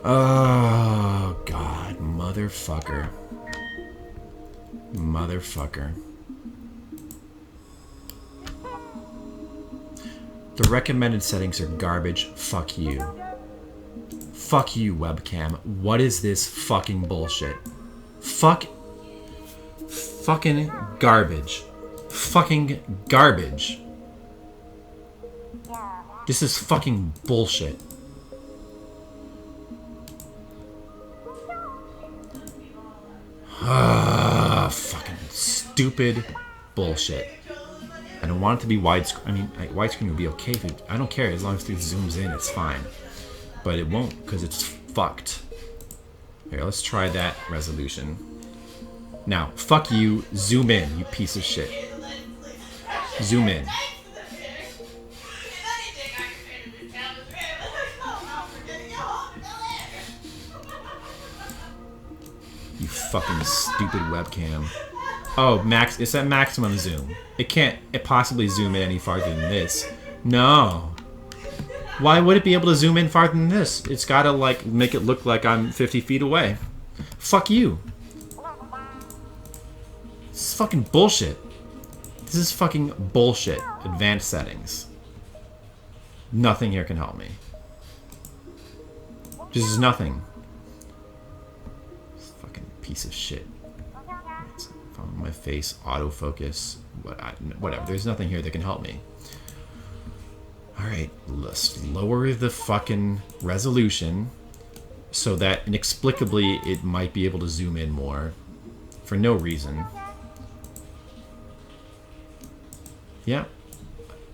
Oh, God. Motherfucker. Motherfucker. The recommended settings are garbage. Fuck you. Fuck you, webcam. What is this fucking bullshit? Fucking garbage. Fucking garbage. This is fucking bullshit. Fucking stupid bullshit. I don't want it to be widescreen. I mean, widescreen would be okay. I don't care as long as it zooms in, it's fine. But it won't because it's fucked. Here, let's try that resolution. Now, fuck you. Zoom in, you piece of shit. Zoom in. You fucking stupid webcam. Oh, max! It's at maximum zoom. It can't possibly zoom in any farther than this. No. Why would it be able to zoom in farther than this? It's gotta, like, make it look like I'm 50 feet away. Fuck you. This is fucking bullshit. This is fucking bullshit. Advanced settings. Nothing here can help me. This is nothing. This fucking piece of shit. On my face, autofocus, whatever. There's nothing here that can help me. Alright, let's lower the fucking resolution so that inexplicably it might be able to zoom in more for no reason. Yeah.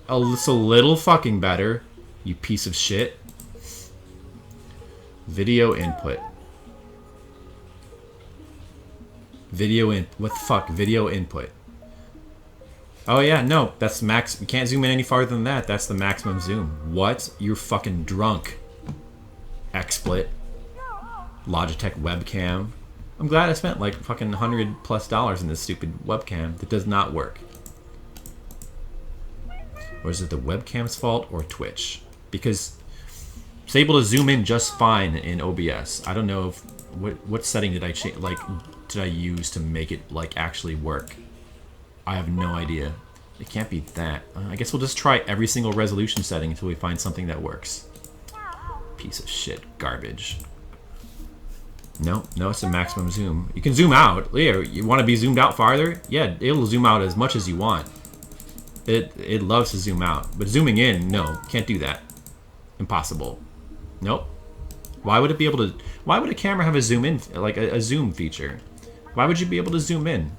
Oh, it's a little fucking better, you piece of shit. Video input. What the fuck? Video input. Oh yeah, no, that's max. You can't zoom in any farther than that. That's the maximum zoom. What? You're fucking drunk. XSplit. Logitech webcam. I'm glad I spent like fucking $100+ in this stupid webcam that does not work. Or is it the webcam's fault or Twitch? Because it's able to zoom in just fine in OBS. I don't know if what setting did I change? Like, did I use to make it like actually work? I have no idea. It can't be that. I guess we'll just try every single resolution setting until we find something that works. Piece of shit garbage. No, it's a maximum zoom. You can zoom out. Yeah, you want to be zoomed out farther? Yeah, it'll zoom out as much as you want. It loves to zoom out, but zooming in, no, can't do that. Impossible. Nope. Why would it be able to? Why would a camera have a zoom in, like a zoom feature? Why would you be able to zoom in?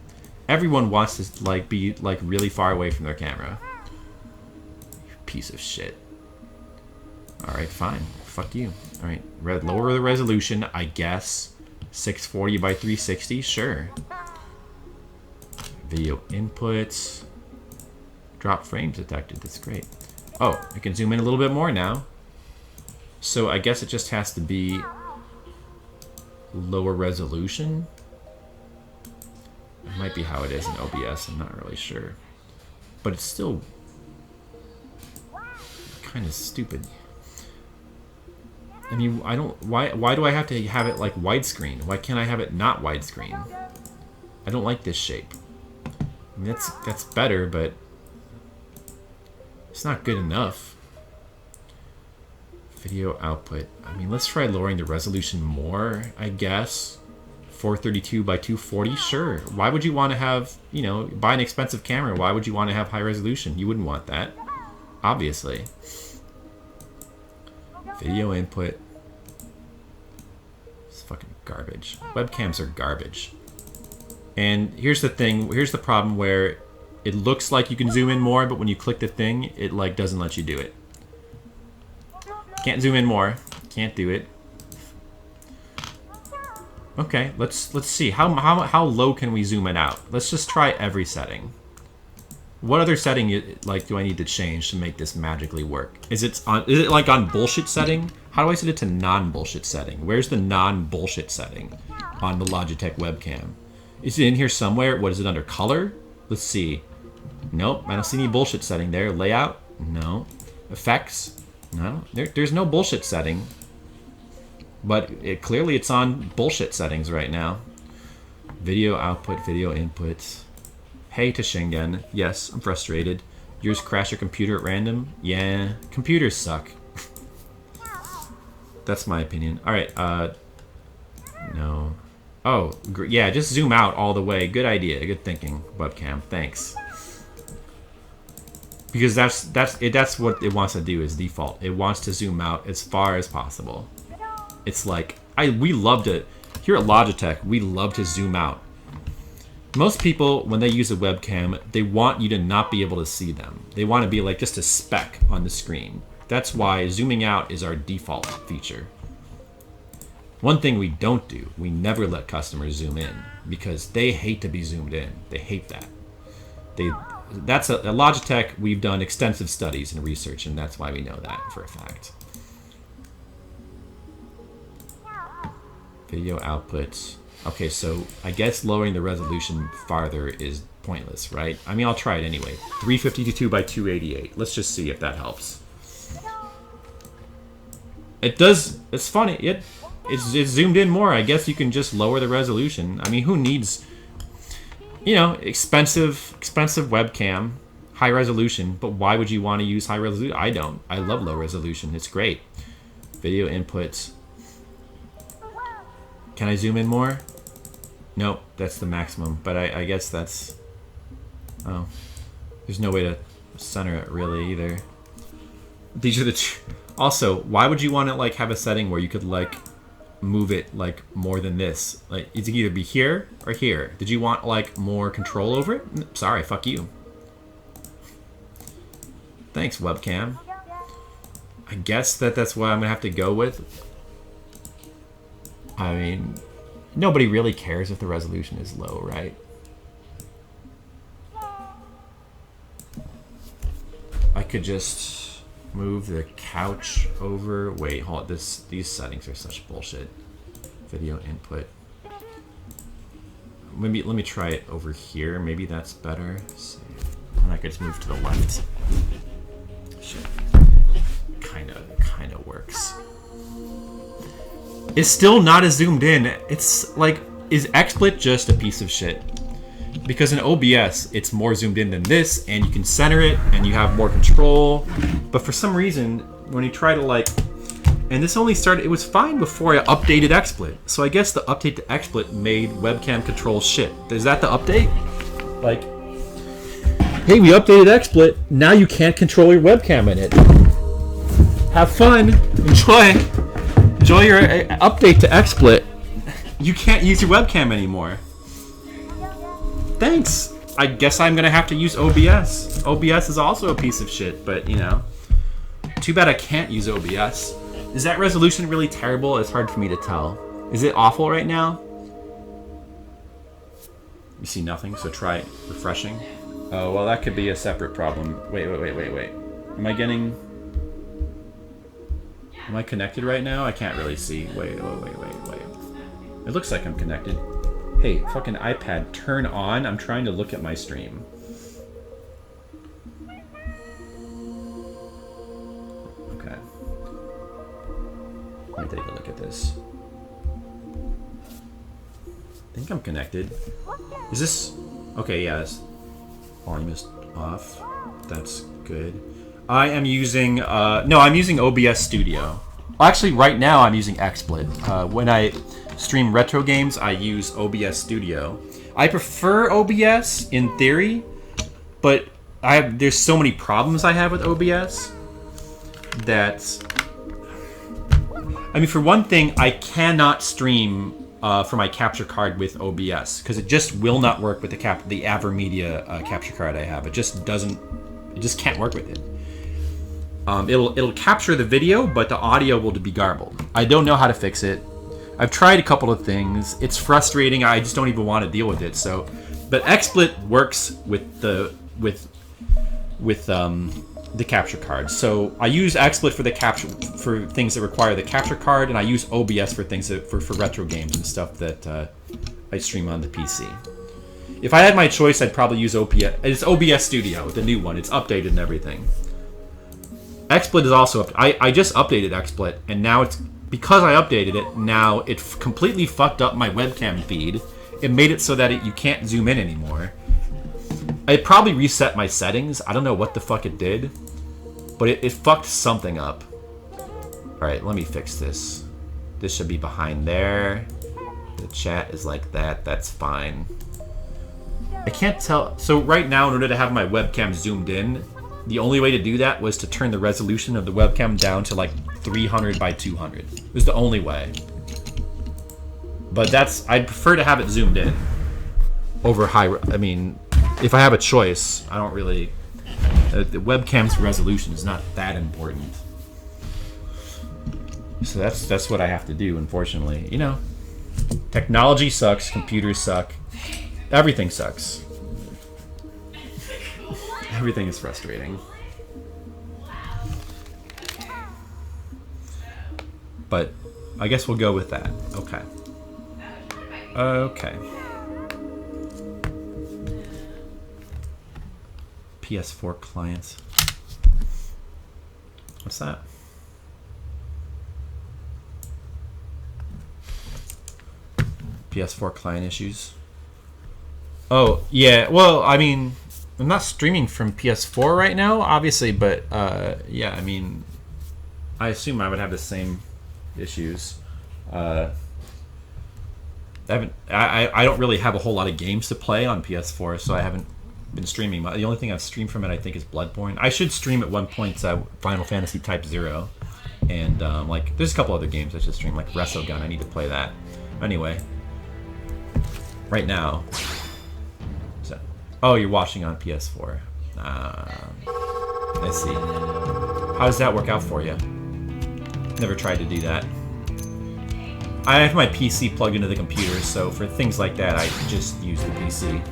Everyone wants to like be like really far away from their camera. You piece of shit. All right, fine. Fuck you. All right, lower the resolution, I guess. 640 by 360, sure. Video inputs. Drop frames detected. That's great. Oh, I can zoom in a little bit more now. So I guess it just has to be lower resolution. It might be how it is in OBS. I'm not really sure, but it's still kind of stupid. I mean, I don't. Why do I have to have it like widescreen? Why can't I have it not widescreen? I don't like this shape. I mean, that's better, but it's not good enough. Video output. I mean, let's try lowering the resolution more, I guess. 432 by 240, sure. Why would you want to have, you know, buy an expensive camera? Why would you want to have high resolution? You wouldn't want that, obviously. Video input. It's fucking garbage. Webcams are garbage. And here's the thing, here's the problem where it looks like you can zoom in more, but when you click the thing, it like doesn't let you do it. Can't zoom in more. Can't do it. Okay, let's see. How low can we zoom it out? Let's just try every setting. What other setting like do I need to change to make this magically work? Is it like on bullshit setting? How do I set it to non-bullshit setting? Where's the non-bullshit setting on the Logitech webcam? Is it in here somewhere? What is it under color? Let's see. Nope, I don't see any bullshit setting there. Layout? No. Effects? No. There's no bullshit setting. But clearly it's on bullshit settings right now. Video output, video input. Hey to Shingen. Yes, I'm frustrated. Yours crash your computer at random? Yeah, computers suck. That's my opinion. Alright, no. Oh, yeah, just zoom out all the way. Good idea, good thinking, webcam. Thanks. Because that's what it wants to do as default. It wants to zoom out as far as possible. It's like we love to here at Logitech. We love to zoom out. Most people, when they use a webcam, they want you to not be able to see them. They want to be like just a speck on the screen. That's why zooming out is our default feature. One thing we don't do, we never let customers zoom in because they hate to be zoomed in. They hate that. That's at Logitech, we've done extensive studies and research, and that's why we know that for a fact. Video output. Okay, so I guess lowering the resolution farther is pointless, right? I mean, I'll try it anyway. 352 by 288. Let's just see if that helps. It does. It's funny. It's zoomed in more. I guess you can just lower the resolution. I mean, who needs, you know, expensive webcam, high resolution? But why would you want to use high resolution? I don't. I love low resolution. It's great. Video inputs. Can I zoom in more? Nope, that's the maximum. But I guess that's... Oh. There's no way to center it really either. These are the... Also, why would you want to like have a setting where you could like move it like more than this? Like it could either be here or here. Did you want like more control over it? Sorry, fuck you. Thanks, webcam. I guess that's what I'm gonna have to go with. I mean, nobody really cares if the resolution is low, right? I could just move the couch over. Wait, hold on. These settings are such bullshit. Video input. Maybe let me try it over here. Maybe that's better. Let's see. And I could just move to the left. Shit. Kind of works. It's still not as zoomed in. It's like, is XSplit just a piece of shit? Because in OBS, it's more zoomed in than this, and you can center it, and you have more control. But for some reason, when you try to like, and this only started, it was fine before I updated XSplit. So I guess the update to XSplit made webcam control shit. Is that the update? Like, hey, we updated XSplit. Now you can't control your webcam in it. Have fun. Enjoy your update to XSplit. You can't use your webcam anymore. Thanks. I guess I'm gonna have to use OBS. OBS is also a piece of shit, but you know. Too bad I can't use OBS. Is that resolution really terrible? It's hard for me to tell. Is it awful right now? You see nothing, so try refreshing. Oh, well that could be a separate problem. Wait. Am I connected right now? I can't really see. Wait. It looks like I'm connected. Hey, fucking iPad, turn on. I'm trying to look at my stream. Okay. Let me take a look at this. I think I'm connected. Is this... Okay, yeah, this volume is off. That's good. I am using... no, I'm using OBS Studio. Actually, right now I'm using XSplit. When I stream retro games, I use OBS Studio. I prefer OBS in theory, but there's so many problems I have with OBS that... I mean, for one thing, I cannot stream for my capture card with OBS because it just will not work with the AverMedia capture card I have. It just doesn't... It just can't work with it. It'll capture the video, but the audio will be garbled. I don't know how to fix it. I've tried a couple of things. It's frustrating. I just don't even want to deal with it. So, but XSplit works with the capture card. So I use XSplit for things that require the capture card, and I use OBS for things that for retro games and stuff that I stream on the PC. If I had my choice, I'd probably use OBS. It's OBS Studio, the new one. It's updated and everything. XSplit is also I just updated XSplit, and now because I updated it, now it completely fucked up my webcam feed. It made it so that you can't zoom in anymore. It probably reset my settings. I don't know what the fuck it did, but it fucked something up. Alright, let me fix this. This should be behind there. The chat is like that. That's fine. I can't tell. So right now, in order to have my webcam zoomed in, the only way to do that was to turn the resolution of the webcam down to like 300 by 200. It was the only way. But I'd prefer to have it zoomed in over high. I mean, if I have a choice, I don't really. The webcam's resolution is not that important. So that's what I have to do, unfortunately. You know, technology sucks, computers suck, everything sucks. Everything is frustrating. But I guess we'll go with that. Okay. Okay. PS4 clients. What's that? PS4 client issues. Oh, yeah. Well, I mean, I'm not streaming from PS4 right now, obviously, but yeah, I mean, I assume I would have the same issues. I don't really have a whole lot of games to play on PS4, so I haven't been streaming. The only thing I've streamed from it, I think, is Bloodborne. I should stream at one point Final Fantasy Type 0. And, like, there's a couple other games I should stream, like Resogun. I need to play that. Anyway. Right now. So, oh, you're watching on PS4. I see. How does that work out for you? Never tried to do that. I have my PC plugged into the computer, so for things like that, I just use the PC.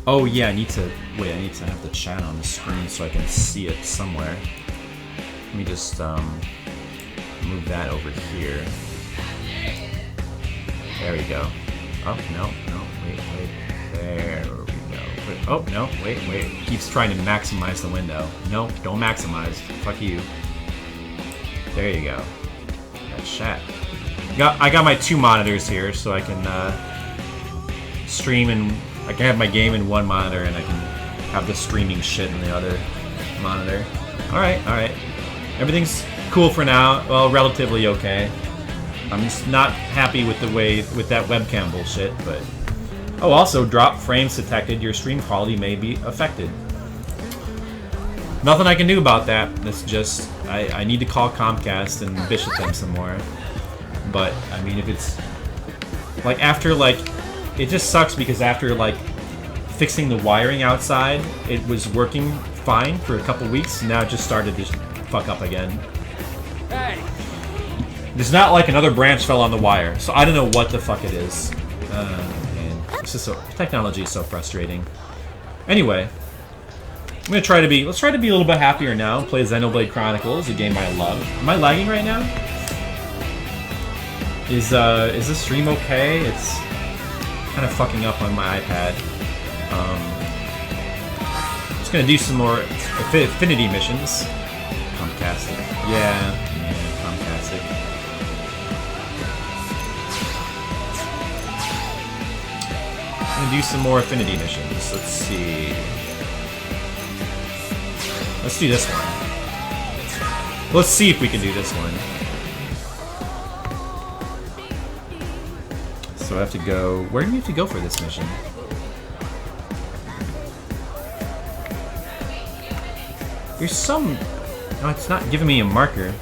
Oh yeah, I need to have the chat on the screen so I can see it somewhere. Let me just move that over here. There we go. Oh, no, wait. There we go. Oh, no, wait. It keeps trying to maximize the window. No, don't maximize. Fuck you. There you go. That chat. I got my two monitors here, so I can stream and I can have my game in one monitor and I can have the streaming shit in the other monitor. Alright. Everything's cool for now. Well, relatively okay. I'm just not happy with that webcam bullshit, but... Oh, also, drop frames detected. Your stream quality may be affected. Nothing I can do about that. It's just... I need to call Comcast and bitch at them some more. But, I mean, if it's... Like, after, like... It just sucks because after, like, fixing the wiring outside, it was working fine for a couple weeks, and now it just started to fuck up again. Hey! It's not like another branch fell on the wire, so I don't know what the fuck it is. Man. Technology is so frustrating. Anyway, let's try to be a little bit happier now and play Xenoblade Chronicles, a game I love. Am I lagging right now? Is this stream okay? It's kind of fucking up on my iPad. Just gonna do some more Affinity missions. Comcastic. Yeah, Comcastic. I'm gonna do some more Affinity missions. Let's see. Let's do this one. Let's see if we can do this one. So I have to go... Where do you have to go for this mission? There's some... No, it's not giving me a marker.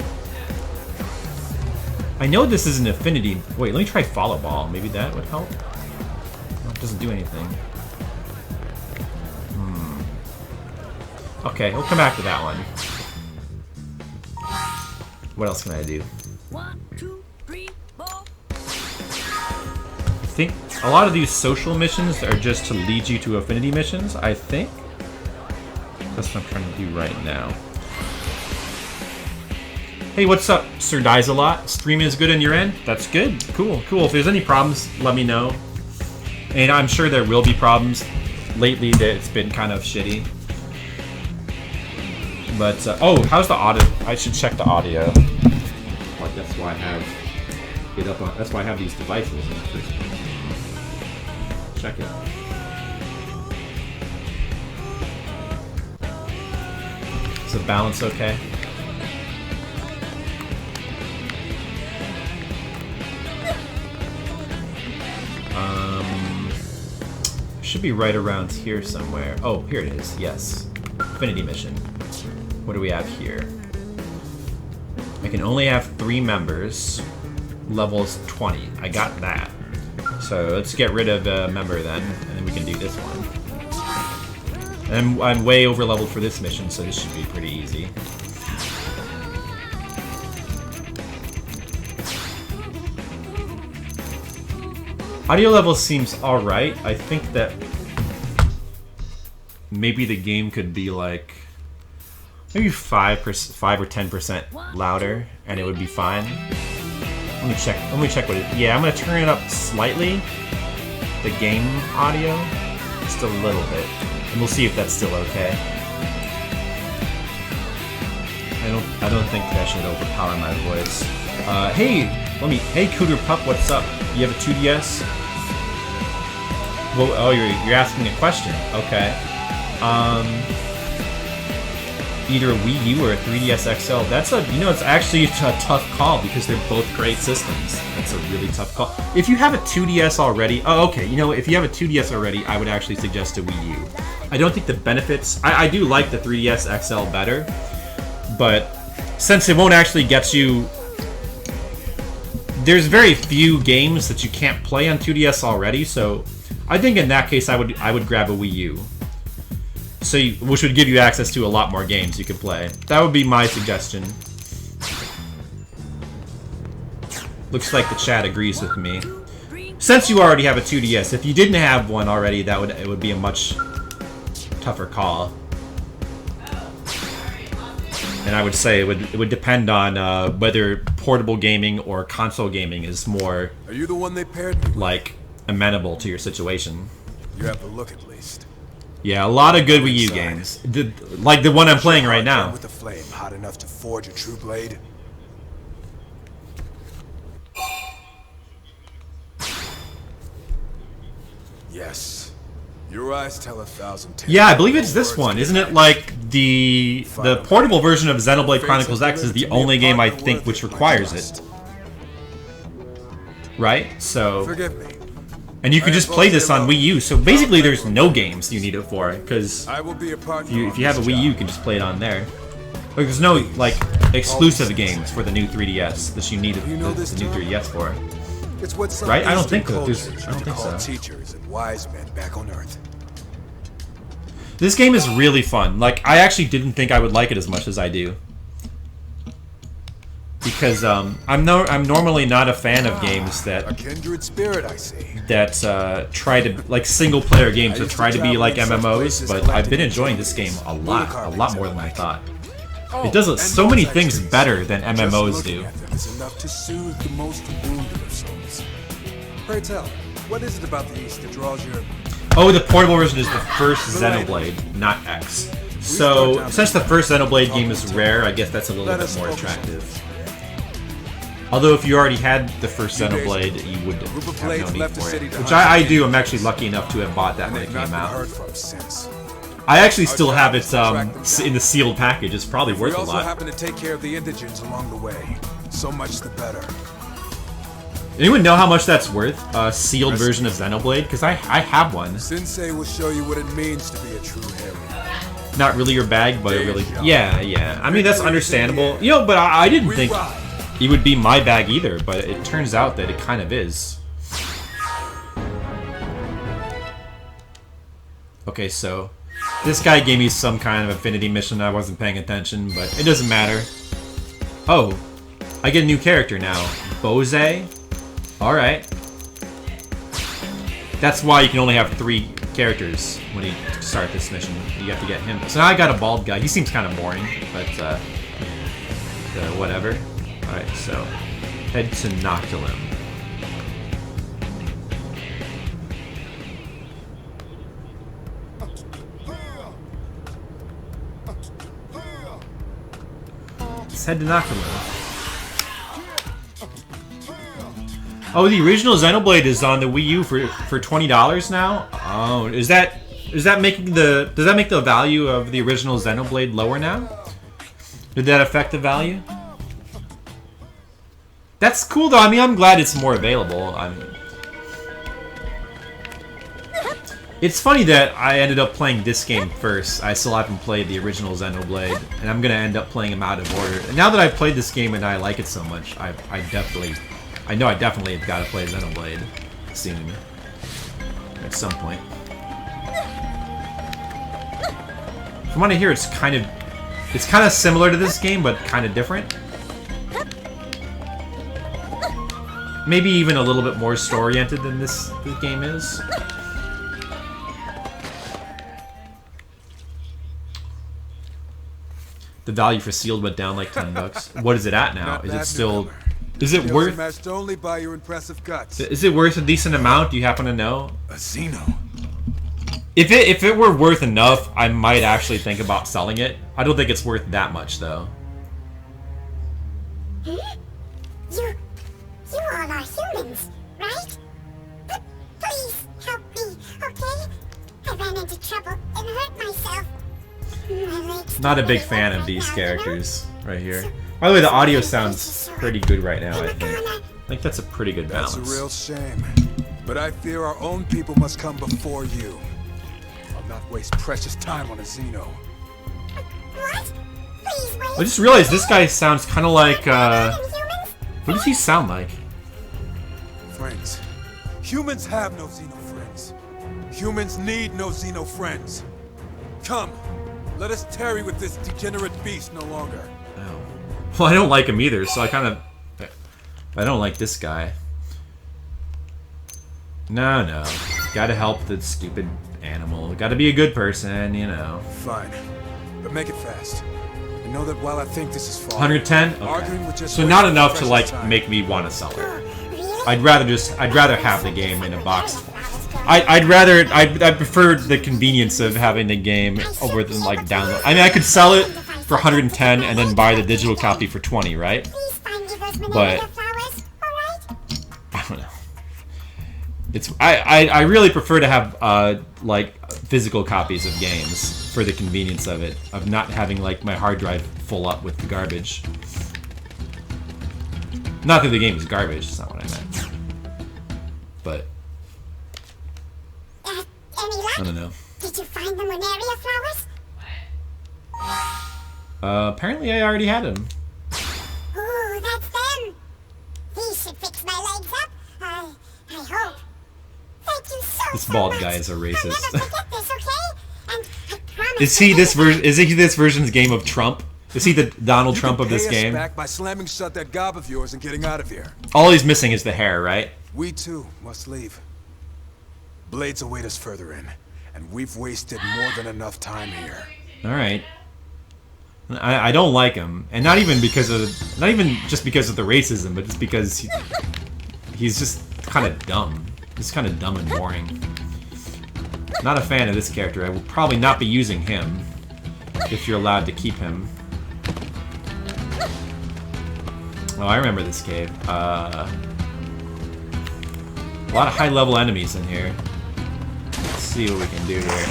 I know this is an Affinity... Wait, let me try Follow Ball. Maybe that would help? No, it doesn't do anything. Okay, we'll come back to that one. What else can I do? 1, 2, 3, 4. I think a lot of these social missions are just to lead you to Affinity missions, I think. That's what I'm trying to do right now. Hey, what's up, Sir Dies a Lot? Stream is good on your end? That's good. Cool, cool. If there's any problems, let me know. And I'm sure there will be problems. Lately, it's been kind of shitty. But, oh, how's the audio? I should check the audio. Like, that's why I have it up on, that's why I have these devices in the first place. Check it. Is the balance okay? Should be right around here somewhere. Oh, here it is. Yes. Affinity mission. What do we have here? I can only have 3 members. Levels 20. I got that. So let's get rid of a member then, and then we can do this one. And I'm way over leveled for this mission, so this should be pretty easy. Audio level seems alright. I think that maybe the game could be like maybe 5 or 10% louder, and it would be fine. Let me check what it. Yeah, I'm gonna turn it up slightly. The game audio, just a little bit, and we'll see if that's still okay. I don't think that should overpower my voice. Hey Cooter Pup, what's up? You have a 2DS? Well, oh, you're asking a question. Okay. Either a Wii U or a 3DS XL. That's it's actually a tough call because they're both great systems. That's a really tough call. If you have a 2DS already, if you have a 2DS already, I would actually suggest a Wii U. I don't think the benefits. I do like the 3DS XL better, but since it won't actually get you. There's very few games that you can't play on 2DS already, so I think in that case I would grab a Wii U. Which would give you access to a lot more games you could play. That would be my suggestion. Looks like the chat agrees with me. Since you already have a 2DS, if you didn't have one already, it would be a much tougher call. And I would say it would depend on whether portable gaming or console gaming is more Are you the one they paired me with? like amenable to your situation. You have the look at least. Yeah, a lot of good Wii U games. Like the one I'm playing right now. With the flame hot enough to forge a true blade. Yes. Your eyes tell 1,000 tales. Yeah, I believe it's this one. Isn't it like the portable version of Xenoblade Chronicles X is the only game I think which requires it. Right? So Forgive me. and you can just play this on Wii U. So basically there's no games you need it for because I will be a partner. if you have a Wii U, you can just play it on there. Like there's no like exclusive games for the new 3DS that you need the new 3DS for. It's what some Right? I don't Eastern think so. cultures I don't used to think call so. Teachers and wise men back on Earth. This game is really fun. Like, I actually didn't think I would like it as much as I do. Because, I'm normally not a fan of games A that kindred spirit, I see. try to, like, single-player games that try to be like MMOs, but I've been enjoying this game a lot more than I thought. It does so many things better than MMOs do. Is enough to soothe the most wounded of souls. Pray tell, what is it about the East that draws your... Oh, the portable version is the first Xenoblade, not X. So, since the first Xenoblade game is rare, I guess that's a little bit more attractive. Although if you already had the first Xenoblade, you would have no need for it. Which I do, I'm actually lucky enough to have bought that when it came out. I actually still have it in the sealed package, it's probably worth a lot. We also happen to take care of the indigents along the way. So much the better. Anyone know how much that's worth? A sealed version of Xenoblade? Because I have one. Sensei will show you what it means to be a true hero. Not really your bag, but it really... Yeah. I mean, that's understandable. But I didn't think it would be my bag either, but it turns out that it kind of is. Okay, so... This guy gave me some kind of affinity mission. I wasn't paying attention, but it doesn't matter. Oh, I get a new character now. Bose? Alright. That's why you can only have 3 characters when you start this mission. You have to get him. So now I got a bald guy. He seems kind of boring, but whatever. Alright, so head to Noctilum. Let's head to Noctilum. Oh, the original Xenoblade is on the Wii U for $20 now. Oh, does that make the value of the original Xenoblade lower now? Did that affect the value? That's cool though. I mean, I'm glad it's more available. It's funny that I ended up playing this game first. I still haven't played the original Xenoblade, and I'm gonna end up playing them out of order. And now that I've played this game and I like it so much, I know I definitely have got to play Xenoblade soon. At some point. From what I hear, it's kind of similar to this game, but kind of different. Maybe even a little bit more story-oriented than this game is. The value for sealed went down like $10. What is it at now? Is it still? Is it worth? Matched only by your impressive guts. Is it worth a decent amount? Do you happen to know? A Xeno. If it were worth enough, I might actually think about selling it. I don't think it's worth that much though. You all are humans, right? But please help me, okay? I ran into trouble and hurt myself. Not a big fan of these characters right here. By the way, the audio sounds pretty good right now, I think. I think that's a pretty good balance. That's a real shame. But I fear our own people must come before you. I'll not waste precious time on a Xeno. What? Please wait. I just realized this guy sounds kind of like, what does he sound like? Friends. Humans have no Xeno friends. Humans need no Xeno friends. Come, let us tarry with this degenerate beast no longer. Oh. Well, I don't like him either, so I don't like this guy. No. Gotta help the stupid animal. Gotta be a good person, you know. Fine. But make it fast. I know that while I think this is far, 110? Okay. So not enough to like make me want to sell it. I'd rather have the game in a box. I prefer the convenience of having the game over than like download. I mean, I could sell it for 110 and then buy the digital copy for 20, right? But I don't know. I really prefer to have like physical copies of games for the convenience of it, of not having like my hard drive full up with the garbage. Not that the game is garbage, that's not what I meant. But I don't know. Did you find the Monaria flowers? Apparently I already had them. Ooh, that's them. These should fix my legs up. I hope. Thank you This so bald much. guy is a I'll never racist. forget this, okay? And I promise Is he this version's game of Trump? Is he the Donald Trump of this Pay us game? back by slamming shut that gob of yours and getting out of here. All he's missing is the hair, right? We too must leave. Blades await us further in, and we've wasted more than enough time here. All right. I don't like him, and not even just because of the racism, but just because he's just kind of dumb. He's kind of dumb and boring. Not a fan of this character. I will probably not be using him if you're allowed to keep him. Oh, I remember this cave. A lot of high-level enemies in here. Let's see what we can do here.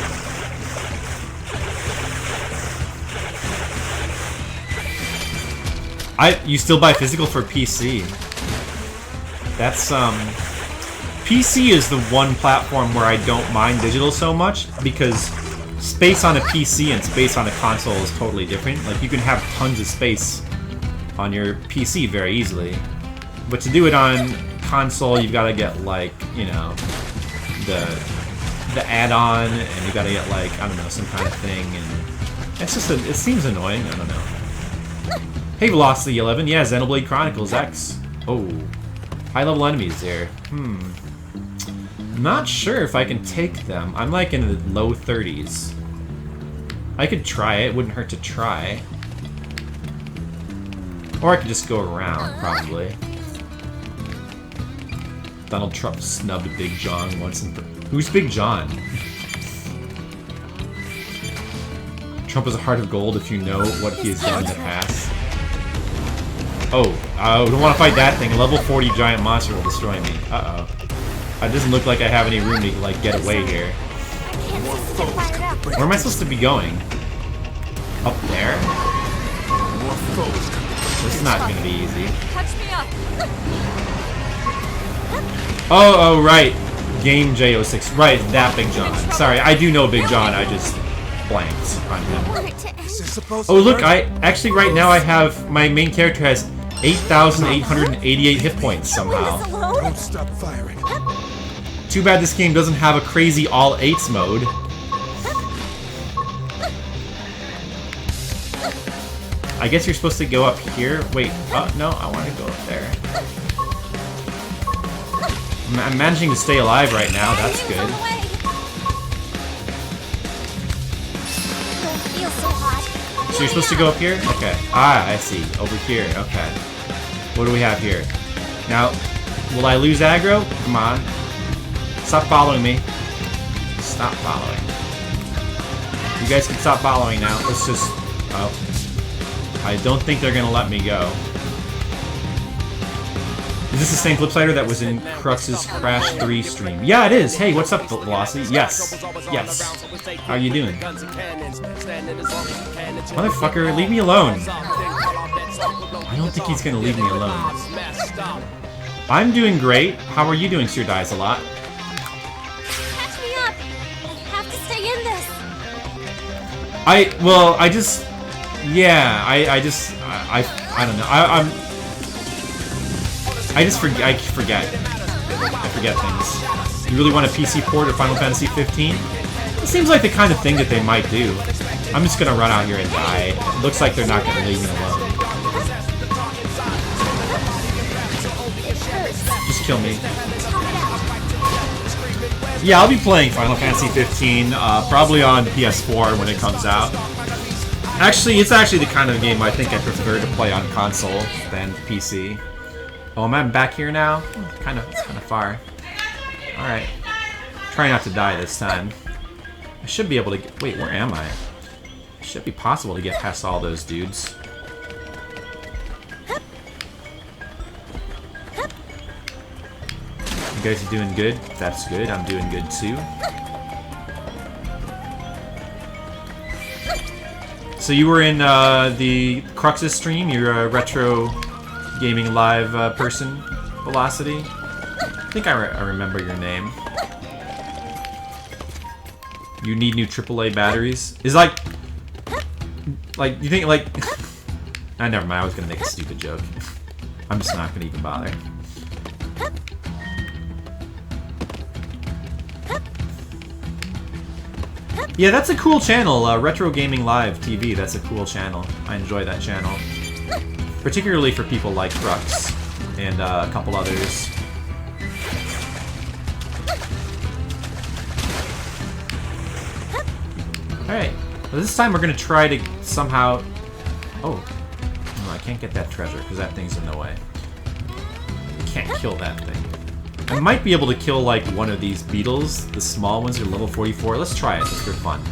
You still buy physical for PC. That's PC is the one platform where I don't mind digital so much because space on a PC and space on a console is totally different. Like you can have tons of space on your PC very easily, but to do it on console, you've got to get like, you know, the add-on, and you got to get like, I don't know, some kind of thing, and it's just it seems annoying. I don't know. Hey, Velocity 11, yeah, Xenoblade Chronicles X. Oh, high-level enemies there. I'm not sure if I can take them. I'm like in the low 30s. I could try it. Wouldn't hurt to try. Or I could just go around, probably. Donald Trump snubbed Big John once and... Who's Big John? Trump is a heart of gold if you know what he has done in the past. Oh, I don't want to fight that thing. A level 40 giant monster will destroy me. Uh-oh. It doesn't look like I have any room to, like, get away here. Where am I supposed to be going? Up there? This is not going to be easy. Oh, right. Game J06. Right, that Big John. Sorry, I do know Big John. I just blanked on him. Oh, look, actually right now I have... My main character has 8,888 hit points somehow. Don't stop firing. Too bad this game doesn't have a crazy all 8s mode. I guess you're supposed to go up here. Wait, no, I want to go up there. I'm managing to stay alive right now, that's good. So you're supposed to go up here? Okay. Ah, I see. Over here, okay. What do we have here? Now, will I lose aggro? Come on. Stop following me. Stop following. You guys can stop following now. Let's just... Oh. I don't think they're gonna let me go. Is this the same Flipsider that was in Crux's Crash 3 stream? Yeah, it is! Hey, what's up, Velocity? Yes. Yes. How are you doing? Motherfucker, leave me alone! I don't think he's gonna leave me alone. I'm doing great. How are you doing, Sir Dies a lot? Catch me up! I have to stay in this! I don't know. I forget things. You really want a PC port of Final Fantasy 15? It seems like the kind of thing that they might do. I'm just gonna run out here and die. It looks like they're not gonna leave me alone. Just kill me. Yeah, I'll be playing Final Fantasy 15, probably on PS4 when it comes out. Actually, it's actually the kind of game I think I prefer to play on console than PC. Oh, am I back here now? It's kind of far. Alright. Try not to die this time. I should be able to get... Wait, where am I? It should be possible to get past all those dudes. You guys are doing good? That's good. I'm doing good too. So you were in the Crux's stream? You're a retro gaming live person, Velocity? I think I remember your name. You need new AAA batteries? Is like you think like... Ah, never mind, I was gonna make a stupid joke. I'm just not gonna even bother. Yeah, that's a cool channel, Retro Gaming Live TV, that's a cool channel. I enjoy that channel. Particularly for people like Crux and a couple others. Alright, well, this time we're gonna try to somehow... Oh, no, I can't get that treasure because that thing's in the way. I can't kill that thing. I might be able to kill like one of these beetles. The small ones are level 44. Let's try it just for fun.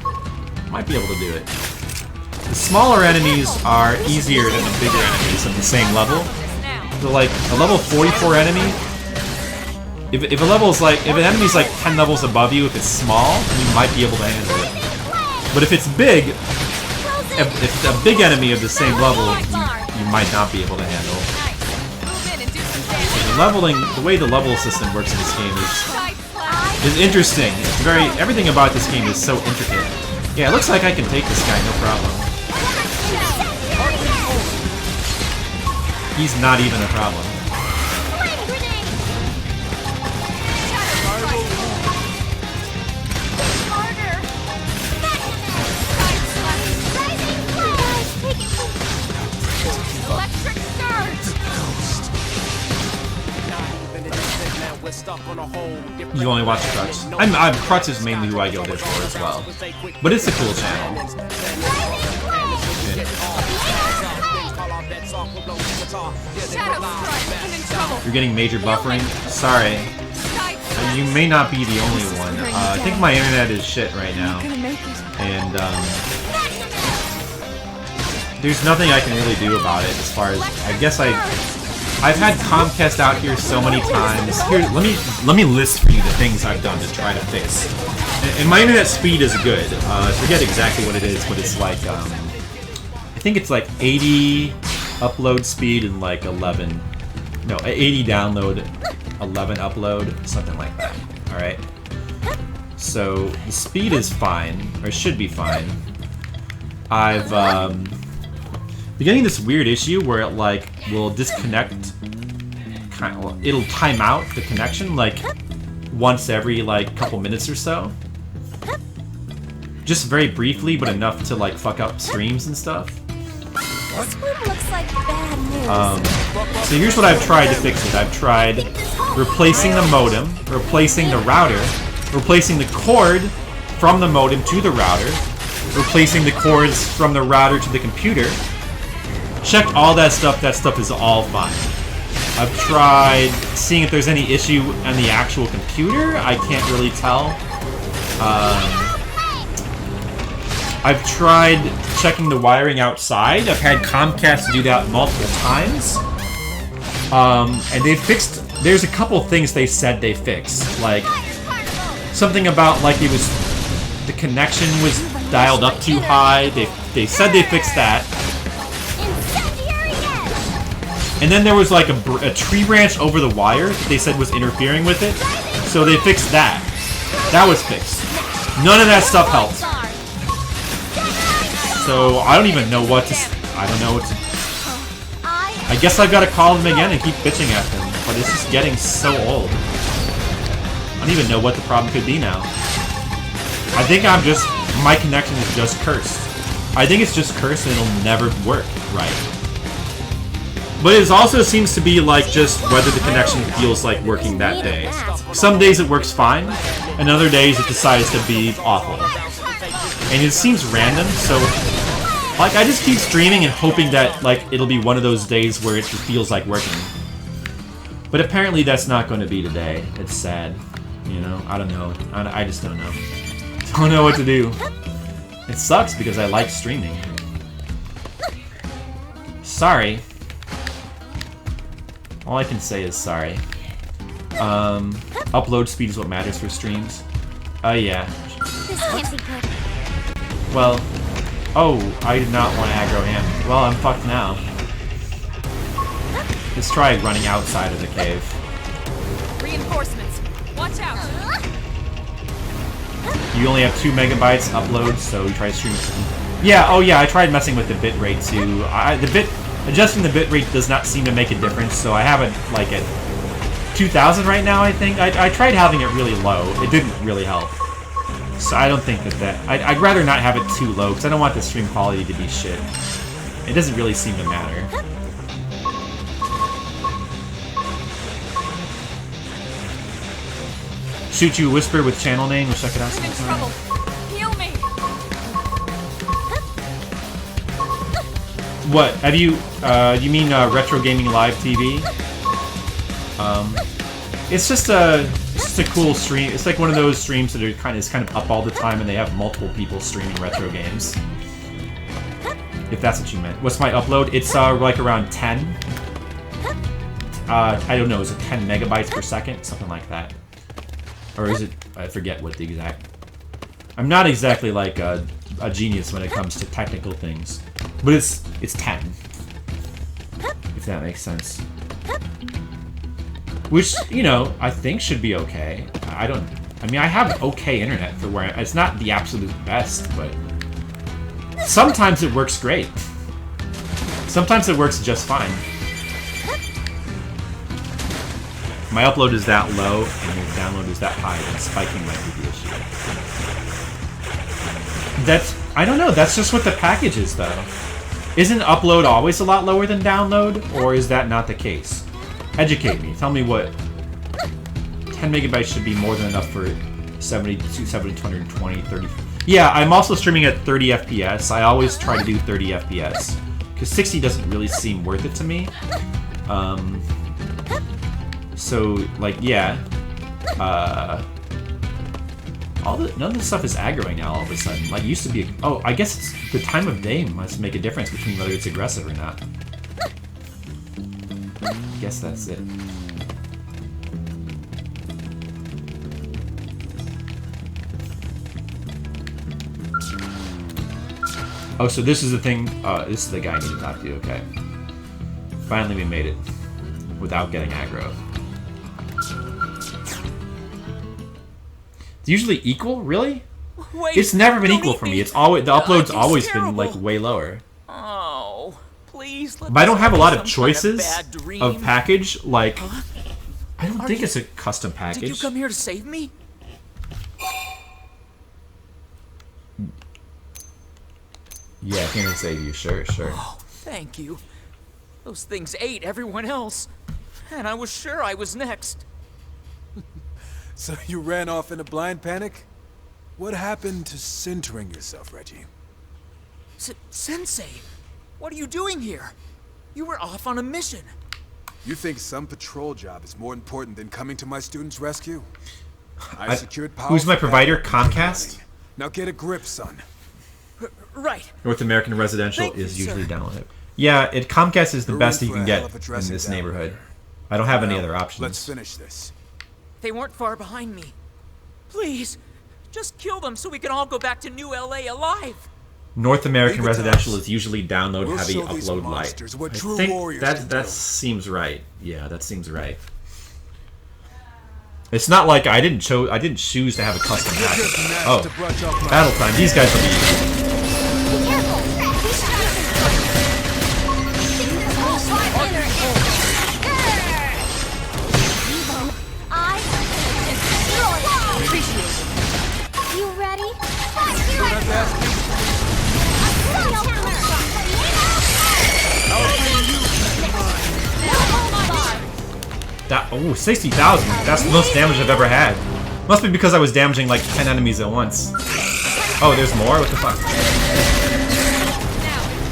Might be able to do it. The smaller enemies are easier than the bigger enemies at the same level. So like a level 44 enemy, if a level's like if an enemy's like 10 levels above you, if it's small, you might be able to handle it. But if it's big, if a big enemy of the same level, you might not be able to handle. The way the level system works in this game is interesting. It's everything about this game is so intricate. Yeah, it looks like I can take this guy, no problem. He's not even a problem. You only watch Crux. Crux is mainly who I go there for as well. But it's a cool channel. You're getting major buffering? Sorry. You may not be the only one. I think my internet is shit right now. And, there's nothing I can really do about it as far as... I guess I've had Comcast out here so many times. Here, let me list for you the things I've done to try to fix. And my internet speed is good. I forget exactly what it is, but it's like, I think it's like 80 upload speed and like 11... No, 80 download, 11 upload, something like that. Alright? So, the speed is fine, or should be fine. I've, been getting this weird issue where it, like, will disconnect, it'll time out the connection, like, once every, like, couple minutes or so. Just very briefly, but enough to, like, fuck up streams and stuff. This one looks like bad news. So here's what I've tried to fix it. I've tried replacing the modem, replacing the router, replacing the cord from the modem to the router, replacing the cords from the router to the computer. Checked all that stuff is all fine. I've tried seeing if there's any issue on the actual computer. I can't really tell. I've tried checking the wiring outside. I've had Comcast do that multiple times. And they fixed... There's a couple things they said they fixed. Like, something about, like, it was... The connection was dialed up too high. They said they fixed that. And then there was, like, a tree branch over the wire that they said was interfering with it. So they fixed that. That was fixed. None of that stuff helped. So, I don't even know what to... I don't know what to... I guess I've got to call them again and keep bitching at them. But it's just getting so old. I don't even know what the problem could be now. I think I'm just... My connection is just cursed. I think it's just cursed and it'll never work right. But it also seems to be like just whether the connection feels like working that day. Some days it works fine, and other days it decides to be awful. And it seems random, so like I just keep streaming and hoping that like it'll be one of those days where it feels like working. But apparently that's not going to be today. It's sad, you know. I don't know. I just don't know. Don't know what to do. It sucks because I like streaming. Sorry. All I can say is sorry. Upload speed is what matters for streams. Yeah. This can't be good. Well, oh, I did not want to aggro him. Well, I'm fucked now. Let's try running outside of the cave. Reinforcements. Watch out. You only have 2 megabytes upload, so you try to stream it. Yeah, oh yeah, I tried messing with the bitrate too. Adjusting the bitrate does not seem to make a difference, so I have it like at 2000 right now, I think. I tried having it really low. It didn't really help. So I don't think that I'd rather not have it too low, because I don't want the stream quality to be shit. It doesn't really seem to matter. Shoot you a whisper with channel name, wish I could ask I'm in sometime. trouble. Heal me. What? Have you, you mean Retro Gaming Live TV? It's just a cool stream. It's like one of those streams that are kind of up all the time, and they have multiple people streaming retro games. If that's what you meant. What's my upload? It's like around 10. I don't know. Is it 10 megabytes per second? Something like that. Or is it? I forget what the exact. I'm not exactly like a genius when it comes to technical things, but it's 10. If that makes sense. Which, you know, I think should be okay. I mean, I have okay internet for where it's not the absolute best, but sometimes it works great. Sometimes it works just fine. My upload is that low, and your download is that high, then spiking might be the issue. That's, I don't know, that's just what the package is, though. Isn't upload always a lot lower than download, or is that not the case? Educate me. Tell me what 10 megabytes should be more than enough for 70, 220, 30. Yeah, I'm also streaming at 30 FPS. I always try to do 30 FPS Because 60 doesn't really seem worth it to me. So, like, yeah. None of this stuff is aggroing now all of a sudden. Like, used to be... Oh, I guess it's the time of day must make a difference between whether it's aggressive or not. I guess that's it. Oh, so this is the thing... this is the guy I need to talk to, okay. Finally we made it. Without getting aggro. It's usually equal? Really? Wait, It's never been don't equal eat for me. It's always... The upload's always been, like, way lower. Oh, please. But I don't have a lot of some kind choices bad dream. of package. Like, Huh? I don't Are think you- it's a custom package. Did you come here to save me? Yeah, I came to save you. Sure, sure. Oh, thank you. Those things ate everyone else, and I was sure I was next. So you ran off in a blind panic? What happened to centering yourself, Reggie? Sensei, what are you doing here? You were off on a mission. You think some patrol job is more important than coming to my students' rescue? I secured power. Who's my for provider? backup and Comcast? running. Now get a grip, son. Right. North American Residential Thank you, is usually sir. downloaded. Yeah, Comcast is the We're best in you for can a get hell of a in dressing this down neighborhood. here. I don't have any Now, other options. Let's finish this. They weren't far behind me. Please, just kill them so we can all go back to New LA alive. North American Leave it to Residential us. is usually download We'll heavy, show these upload light. monsters what I true think warriors that can that do. seemes right. Yeah, that seems right. It's not like I didn't choose to have a custom You're package. just nasty Oh, to brush off my- battle time. These guys will be. You ready? Don't have to ask me. That, oh, 60,000. That's the most damage I've ever had. Must be because I was damaging like 10 enemies at once. Oh, there's more? What the fuck?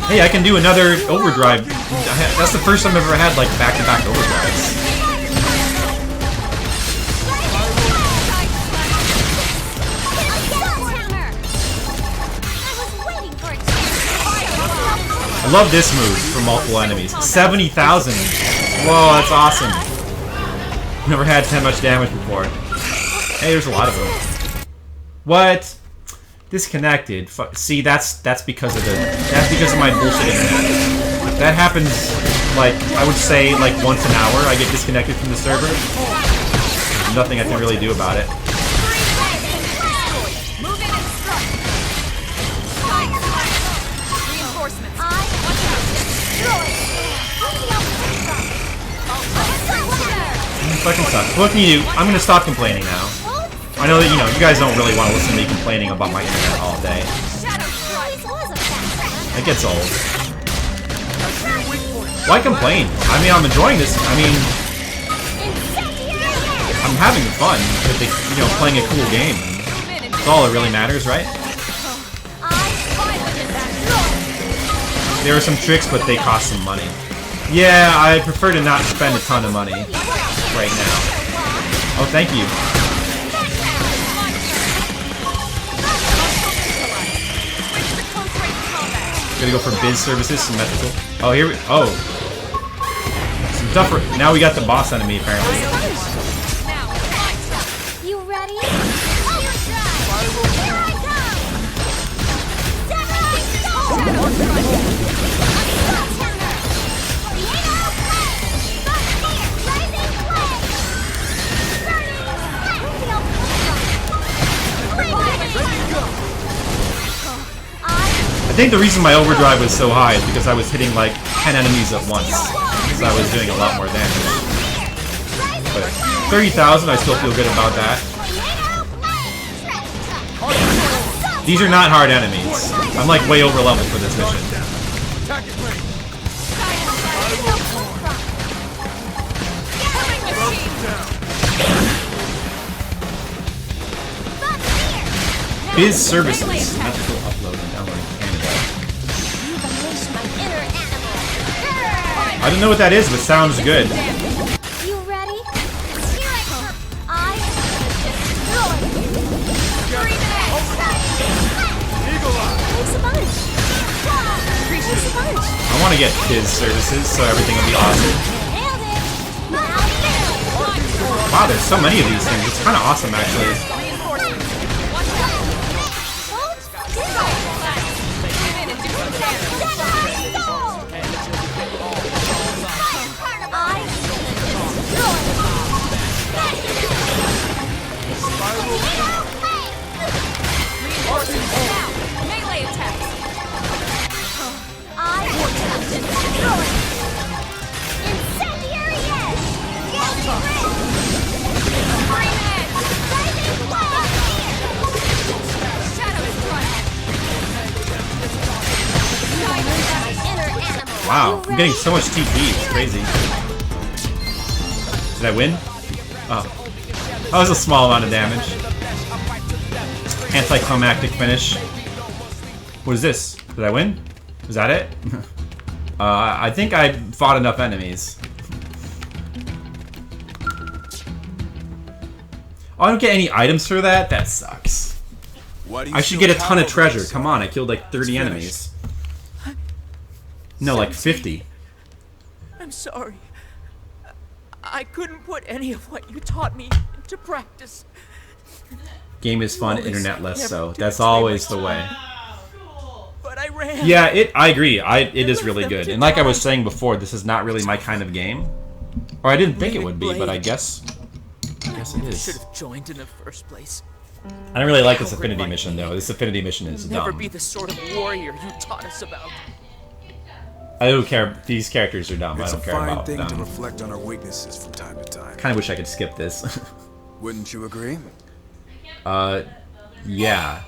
Hey, I can do another overdrive. That's the first time I've ever had like back-to-back overdrives. I love this move for multiple enemies. 70,000. Whoa, that's awesome. Never had that much damage before. Hey, there's a lot of them. What? Disconnected. See, that's because of my bullshit internet. That happens, like, I would say, like, once an hour I get disconnected from the server. There's nothing I can really do about it. Fucking sucks. What can you do? I'm gonna stop complaining now. I know that, you guys don't really want to listen to me complaining about my internet all day. It gets old. Why complain? I mean, I'm enjoying this. I mean, I'm having fun with the, playing a cool game. That's all that really matters, right? There are some tricks, but they cost some money. Yeah, I prefer to not spend a ton of money right now. Oh, thank you. Gonna go for biz services, symmetrical. Oh, here we... Oh. Some tougher... Now we got the boss enemy, apparently. You ready? Here I I think the reason my overdrive was so high is because I was hitting like 10 enemies at once. So I was doing a lot more damage. But 30,000, I still feel good about that. These are not hard enemies. I'm like way over level for this mission. Biz services. Symmetrical upload and download in Canada. You've unleashed my inner animal. I don't know what that is, but sounds good. You ready? Here I come. I am gonna destroy you. Eagle Eye! Thanks a bunch. Thanks a bunch. I want to get his services, so everything will be awesome. Nailed it. Now you. Wow, there's so many of these things. It's kind of awesome, actually. Reinforcements. Watch out. Hold still. Give in and do some damage. I am gonna destroy you. Reinforcements now. Melee attacks. I will attempt and destroy. Incendiary edge. Guilty ring. Flame edge. Lightning ball. Shadow strike. Inner animal. Wow, I'm getting so much TP. It's crazy. Did I win? Oh. That was a small amount of damage. Anticlimactic finish. What is this? Did I win? Is that it? I think I fought enough enemies. Oh, I don't get any items for that? That sucks. I should get a ton of treasure. Come on, I killed like 30 enemies. No, like 50. I'm sorry. I couldn't put any of what you taught me into practice. Game is fun, internet less so. That's always the way. But I ran. Yeah, I agree. It is really good. And like I was saying before, this is not really my kind of game. Or I didn't think it would be, but I guess it Should is. have joined in the first place. I don't really like this Affinity mission though. This Affinity mission is Never dumb. be the sort of warrior you taught us about. I don't care. These characters are dumb. It's I a don't care fine about thing to them. reflect on our weaknesses from time to time. Kind of wish I could skip this. Wouldn't you agree? Yeah.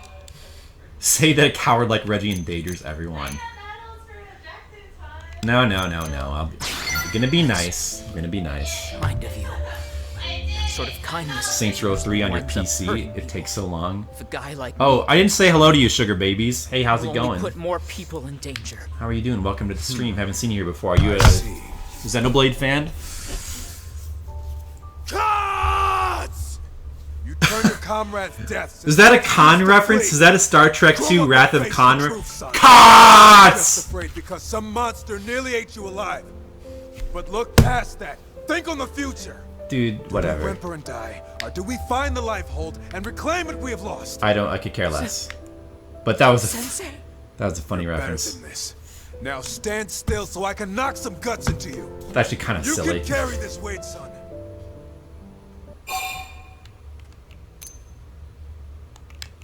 Say that a coward like Reggie endangers everyone. No. I'm gonna be nice. I'm gonna be nice. Kind of you. That sort of kindness. Saints Row 3 on your winds up PC. hurting It takes so long. If a guy like Oh, I didn't say hello to you, sugar babies. Hey, how's will it only going? put more people in danger. How are you doing? Welcome to the stream. Haven't seen you here before. Are you a See. Xenoblade fan? Gods! You turn your comrades' deaths. Is that a Khan reference? Is that a Star Trek II Throw up Wrath your of face Khan in reference? truth, son. Cots! Just afraid because some monster nearly ate you alive. But look past that. Think on the future. Dude, Do we whatever. whimper and die, or do we find the life hold and reclaim what we have lost? I could care less. But that was a Sensei. funny Better reference. than this. Now stand still so I can knock some guts into you. It's actually kind of You silly. can carry this weight, son.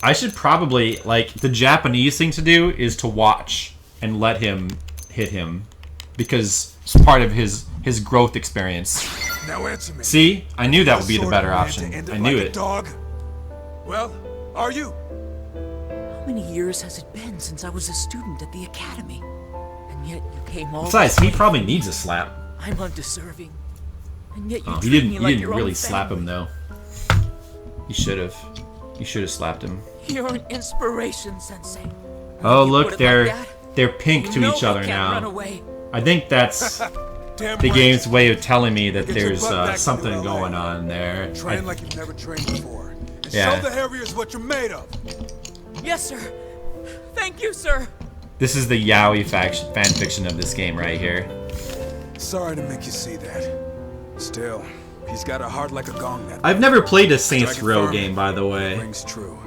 I should probably, like, the Japanese thing to do is to watch and let him hit him. Because it's part of his growth experience. Now answer me. See? I knew that would be the Sort of better man option. to end I knew like a it. Dog? Well, are you? How many years has it been since I was a student at the academy? And yet you came all Besides, this he way. probably needs a slap. I'm undeserving. And yet you Oh, treat he didn't me like your really own slap him, family. though. You should have. You should have slapped him. You're an inspiration, Sensei. Oh, You look, put it like they're that, pink you to know each we other can't run now. away. I think that's Damn the right. game's way of telling me that Get your there's butt back to something LA. going on there. Train like you've never trained before. And Yeah. show the Harriers what you're made of. Yes, sir. Thank you, sir. This is the yaoi fan fiction of this game right here. Sorry to make you see that. Still, he's got a heart like a gong that I've never played a Saints Strike it Row firm. game, by the way. rings true.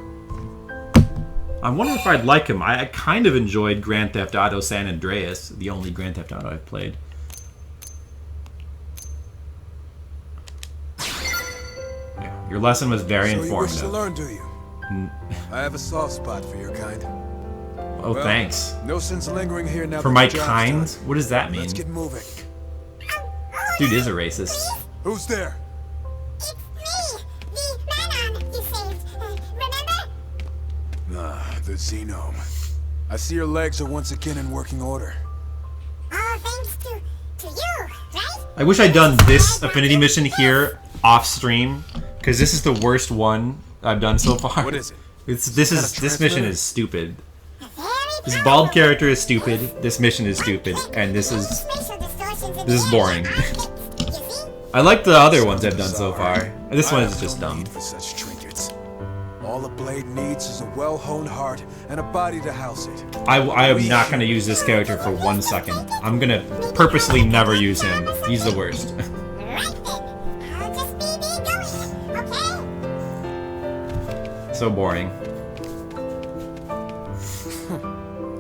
I wonder if I'd like him. I kind of enjoyed Grand Theft Auto San Andreas, the only Grand Theft Auto I've played. Yeah, your lesson was very So you wish to informative. learn, do you? I have a soft spot for your kind. Oh, Well, thanks. No sense lingering here now. For that my the job's kind? done. What does that mean? Let's get moving. Dude is a racist. Who's there? It's me, the Manon you saved. Remember? The Xenome. I see your legs are once again in working order. All thanks to you, right? I wish I'd done this Affinity mission here off stream, because this is the worst one I've done so far. What is it? This mission transmitter? is stupid. A very This powerful bald character is stupid. This mission is stupid, and this is spatial distortion This is boring. I like the other ones I've done so far. This one is just dumb. For such trinkets. All a blade needs is a well-honed heart and a body to house it. I am not going to use this character for 1 second. I'm going to purposely never use him. He's the worst. Right then. I'll just be going, okay? So boring.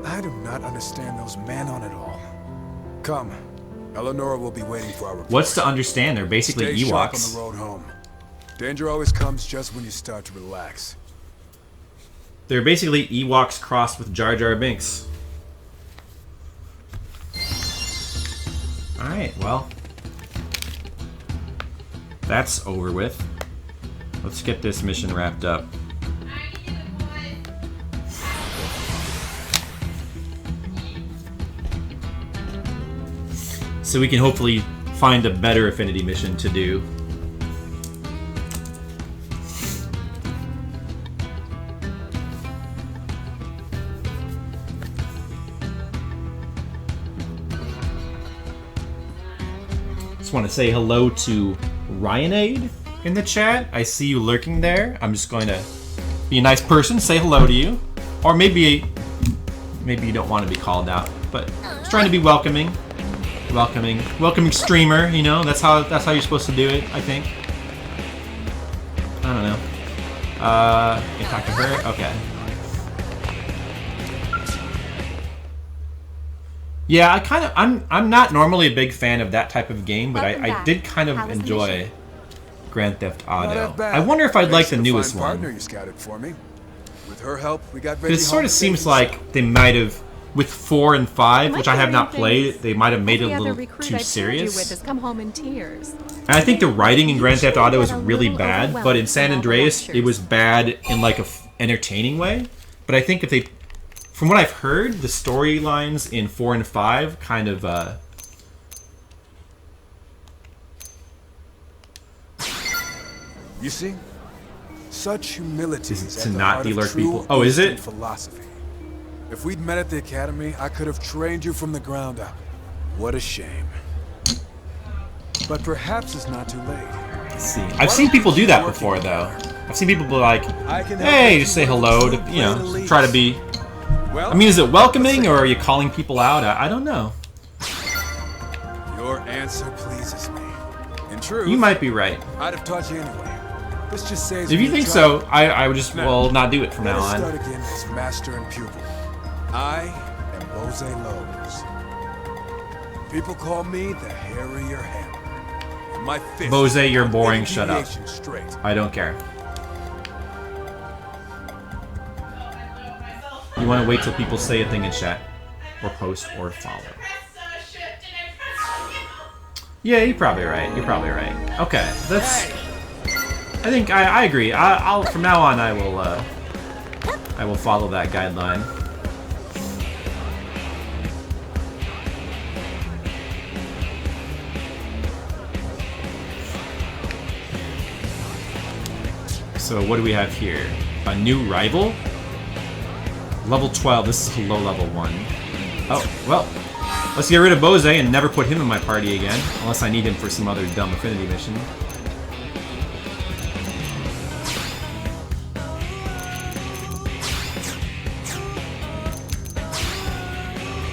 I do not understand those men on it all. Come. Eleanor will be waiting for our report. What's to understand? They're basically Stay sharp on Ewoks. the road home. Danger always comes just when you start to relax. They're basically Ewoks crossed with Jar Jar Binks. Alright, well. That's over with. Let's get this mission wrapped up. So we can hopefully find a better Affinity mission to do. Just want to say hello to Ryanade in the chat. I see you lurking there. I'm just going to be a nice person, say hello to you. Or maybe you don't want to be called out, but just trying to be welcoming. Welcoming streamer, you know, that's how you're supposed to do it, I think. I don't know. Can I talk to her? Okay. Yeah, I'm not normally a big fan of that type of game, but I did kind of enjoy Grand Theft Auto. I wonder if I'd like the newest one. Partner you scouted for me. With her help, we got It sort of seems like they might have, with 4 and 5, which I have not played, they might have made it a little too serious. Come home in tears. And I think the writing in Grand Theft Auto is really bad, but in San Andreas it was bad in like a entertaining way. But I think if they, from what I've heard, the storylines in 4 and 5 kind of You see, such humility Is it is to at the not heart of de-lurk true people? Oh, is it? Eastern philosophy. If we'd met at the academy, I could have trained you from the ground up. What a shame. But perhaps it's not too late. let's see. I've seen people do that before though. I've seen people be like, hey, just say hello to, you know, try to be. I mean, is it welcoming or are you calling people out? I don't know. Your answer pleases me. In truth, You might be right. I'd have taught you anyway. This just saves If me you the think trouble. so, I would just, well, not do it from Let now us on. start again as master and pupil. I am Bose Lowe's. People call me the Harrier Hammer. And my fist Bose, you're on boring, any shut up. deviation Straight. I don't care. You want to wait till people say a thing in chat, or post, or follow. Yeah, you're probably right. You're probably right. Okay, that's. I think I agree. I'll from now on I will follow that guideline. So what do we have here? A new rival? Level 12, this is a low level one. Oh, well, let's get rid of Bose and never put him in my party again, unless I need him for some other dumb Affinity mission.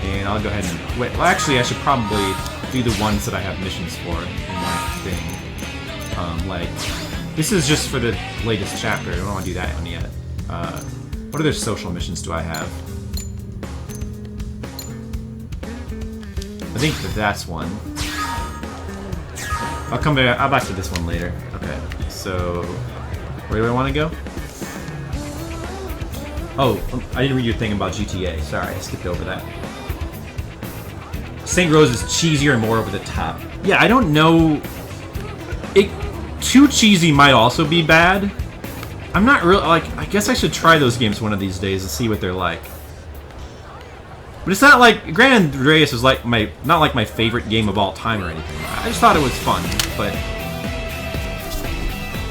And I'll go ahead and wait. Well, actually, I should probably do the ones that I have missions for in my thing. Like, this is just for the latest chapter. I don't want to do that one yet. What other social missions do I have? I think that's one. I'll come back. I'll back to this one later. Okay. So, where do I want to go? Oh, I didn't read your thing about GTA. Sorry, I skipped over that. St. Rose is cheesier and more over the top. Yeah, I don't know. Too cheesy might also be bad. I'm not real like. I guess I should try those games one of these days to see what they're like. But it's not like Gran Andreas is like not like my favorite game of all time or anything. I just thought it was fun, but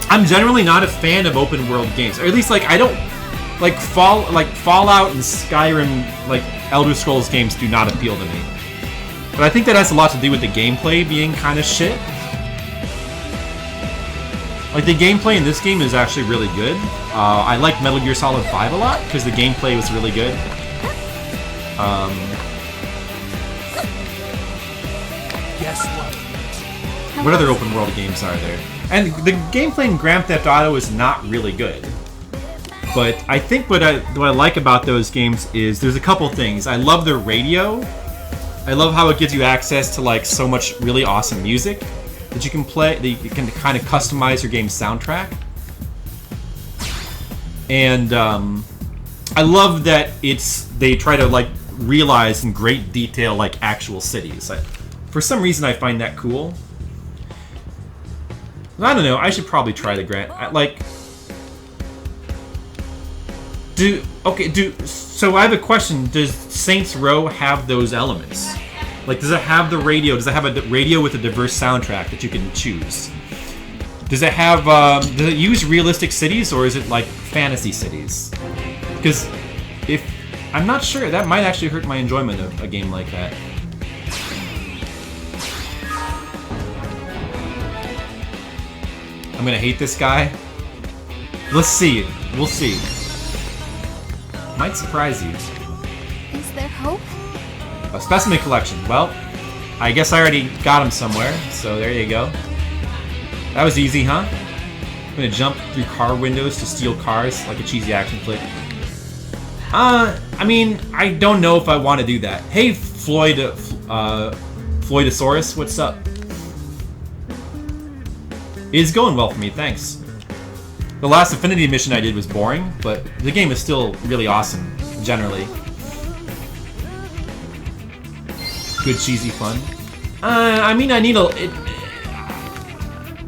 I'm generally not a fan of open world games. Or at least like I don't like Fallout and Skyrim, like Elder Scrolls games do not appeal to me. But I think that has a lot to do with the gameplay being kind of shit. Like, the gameplay in this game is actually really good. I like Metal Gear Solid 5 a lot, because the gameplay was really good. Guess what? What other open world games are there? And the gameplay in Grand Theft Auto is not really good. But I think what I like about those games is there's a couple things. I love the radio. I love how it gives you access to like so much really awesome music that you can play, that you can kind of customize your game's soundtrack. And I love that they try to like realize in great detail like actual cities. For some reason I find that cool. I don't know, I should probably try the so I have a question. Does Saints Row have those elements? Like, does it have the radio? Does it have a radio with a diverse soundtrack that you can choose? Does it have, does it use realistic cities, or is it like fantasy cities? Because I'm not sure, that might actually hurt my enjoyment of a game like that. I'm gonna hate this guy. Let's see. We'll see. Might surprise you. Is there hope? A specimen collection. Well, I guess I already got him somewhere, so there you go. That was easy, huh? I'm gonna jump through car windows to steal cars like a cheesy action flick. I mean, I don't know if I want to do that. Hey, Floydosaurus, what's up? It's going well for me, thanks. The last Affinity mission I did was boring, but the game is still really awesome, generally. Good cheesy fun. I mean, I need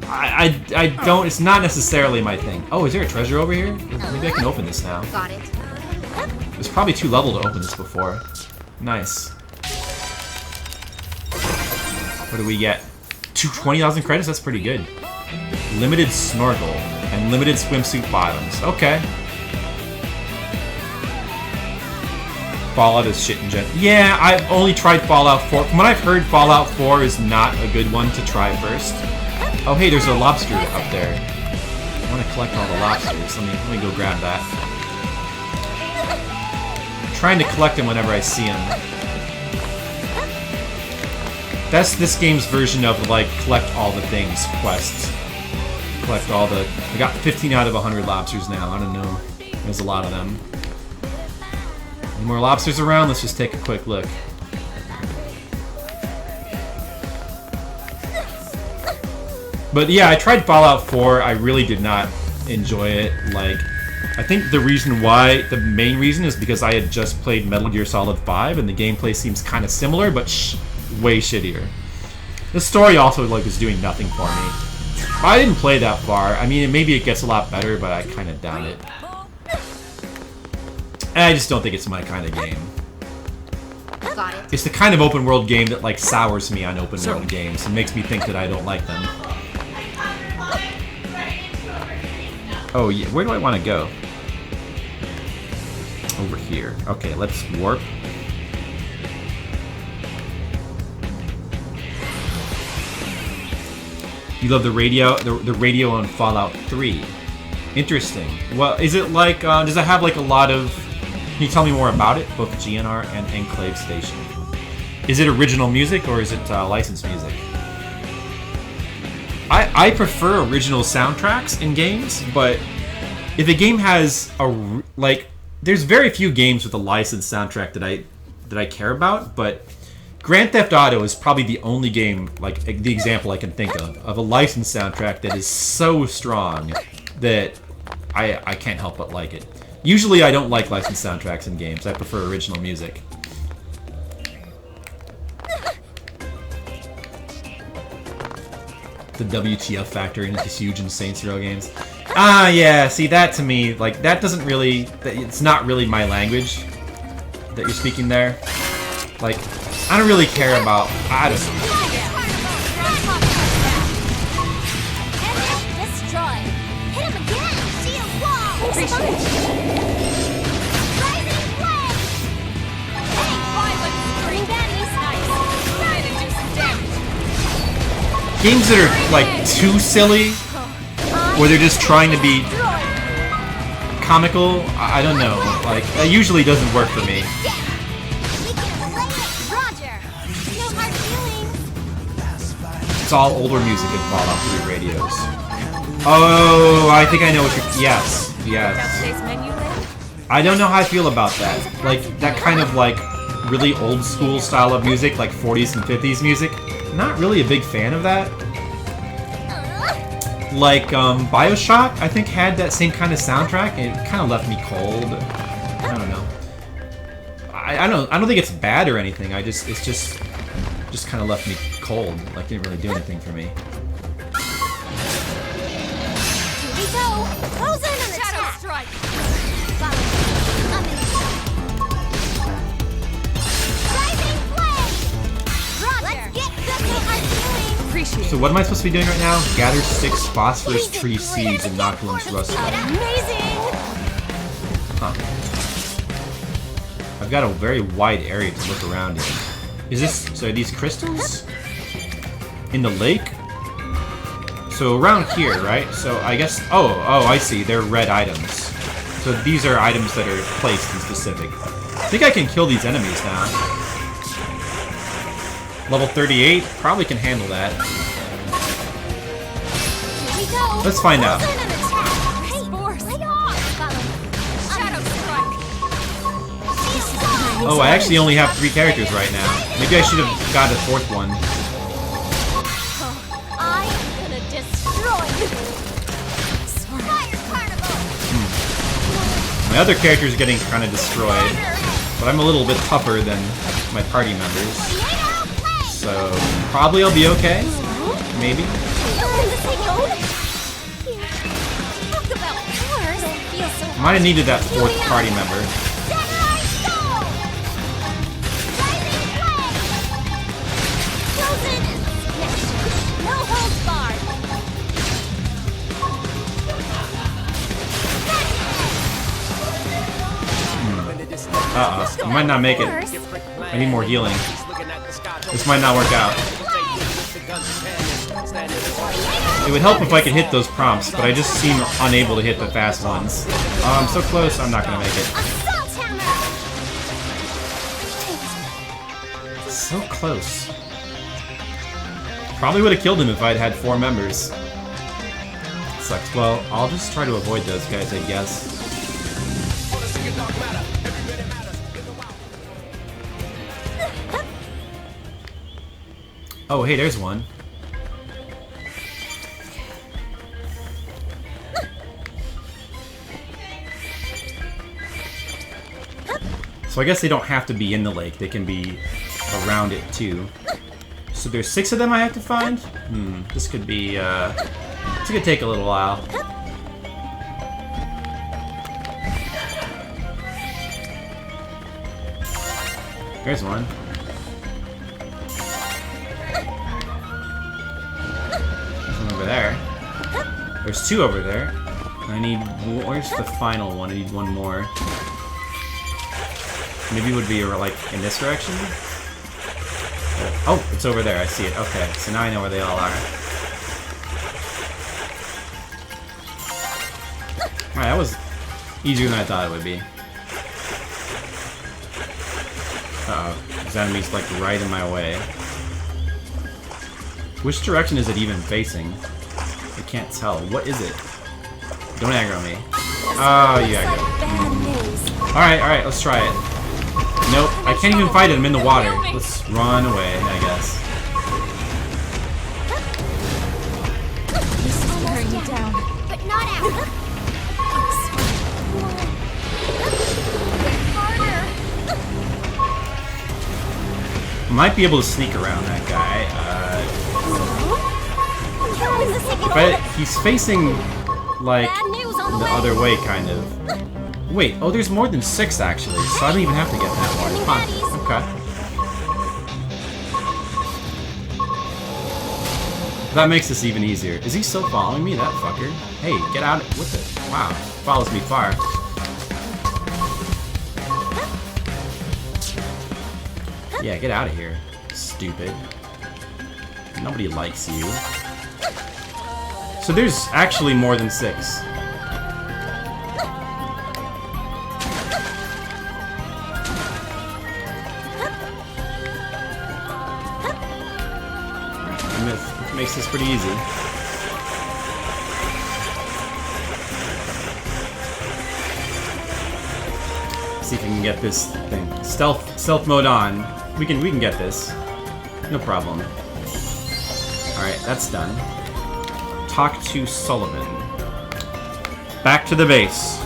I don't, it's not necessarily my thing. Oh, is there a treasure over here? Maybe I can open this now. Got it. It was probably too level to open this before. Nice. What do we get? 20,000 credits? That's pretty good. Limited snorkel and limited swimsuit bottoms. Okay. Fallout is shit in general. Yeah, I've only tried Fallout 4. From what I've heard, Fallout 4 is not a good one to try first. Oh, hey, there's a lobster up there. I want to collect all the lobsters. Let me go grab that. I'm trying to collect them whenever I see them. That's this game's version of, like, collect all the things quest. Collect all the... I got 15 out of 100 lobsters now. I don't know. There's a lot of them. Any more lobsters around? Let's just take a quick look. But yeah, I tried Fallout 4. I really did not enjoy it. Like, I think the main reason is because I had just played Metal Gear Solid 5 and the gameplay seems kind of similar, but way shittier. The story also like was doing nothing for me. I didn't play that far. I mean, maybe it gets a lot better, but I kind of doubt it. And I just don't think it's my kind of game. Got it. It's the kind of open world game that like sours me on open world games and makes me think that I don't like them. Oh yeah, where do I want to go? Over here. Okay, let's warp. You love the radio, the radio on Fallout 3. Interesting. Well, is it like, does it have like a lot of, can you tell me more about it? Both GNR and Enclave Station. Is it original music or is it licensed music? I prefer original soundtracks in games, but if a game has a, like, there's very few games with a licensed soundtrack that I care about, but Grand Theft Auto is probably the only game, like the example I can think of a licensed soundtrack that is so strong that I can't help but like it. Usually I don't like licensed soundtracks in games. I prefer original music. The WTF factor is huge in Saints Row games. Ah, yeah, see, that to me, like, that doesn't really, it's not really my language that you're speaking there. Like, I don't really care about, I don't know. Destroy. Hit him again. Shield wall. Rising flame. Hey, violence. Bring that is nice. games that are like too silly, where they're just trying to be comical, I don't know. Like, that usually doesn't work for me. Roger. No hard feelings. It's all older music in Fallout 3 radios. Oh, I think I know what you're... Yes, yes. Today's menu later? I don't know how I feel about that. Like, that kind of, like, really old school style of music, like 40s and 50s music. Not really a big fan of that. Like, Bioshock, I think, had that same kind of soundtrack, and it kind of left me cold. I don't know. I don't think it's bad or anything. It's just kind of left me cold. Like, didn't really do anything for me. Here we go. Close in on the shadow strike. Rising flame. Roger. Let's get cooking. I'm feeling. Appreciate. So what am I supposed to be doing right now? Gather 6 phosphorus tree seeds and knock them to rust. Amazing. Huh. I've got a very wide area to look around in. Is this... So are these crystals? In the lake? So around here, right? So I guess... Oh, I see. They're red items. So these are items that are placed in specific. I think I can kill these enemies now. Level 38? Probably can handle that. Here we go. Let's find out. Close in on the hey, Force. Lay off. Shadow strike. Oh, I actually only have 3 characters right now. Maybe I should have got a 4th one. I am gonna destroy you. Fire carnival. My other character is getting kind of destroyed, but I'm a little bit tougher than my party members. So, probably I'll be okay. Maybe. Might have needed that 4th party member. Uh-oh. I might not make it. I need more healing. This might not work out. It would help if I could hit those prompts, but I just seem unable to hit the fast ones. Oh, I'm so close, I'm not gonna make it. So close. Probably would have killed him if I'd had 4 members. Sucks. Well, I'll just try to avoid those guys, I guess. Oh, hey, there's one. So I guess they don't have to be in the lake. They can be around it, too. So there's 6 of them I have to find? This could be, this could take a little while. There's one. Over there. There's 2 over there. I need... Where's the final one? I need 1 more. Maybe it would be, like, in this direction? Oh, it's over there. I see it. Okay, so now I know where they all are. Alright, that was easier than I thought it would be. Uh-oh. This enemy's, like, right in my way. Which direction is it even facing? I can't tell. What is it? Don't aggro me. Oh, you aggro. Alright, let's try it. Nope, I can't even fight it. I'm in the water. Let's run away, I guess. This is wearing you down, but not out. Might be able to sneak around that guy. He's facing, like, the other way, kind of. Wait, oh, there's more than 6, actually, so I don't even have to get that one. Fine. Okay. That makes this even easier. Is he still following me, that fucker? Hey, get out of... What the... Wow, follows me far. Yeah, get out of here. Stupid. Nobody likes you. So there's actually more than 6. Makes this pretty easy. See if we can get this thing. Stealth mode on. We can get this. No problem. Alright, that's done. Talk to Sullivan. Back to the base.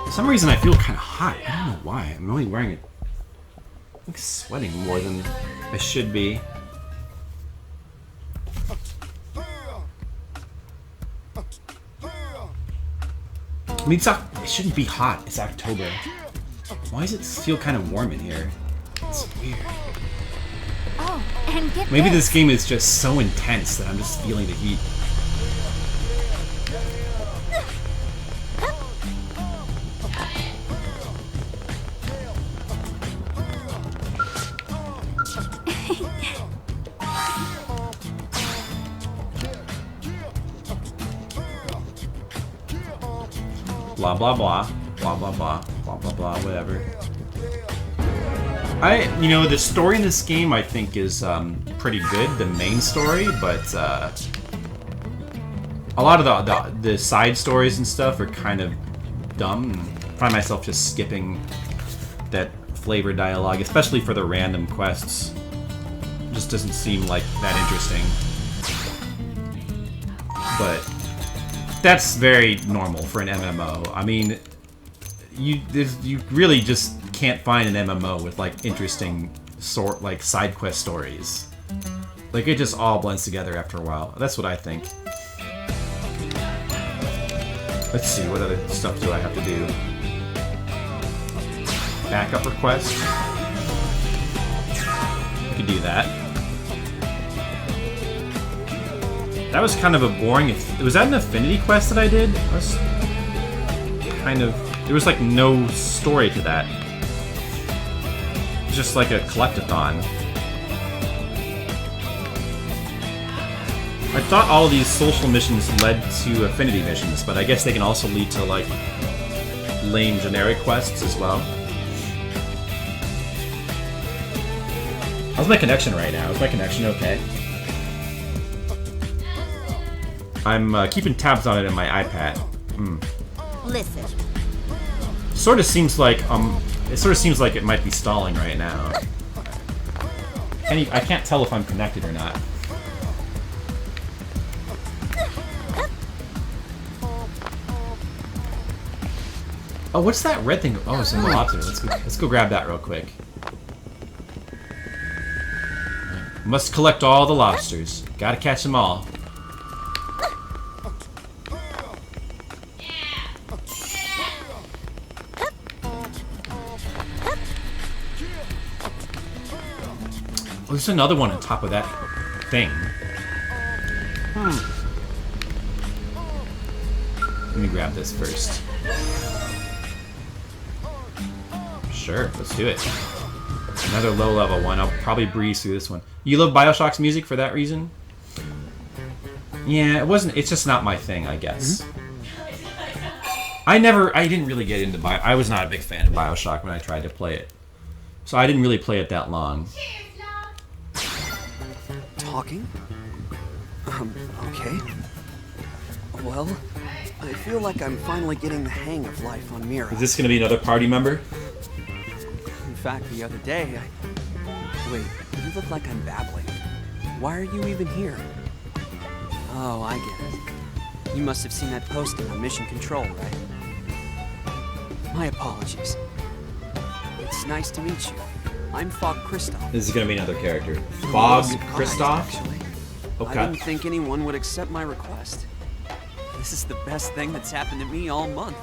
For some reason I feel kind of hot. I don't know why. I'm only wearing it. I'm sweating more than I should be. I mean, it shouldn't be hot. It's October. Why does it feel kind of warm in here? It's weird. Oh, and get Maybe this game is just so intense that I'm just feeling the heat. Blah blah blah, blah blah blah, blah blah blah, whatever. You know, the story in this game I think is pretty good, the main story, but a lot of the side stories and stuff are kind of dumb. I find myself just skipping that flavor dialogue, especially for the random quests. It just doesn't seem like that interesting. But that's very normal for an MMO. I mean, you really just can't find an MMO with like interesting side quest stories. Like it just all blends together after a while. That's what I think. Let's see, what other stuff do I have to do? Backup request. I could do that. That was kind of a boring... Was that an Affinity quest that I did? I was kind of... There was like no story to that. It was just like a collectathon. I thought all of these social missions led to Affinity missions, but I guess they can also lead to like lame generic quests as well. How's my connection right now? Is my connection okay? I'm keeping tabs on it in my iPad. Listen. Sort of seems like it might be stalling right now. I can't tell if I'm connected or not. Oh, what's that red thing? Oh, it's in the lobster. Let's go grab that real quick. Must collect all the lobsters. Gotta catch them all. Oh, there's another one on top of that thing. Let me grab this first. Sure, let's do it. Another low-level one. I'll probably breeze through this one. You love Bioshock's music for that reason? Yeah, it's just not my thing, I guess. I didn't really get into I was not a big fan of Bioshock when I tried to play it. So I didn't really play it that long. Talking? Okay. Well, I feel like I'm finally getting the hang of life on Mira. Is this gonna be another party member? In fact, the other day, Wait, you look like I'm babbling. Why are you even here? Oh, I get it. You must have seen that posting on Mission Control, right? My apologies. It's nice to meet you. I'm Fog Kristoff. This is gonna be another character. Fog Kristoff? Actually. Okay. I didn't think anyone would accept my request. This is the best thing that's happened to me all month.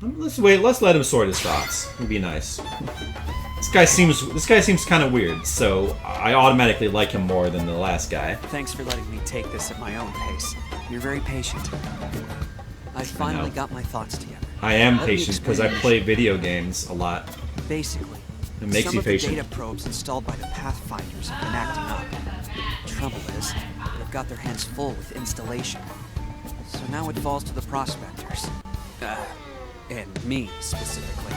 Let's wait. Let's let him sort his thoughts. It'd be nice. This guy seems kind of weird, so I automatically like him more than the last guy. Thanks for letting me take this at my own pace. You're very patient. I finally got my thoughts together. I am Let me patient because explain I the play video games a lot. Basically, It makes some you of patient. the data probes installed by the Pathfinders have been acting up. Trouble is, they've got their hands full with installation. So now it falls to the prospectors. And me, specifically.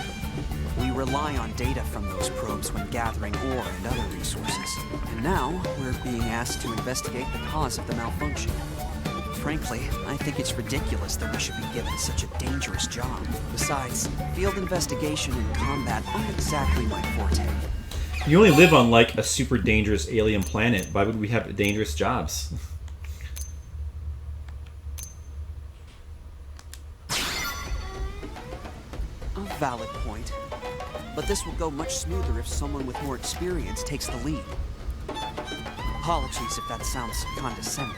We rely on data from those probes when gathering ore and other resources. And now, we're being asked to investigate the cause of the malfunction. Frankly, I think it's ridiculous that we should be given such a dangerous job. Besides, field investigation and combat aren't exactly my forte. You only live on, like, a super dangerous alien planet. Why would we have dangerous jobs? A valid point. But this will go much smoother if someone with more experience takes the lead. Apologies if that sounds condescending.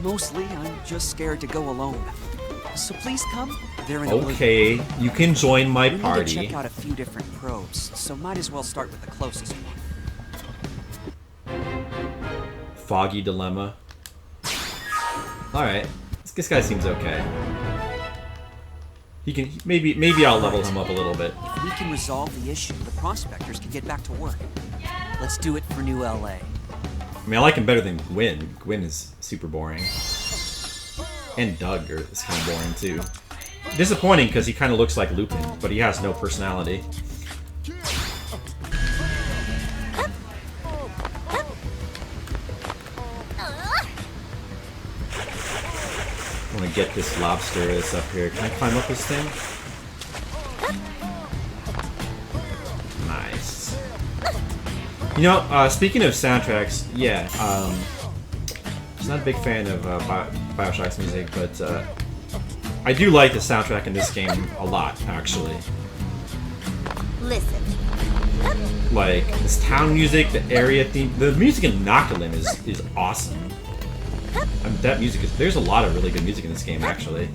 Mostly, I'm just scared to go alone. So please come. They're in Okay, you can join my We need to party. check out a few different probes, so might as well start with the closest one. Foggy dilemma. Alright. This guy seems okay. He can maybe I'll level him up a little bit. If we can resolve the issue, the prospectors can get back to work. Let's do it for New LA. I mean, I like him better than Gwyn. Gwyn is super boring. And Doug is kind of boring too. Disappointing because he kind of looks like Lupin, but he has no personality. I want to get this lobster that's up here. Can I climb up this thing? Nice. You know, speaking of soundtracks, yeah, I'm not a big fan of Bioshock's music, but I do like the soundtrack in this game a lot, actually. Listen. Like, this town music, the area theme, the music in Nakalim is awesome. I mean, that music there's a lot of really good music in this game, actually.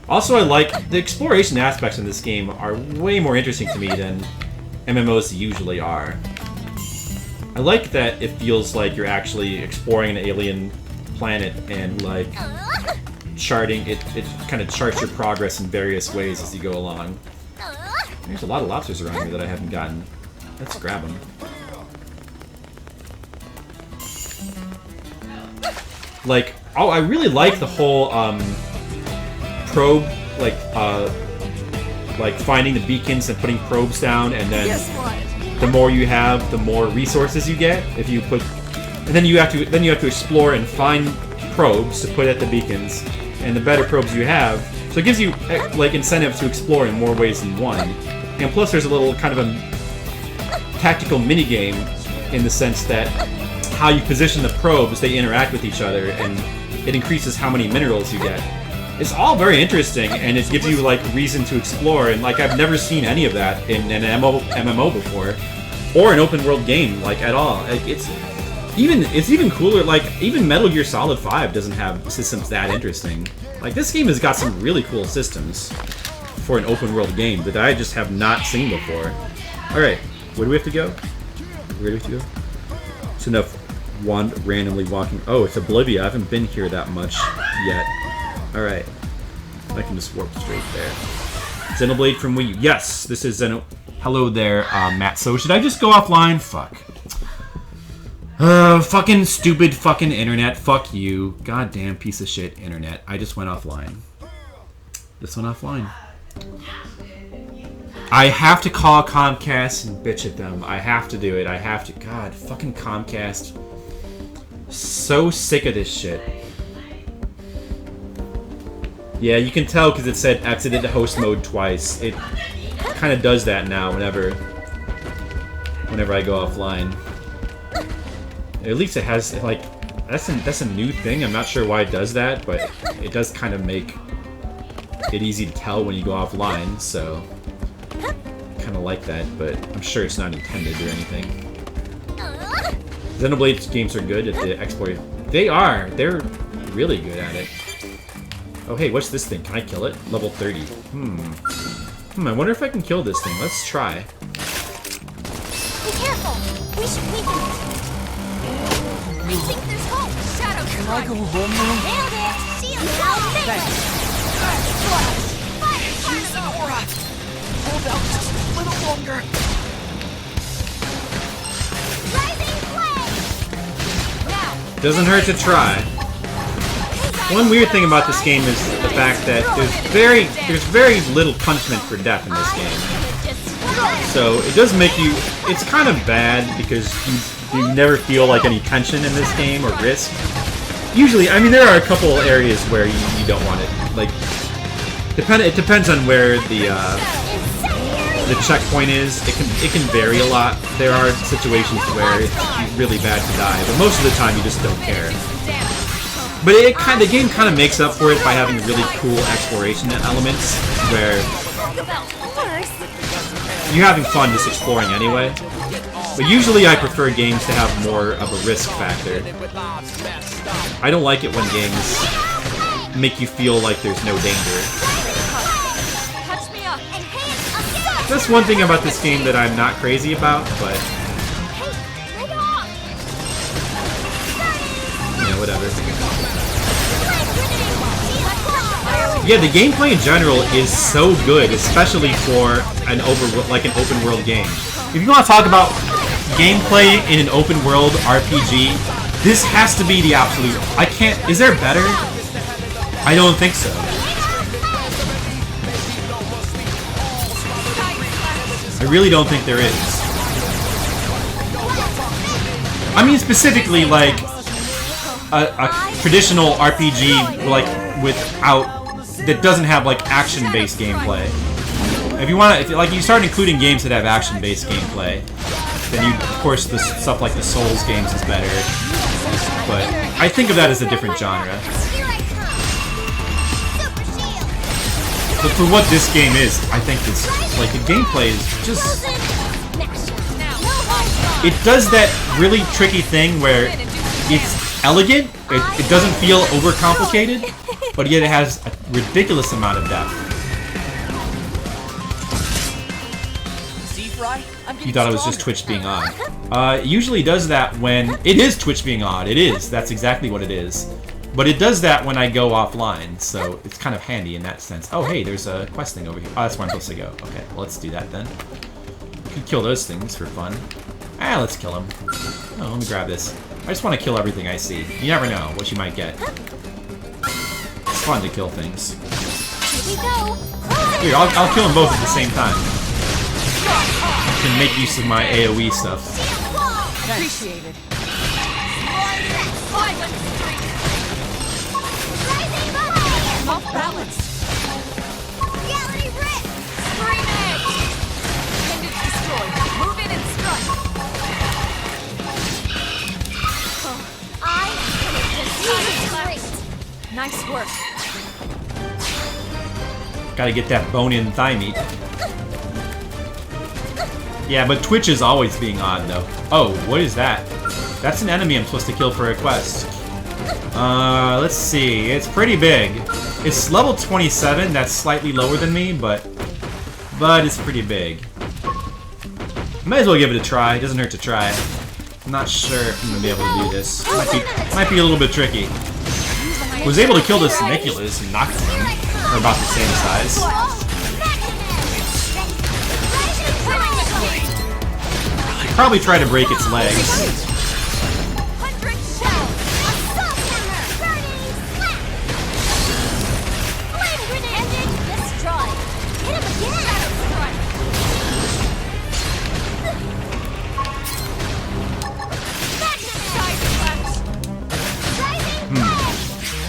Also, I like, the exploration aspects in this game are way more interesting to me than MMOs usually are. I like that it feels like you're actually exploring an alien planet and, like, charting, it kind of charts your progress in various ways as you go along. There's a lot of lobsters around here that I haven't gotten. Let's grab them. Like, oh, I really like the whole, probe, like finding the beacons and putting probes down, and then the more you have, the more resources you get. If you put, and then you have to explore and find probes to put at the beacons, and the better probes you have, so it gives you like incentive to explore in more ways than one. And plus, there's a little kind of a tactical mini game in the sense that how you position the probes, they interact with each other, and it increases how many minerals you get. It's all very interesting, and it gives you, like, reason to explore, and, like, I've never seen any of that in an MMO before, or an open-world game, like, at all. Like, it's even cooler, like, even Metal Gear Solid 5 doesn't have systems that interesting. Like, this game has got some really cool systems for an open-world game that I just have not seen before. Alright, where do we have to go? Where do we have to go? It's enough one randomly walking. Oh, it's Oblivia. I haven't been here that much yet. Alright. I can just warp straight there. Xenoblade from Wii U. Yes, this is Xeno... Hello there, Matt. So should I just go offline? Fuck. Fucking stupid fucking internet. Fuck you. Goddamn piece of shit internet. I just went offline. Just went offline. I have to call Comcast and bitch at them. I have to do it. I have to. God, fucking Comcast. So sick of this shit. Yeah, you can tell because it said exited host mode twice. It kind of does that now whenever I go offline. At least it has, like, that's a new thing. I'm not sure why it does that, but it does kind of make it easy to tell when you go offline, so kind of like that, but I'm sure it's not intended or anything. Xenoblade games are good at the exploit. They are. They're really good at it. Oh hey, what's this thing? Can I kill it? Level 30. I wonder if I can kill this thing. Let's try. Be careful. We should weaken it. I think there's hope. Shadow Can I go home now? Nailed it. Shield out. Use an aura. Hold out just a little longer. Rising flame. Now. Doesn't hurt to try. One weird thing about this game is the fact that there's very little punishment for death in this game. So it does make you, it's kind of bad because you never feel like any tension in this game or risk. Usually, I mean, there are a couple areas where you don't want it. Like, it depends on where the checkpoint is. It can vary a lot. There are situations where it's really bad to die, but most of the time you just don't care. But the game kind of makes up for it by having really cool exploration elements where you're having fun just exploring anyway. But usually I prefer games to have more of a risk factor. I don't like it when games make you feel like there's no danger. That's one thing about this game that I'm not crazy about, but yeah, whatever. Yeah, the gameplay in general is so good, especially for an open world game. If you want to talk about gameplay in an open world RPG, this has to be the absolute. I can't. Is there better? I don't think so. I really don't think there is. I mean, specifically like a traditional RPG, like without. That doesn't have like action-based gameplay. If you start including games that have action-based gameplay, then of course the stuff like the Souls games is better. But I think of that as a different genre. But for what this game is, I think it's like the gameplay is just. It does that really tricky thing where it's elegant. It doesn't feel overcomplicated, but yet it has a ridiculous amount of depth. You thought it was just Twitch being odd. It usually does that when... It is Twitch being odd. It is. That's exactly what it is. But it does that when I go offline, so it's kind of handy in that sense. Oh, hey, there's a quest thing over here. Oh, that's where I'm supposed to go. Okay, well, let's do that then. We could kill those things for fun. Ah, let's kill them. Oh, let me grab this. I just want to kill everything I see. You never know what you might get. It's fun to kill things. Here, I'll kill them both at the same time. I can make use of my AoE stuff. Appreciated. Off balance. Reality rip. Scream it. Appendage destroyed. Move in and strike. Nice work. Gotta get that bone-in thigh meat. Yeah, but Twitch is always being odd, though. Oh, what is that? That's an enemy I'm supposed to kill for a quest. Let's see. It's pretty big. It's level 27. That's slightly lower than me, but it's pretty big. Might as well give it a try. It doesn't hurt to try. I'm not sure if I'm gonna be able to do this. Might be a little bit tricky. Was able to kill this Nicholas and knock him. They're about the same size. Probably try to break its legs.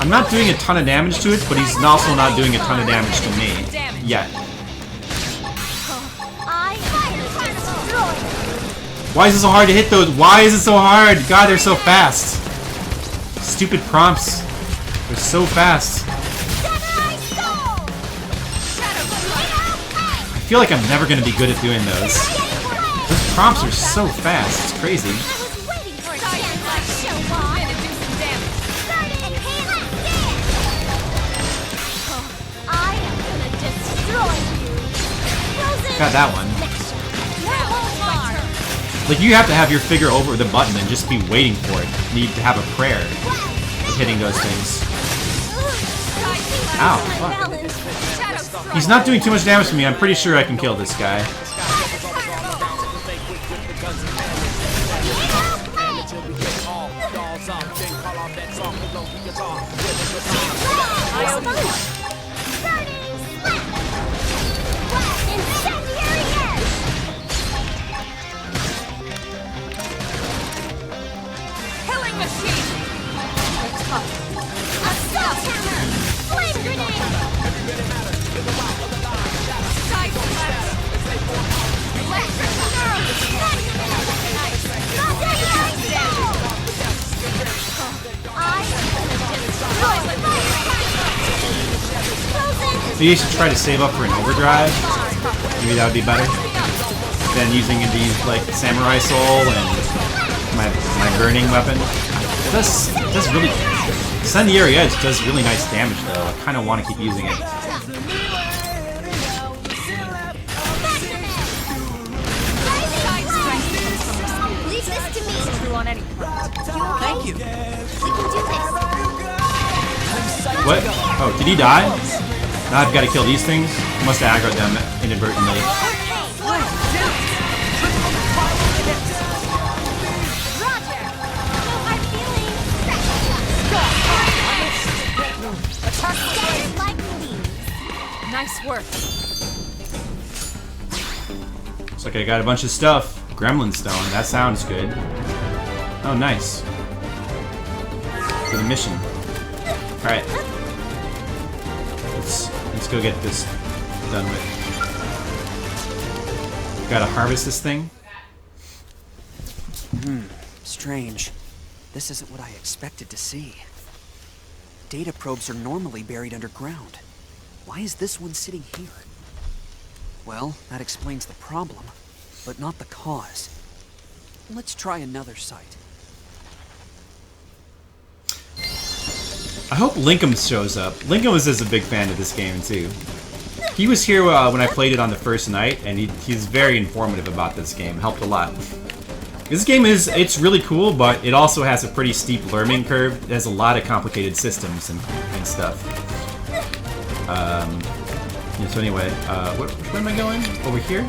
I'm not doing a ton of damage to it, but he's also not doing a ton of damage to me. Yet. Why is it so hard to hit those? Why is it so hard? God, they're so fast. Stupid prompts. They're so fast. I feel like I'm never going to be good at doing those. Those prompts are so fast. It's crazy. Got that one. Like, you have to have your finger over the button and just be waiting for it. You need to have a prayer hitting those things. Ow, fuck. He's not doing too much damage to me. I'm pretty sure I can kill this guy. Maybe you should try to save up for an overdrive. Maybe that would be better than using these like samurai soul and my burning weapon. It does really. Incendiary Edge does really nice damage though. I kind of want to keep using it. Leave this to me. On any Thank you. We can do this. What? Oh, did he die? Now I've got to kill these things. Must have aggroed them inadvertently. Nice work. Looks like I got a bunch of stuff. Gremlin stone. That sounds good. Oh, nice. For the mission. All right. Let's go get this done with. Gotta harvest this thing. Strange. This isn't what I expected to see. Data probes are normally buried underground. Why is this one sitting here? Well, that explains the problem, but not the cause. Let's try another site. I hope Lincoln shows up. Lincoln is a big fan of this game too. He was here when I played it on the first night, and he's very informative about this game. Helped a lot. This game it's really cool, but it also has a pretty steep learning curve. It has a lot of complicated systems and stuff. Yeah, so anyway, where am I going? Over here?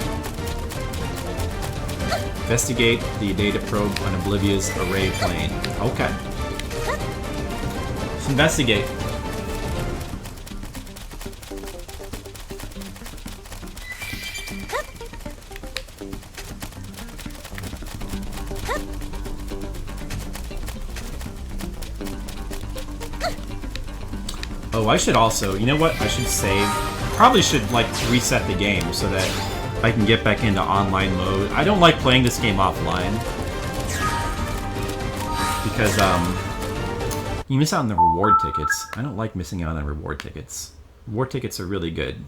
Investigate the data probe on Oblivia's array plane. Okay. Let's investigate. Oh, I should also, you know what? I should save. Probably should, like, reset the game so that I can get back into online mode. I don't like playing this game offline. Because, you miss out on the reward tickets. I don't like missing out on reward tickets. Reward tickets are really good.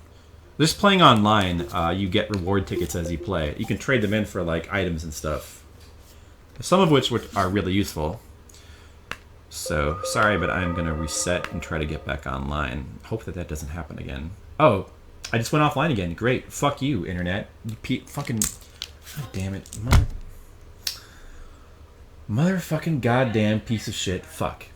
Just playing online, you get reward tickets as you play. You can trade them in for, like, items and stuff. Some of which are really useful. So, sorry, but I'm gonna reset and try to get back online. Hope that doesn't happen again. Oh, I just went offline again. Great. Fuck you, internet. You fucking... God damn it. Motherfucking goddamn piece of shit. Fuck.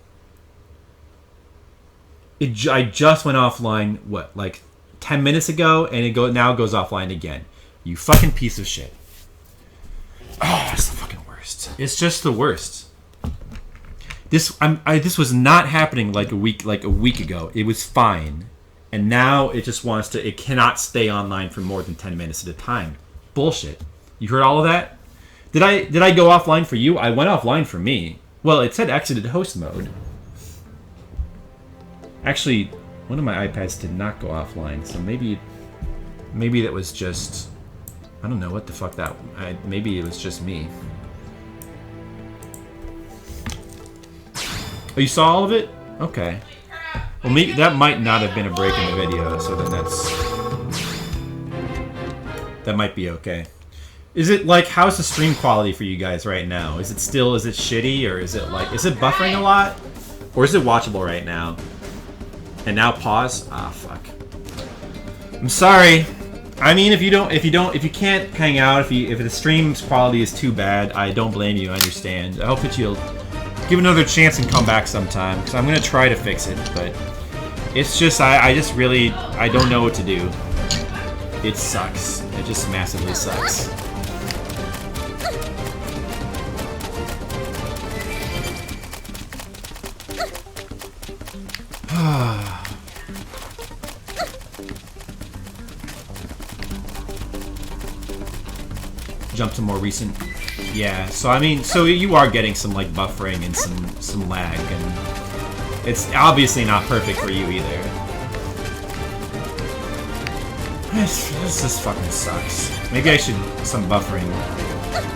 I just went offline, what, like 10 minutes ago, and it now goes offline again. You fucking piece of shit. Oh, it's the fucking worst. It's just the worst. This was not happening like a week ago. It was fine. And now it just wants to, it cannot stay online for more than 10 minutes at a time. Bullshit. You heard all of that? Did I go offline for you? I went offline for me. Well, it said exited host mode. Actually, one of my iPads did not go offline, so maybe that was just, I don't know what the fuck that, maybe it was just me. Oh, you saw all of it? Okay. Well, that might not have been a break in the video, so then that might be okay. Is it like, how's the stream quality for you guys right now? Is it shitty, or is it buffering a lot? Or is it watchable right now? And now pause? Ah, fuck. I'm sorry. I mean, if you can't hang out, if the stream's quality is too bad, I don't blame you. I understand. I hope that you'll give another chance and come back sometime, because I'm gonna try to fix it, but it's just I just really don't know what to do. It sucks. It just massively sucks. Jump to more recent. Yeah, so I mean, so you are getting some like buffering and some lag, and it's obviously not perfect for you either. This just fucking sucks. Maybe I should some buffering.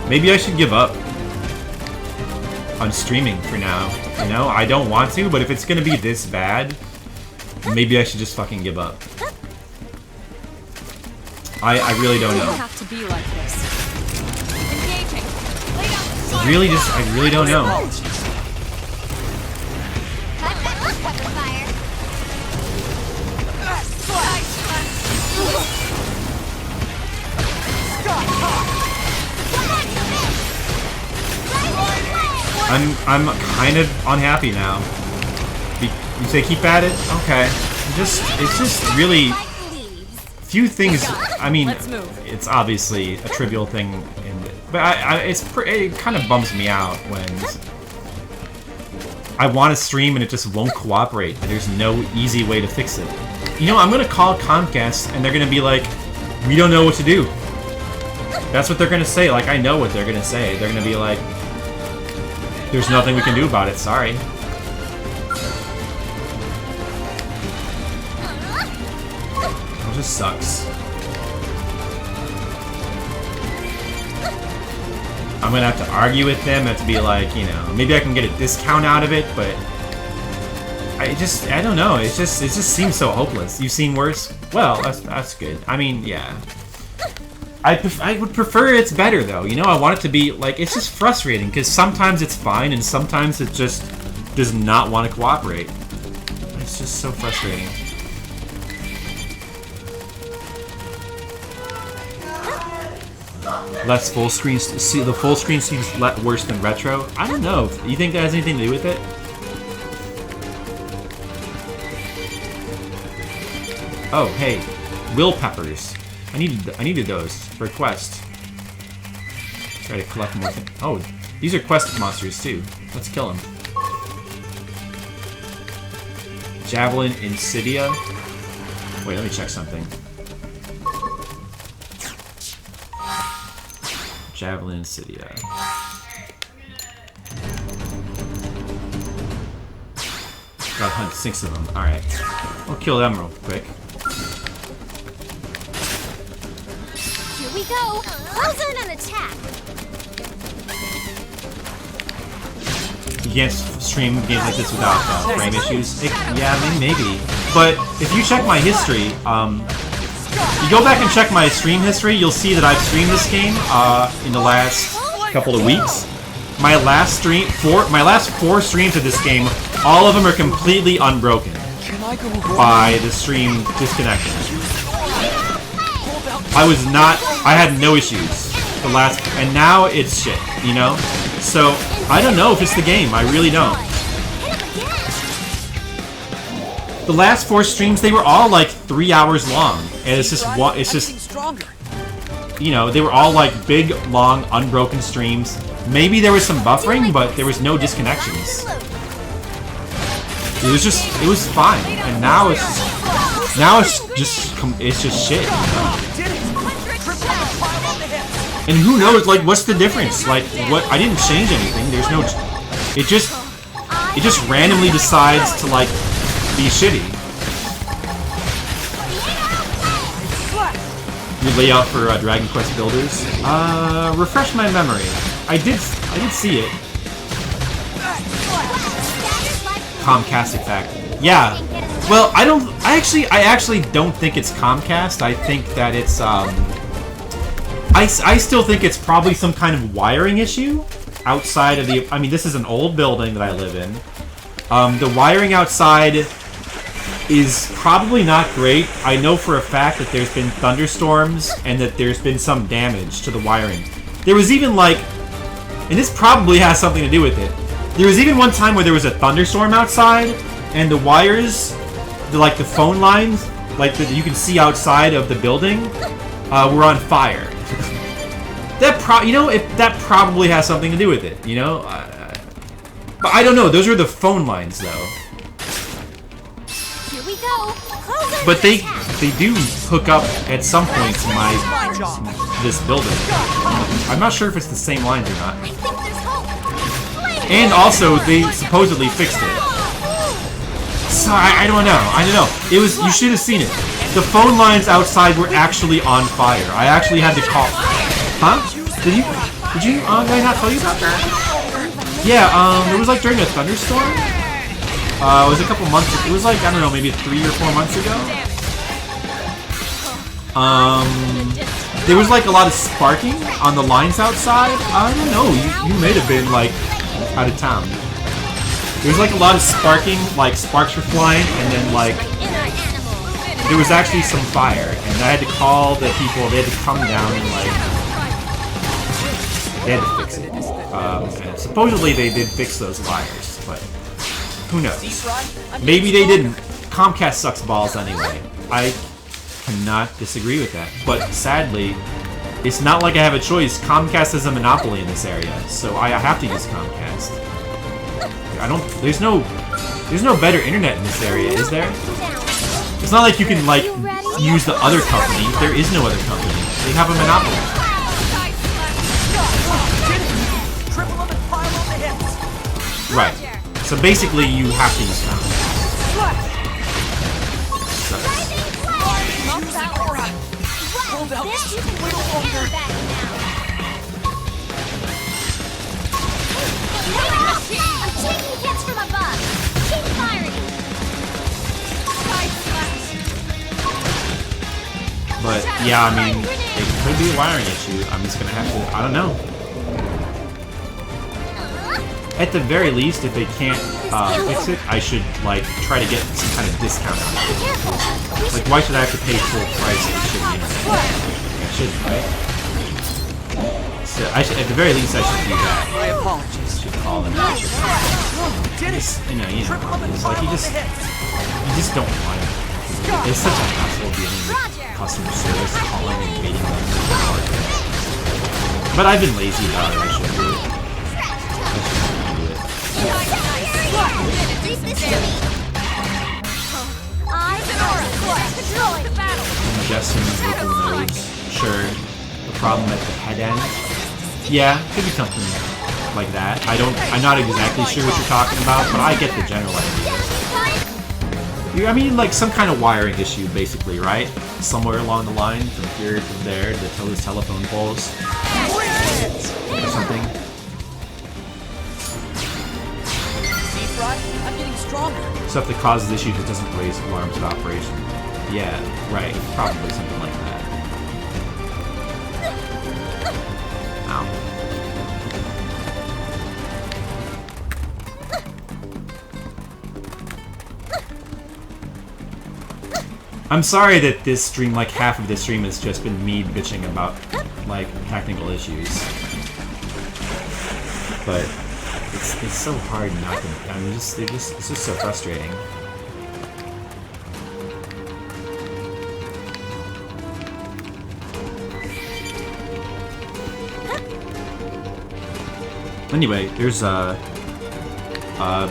Maybe I should give up on streaming for now. You know, I don't want to, but if it's gonna be this bad, maybe I should just fucking give up. I really don't know. Have to be like this. I really don't know. I'm kind of unhappy now. You say keep at it? Okay. It's just really few things. I mean, it's obviously a trivial thing, but it kind of bums me out when I want to stream and it just won't cooperate, and there's no easy way to fix it. You know, I'm gonna call Comcast and they're gonna be like, we don't know what to do. That's what they're gonna say. Like, I know what they're gonna say. They're gonna be like, there's nothing we can do about it, sorry. It just sucks. I'm gonna have to argue with them, have to be like, you know, maybe I can get a discount out of it, but I don't know, it just seems so hopeless. You've seen worse? Well, that's good. I mean, yeah. I would prefer it's better though, you know, I want it to be, like, it's just frustrating, because sometimes it's fine, and sometimes it just does not want to cooperate. It's just so frustrating. Less full screen, see, the full screen seems worse than retro. I don't know, you think that has anything to do with it? Oh, hey, will peppers. I needed those for a quest. Try to collect more things. Oh, these are quest monsters too. Let's kill them. Javelin Insidia. Wait, let me check something. Javelin Insidia. Gotta hunt 6 of them. Alright. I'll kill them real quick. Here we go. Close in an attack. You can't stream games like this without frame issues. Yeah, maybe. But if you check my history, you go back and check my stream history, you'll see that I've streamed this game in the last couple of weeks. My last 4 streams of this game, all of them are completely unbroken by the stream disconnecting. I had no issues the last, and now it's shit, you know? So, I don't know if it's the game, I really don't. The last 4 streams, they were all like 3 hours long, and it's just, you know, they were all like big, long, unbroken streams. Maybe there was some buffering, but there was no disconnections. It was fine, and now it's just shit. You know? And who knows, like, what's the difference? Like, what? I didn't change anything. There's no. It just randomly decides to like be shitty. Your layout for Dragon Quest Builders. Refresh my memory. I did see it. Comcast effect. Yeah. Well, I actually don't think it's Comcast. I think that it's I still think it's probably some kind of wiring issue outside of the. I mean, this is an old building that I live in. The wiring outside is probably not great. I know for a fact that there's been thunderstorms and that there's been some damage to the wiring. There was even like, and this probably has something to do with it. There was even one time where there was a thunderstorm outside and the wires, like the phone lines, like that you can see outside of the building, were on fire. That that probably has something to do with it, you know? But I don't know. Those are the phone lines, though. Here we go. Closer But to they attack. do hook up at some point to this building. I'm not sure if it's the same lines or not. I think there's hope. And also, they supposedly fixed it. So I don't know. It was, you should have seen it. The phone lines outside were actually on fire. I actually had to call. Huh? Did I not tell you about that? Yeah, it was like during a thunderstorm. It was a couple months. It was like, I don't know, maybe 3 or 4 months ago. There was like a lot of sparking on the lines outside. I don't know. You may have been like out of town. There was like a lot of sparking, like sparks were flying, and then like there was actually some fire, and I had to call the people. They had to come down and like they had to fix it. And supposedly they did fix those wires, but who knows? Maybe they didn't. Comcast sucks balls anyway. I cannot disagree with that. But sadly, it's not like I have a choice. Comcast has a monopoly in this area, so I have to use Comcast. There's no better internet in this area, is there? It's not like you can like use the other company. There is no other company. They have a monopoly. Right. So basically, you have to use Comcast. But yeah, I mean, it could be a wiring issue. I'm just gonna have to. I don't know. At the very least, if they can't fix it, I should like try to get some kind of discount on it. Like, why should I have to pay full price for shitty internet? I shouldn't, right? So I should, at the very least, I should do that. My apologies. I should call them. It's like you just don't want it. It's such a hassle dealing with customer service, calling and waiting on them. But I've been lazy about it. I should do it. Congestion of local nodes. Sure. The problem at the head end. Yeah, could be something like that. I'm not exactly sure what you're talking about, but I get the general idea. I mean, like some kind of wiring issue, basically, right? Somewhere along the line, from here to there, to those telephone poles. Or something. I'm getting stronger. Stuff that causes issues that doesn't raise alarms of operation. Yeah, right. Probably something like that. Ow. I'm sorry that this stream, like half of this stream, has just been me bitching about, like, technical issues. But it's so hard not to. I mean, it's just so frustrating. Anyway, there's a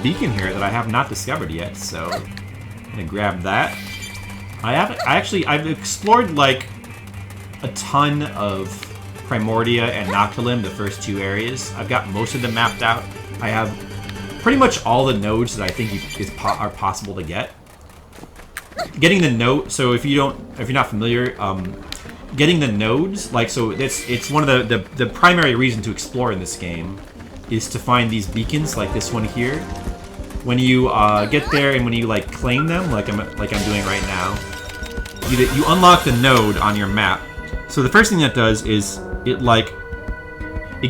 beacon here that I have not discovered yet, so I'm gonna grab that. I've explored like a ton of Primordia and Noctilim, the first two areas. I've got most of them mapped out. I have pretty much all the nodes that I think are possible to get. Getting the node, so if you're not familiar, getting the nodes, like, so it's one of the primary reason to explore in this game is to find these beacons like this one here. When you get there and when you like claim them, like I'm doing right now, you unlock the node on your map. So the first thing that does is it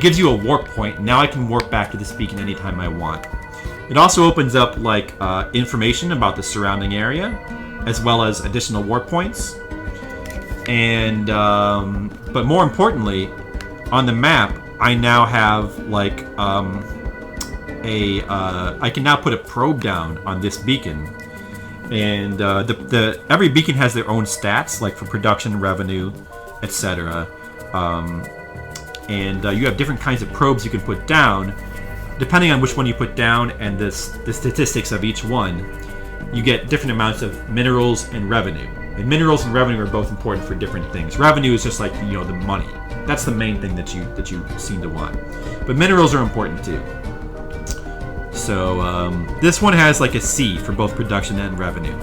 gives you a warp point. Now I can warp back to this beacon anytime I want. It also opens up like information about the surrounding area, as well as additional warp points. And but more importantly, on the map, I now have like I can now put a probe down on this beacon, and every beacon has their own stats, like for production, revenue, etc. And you have different kinds of probes you can put down. Depending on which one you put down and the statistics of each one, you get different amounts of minerals and revenue. And minerals and revenue are both important for different things. Revenue is just like, you know, the money. That's the main thing that you seem to want. But minerals are important too. So this one has like a C for both production and revenue.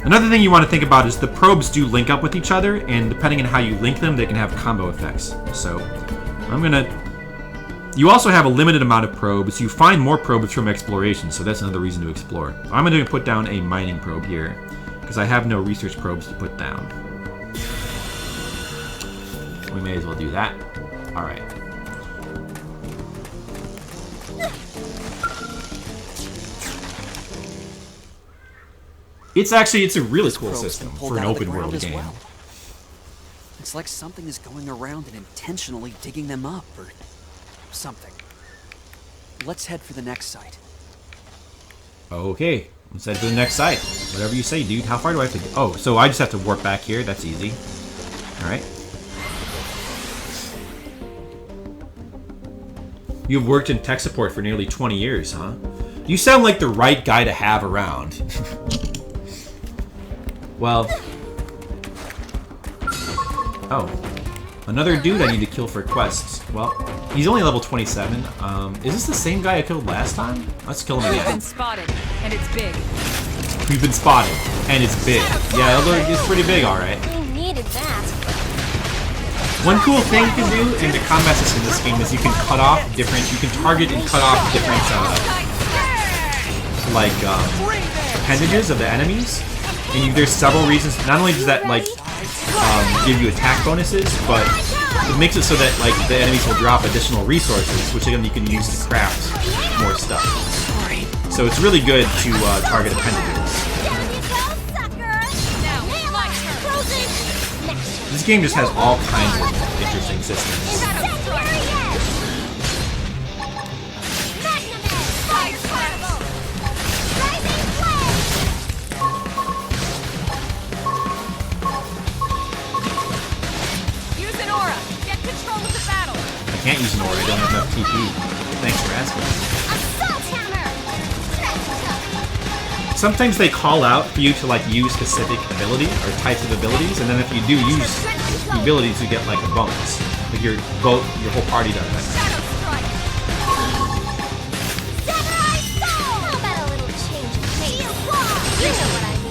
Another thing you want to think about is the probes do link up with each other, and depending on how you link them, they can have combo effects. So you also have a limited amount of probes. You find more probes from exploration, so that's another reason to explore. I'm going to put down a mining probe here, because I have no research probes to put down. We may as well do that. Alright. It's a really This cool probe's system been pulled for an out of the open world ground as game. well. It's like something is going around and intentionally digging them up, or something. Let's head for the next site. Okay, let's head to the next site. Whatever you say, dude. How far do I have to go? Oh, so I just have to warp back here. That's easy. Alright. You've worked in tech support for nearly 20 years, huh? You sound like the right guy to have around. Well... Oh. Another dude I need to kill for quests. Well, he's only level 27. Is this the same guy I killed last time? Let's kill him We've again. been spotted, and it's big. We've been spotted, and it's big. Yeah, it's pretty big, alright. Who needed that? One cool thing you can do in the combat system in this game is you can cut off different, you can target and cut off different, appendages of the enemies. And there's several reasons. Not only does that, like, give you attack bonuses, but it makes it so that, like, the enemies will drop additional resources, which again you can use to craft more stuff. So it's really good to target appendages. This game just has all kinds of interesting systems. Use an aura. Get control of the battle. I can't use an aura, I don't have enough TP. Thanks for asking. Sometimes they call out for you to like use specific ability or types of abilities, and then if you do use the abilities, you get like a bonus. Like your whole party does that.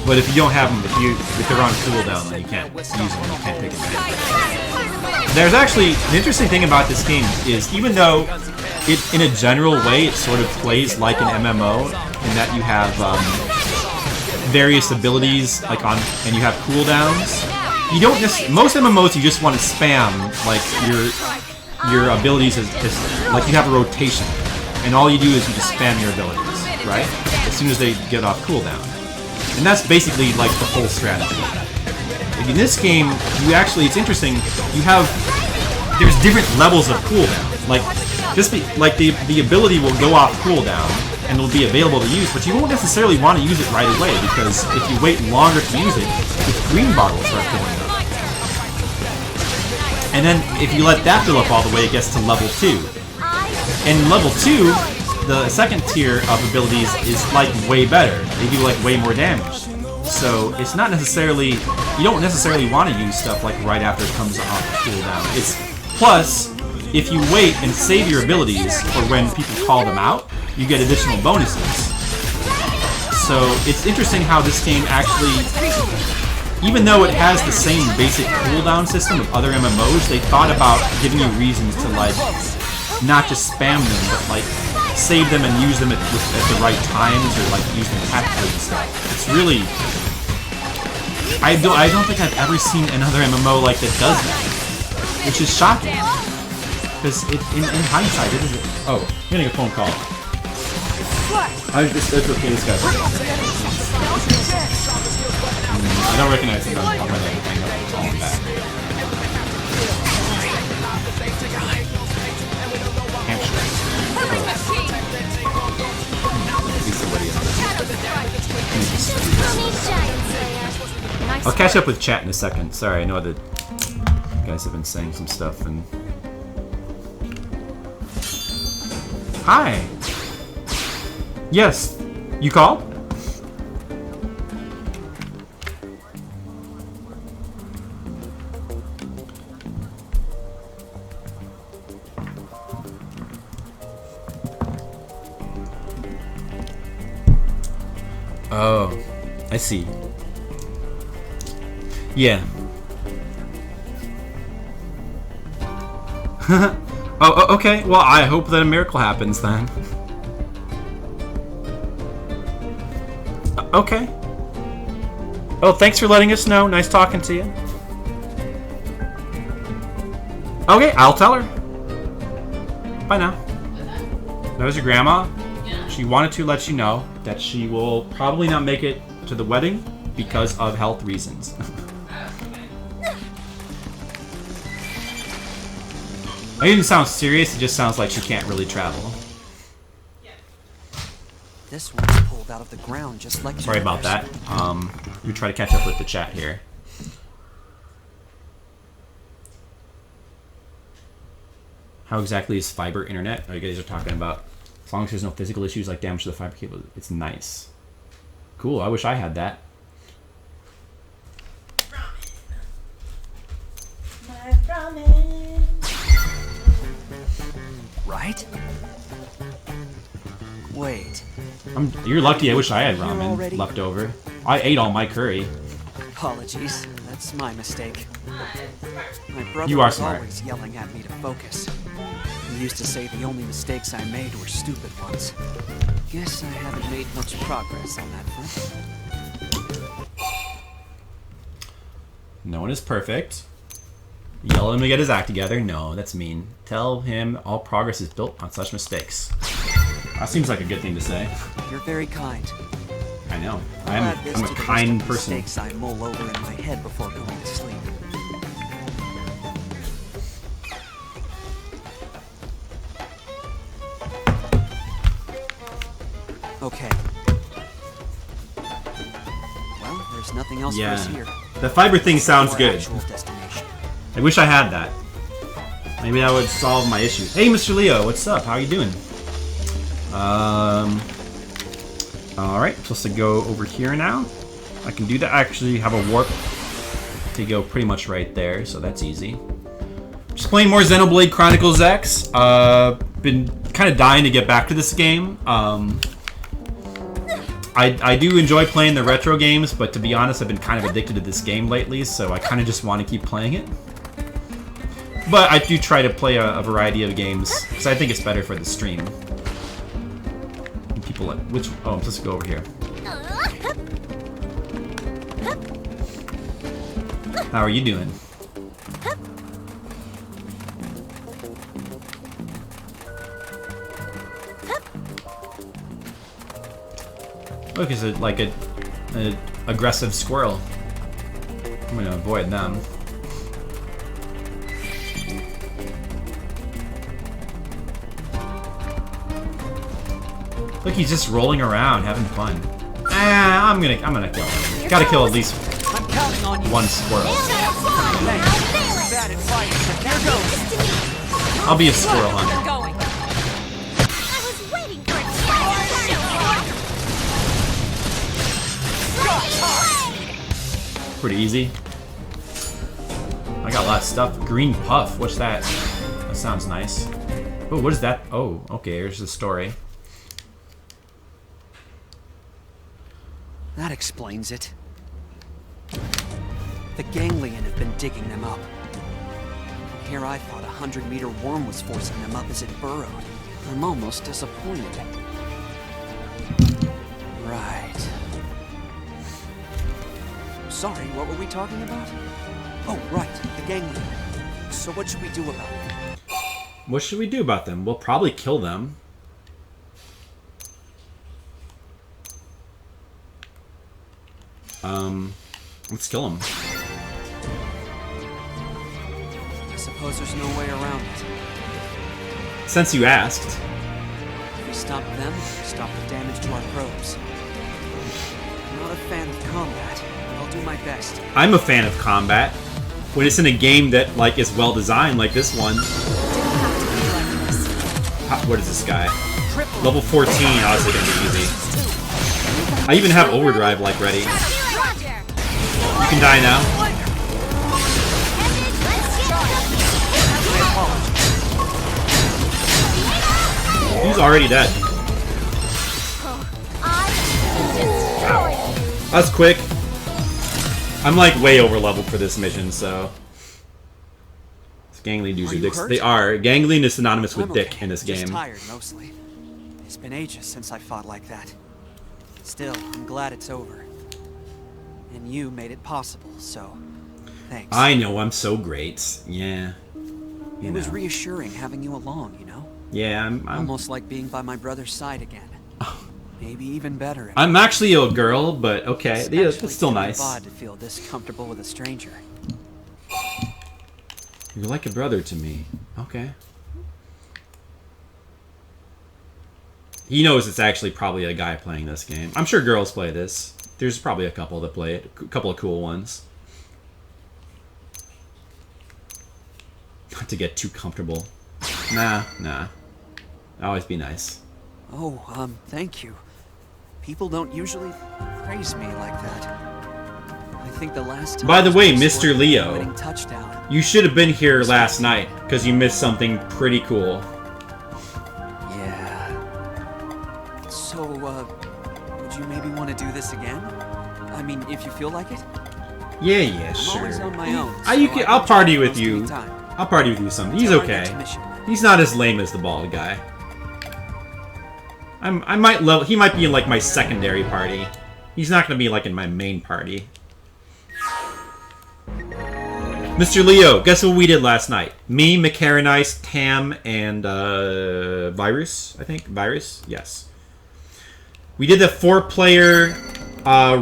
But if you don't have them, if they're on cooldown, then you can't use them. You can't take advantage. There's actually an interesting thing about this game is even though it, in a general way, it sort of plays like an MMO in that you have various abilities like and you have cooldowns. You don't most MMOs you just want to spam like your abilities is like you have a rotation, and all you do is you just spam your abilities, right? As soon as they get off cooldown. And that's basically like the whole strategy. Like in this game, you actually, it's interesting, there's different levels of cooldown. Like, the ability will go off cooldown and will be available to use, but you won't necessarily want to use it right away, because if you wait longer to use it, its green bar will start filling up. And then if you let that fill up all the way, it gets to level 2. And level 2, the second tier of abilities is like way better. They do like way more damage. So it's not necessarily, you don't necessarily want to use stuff like right after it comes off cooldown. It's plus, if you wait and save your abilities for when people call them out, you get additional bonuses. So it's interesting how this game actually, even though it has the same basic cooldown system of other MMOs, they thought about giving you reasons to like not just spam them, but like save them and use them at the right times, or like use them tactically and stuff. It's really, I don't think I've ever seen another MMO like that does that, which is shocking. Because in hindsight, it is. Oh, I'm getting a phone call. It's okay, this guy. I don't recognize him. I'm gonna hang up and call him back. I'll catch up with chat in a second. Sorry, I know that you guys have been saying some stuff and... Hi! Yes, you called? Oh, I see. Yeah. Oh, okay. Well, I hope that a miracle happens then. Okay. Oh, thanks for letting us know. Nice talking to you. Okay, I'll tell her. Bye now. That was your grandma. She wanted to let you know that she will probably not make it to the wedding because of health reasons. It didn't sound serious, it just sounds like she can't really travel. This one's pulled out of the ground just like Sorry about that. We try to catch up with the chat here. How exactly is fiber internet? Oh, you guys are talking about as long as there's no physical issues like damage to the fiber cable, it's nice. Cool, I wish I had that. My ramen. Right? Wait. You're lucky I wish I had ramen left over. I ate all my curry. Apologies, that's my mistake. My brother You are was smart. always yelling at me to focus. He used to say the only mistakes I made were stupid ones. Guess I haven't made much progress on that front. No one is perfect. Yell at him to get his act together. No, that's mean. Tell him all progress is built on such mistakes. That seems like a good thing to say. You're very kind. I know. I'll add this I'm a to the kind list of person. mistakes I mull over in my head before going to sleep. Okay. Well, there's nothing else for us here. The fiber thing sounds Our good. actual destination. I wish I had that. Maybe that would solve my issue. Hey, Mr. Leo, what's up? How you doing? Alright, supposed to go over here now. I can do that. I actually have a warp to go pretty much right there, so that's easy. Just playing more Xenoblade Chronicles X. Been kind of dying to get back to this game. I do enjoy playing the retro games, but to be honest, I've been kind of addicted to this game lately, so I kind of just want to keep playing it. But I do try to play a variety of games, because I think it's better for the stream. People like, oh, I'm supposed to go over here. How are you doing? Look, is it like an aggressive squirrel? I'm gonna avoid them. Look, he's just rolling around, having fun. Ah, I'm gonna kill him. Gotta kill at least I'm counting on you. one squirrel. Bad at fighting, but there goes. I'll be a squirrel hunter. Going. I was waiting for it. Pretty easy. I got a lot of stuff. Green puff, what's that? That sounds nice. Oh, what is that? Oh, okay, here's the story. That explains it. The ganglion have been digging them up. Here I thought a 100-meter worm was forcing them up as it burrowed. I'm almost disappointed. Right. Sorry, what were we talking about? Oh, right, the ganglion. So what should we do about them? What should we do about them? We'll probably kill them. Let's kill him. I suppose there's no way around it. Since you asked. If we stop them, stop the damage to our probes. I'm not a fan of combat, but I'll do my best. I'm a fan of combat. When it's in a game that like is well designed, like this one. What is this guy? Level 14, obviously gonna be easy. I even have overdrive like ready. You can die now. He's already dead. Wow. That's quick. I'm like way over leveled for this mission, so. This gangly dudes are dicks. They are. Gangling is synonymous with dick in this game. Just tired mostly. It's been ages since I fought like that. Still, I'm glad it's over. And you made it possible, so thanks. I know, I'm so great. Yeah. It was reassuring having you along, you know? Yeah, I'm almost like being by my brother's side again. Maybe even better. I'm actually a girl, but okay. Yeah, it's still nice. It's odd to feel this comfortable with a stranger. You're like a brother to me. Okay. He knows it's actually probably a guy playing this game. I'm sure girls play this. There's probably a couple that play it. A couple of cool ones. Not to get too comfortable. Nah. Always be nice. Oh, thank you. People don't usually praise me like that. I think the last time. By the way, Mr. Leo, touchdown. You should have been here last night because you missed something pretty cool. Yeah. So, would you maybe want to do this again? I mean, if you feel like it. Yeah, I'm sure. always on my own. I'll party with you. I'll party with you some. He's okay. He's not as lame as the bald guy. He might be in like my secondary party. He's not gonna be like in my main party. Mr. Leo, guess what we did last night? Me, Macaronice, Tam, and Virus, I think. Virus? Yes. We did the 4-player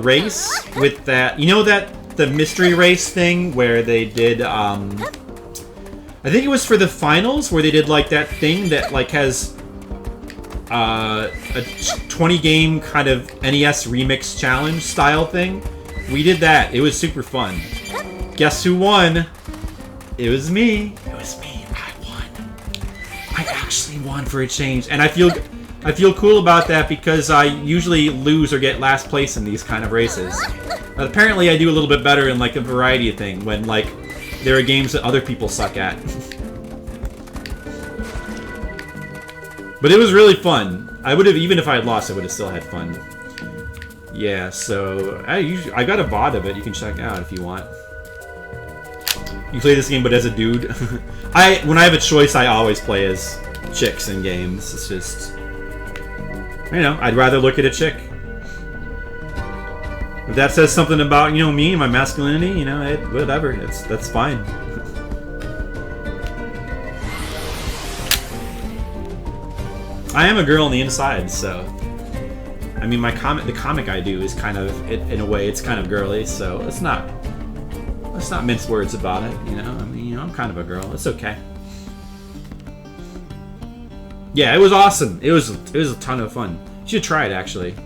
race with that. You know the mystery race thing where they did I think it was for the finals where they did like that thing that like has a 20-game kind of NES remix challenge style thing. We did that. It was super fun. Guess who won? It was me. It was me. I won. I actually won for a change, and I feel cool about that because I usually lose or get last place in these kind of races. But apparently, I do a little bit better in like a variety of thing when like there are games that other people suck at. But it was really fun. I would have, even if I had lost, I would have still had fun. Yeah, so I got a VOD of it. You can check out if you want. You play this game, but as a dude. When I have a choice, I always play as chicks in games. It's just, you know, I'd rather look at a chick. If that says something about, you know, me and my masculinity, you know, whatever. That's fine. I am a girl on the inside, so. I mean, the comic I do is kind of, in a way, it's kind of girly, so let's not mince words about it, you know? I mean, you know, I'm kind of a girl. It's okay. Yeah, it was awesome. It was a ton of fun. You should try it, actually.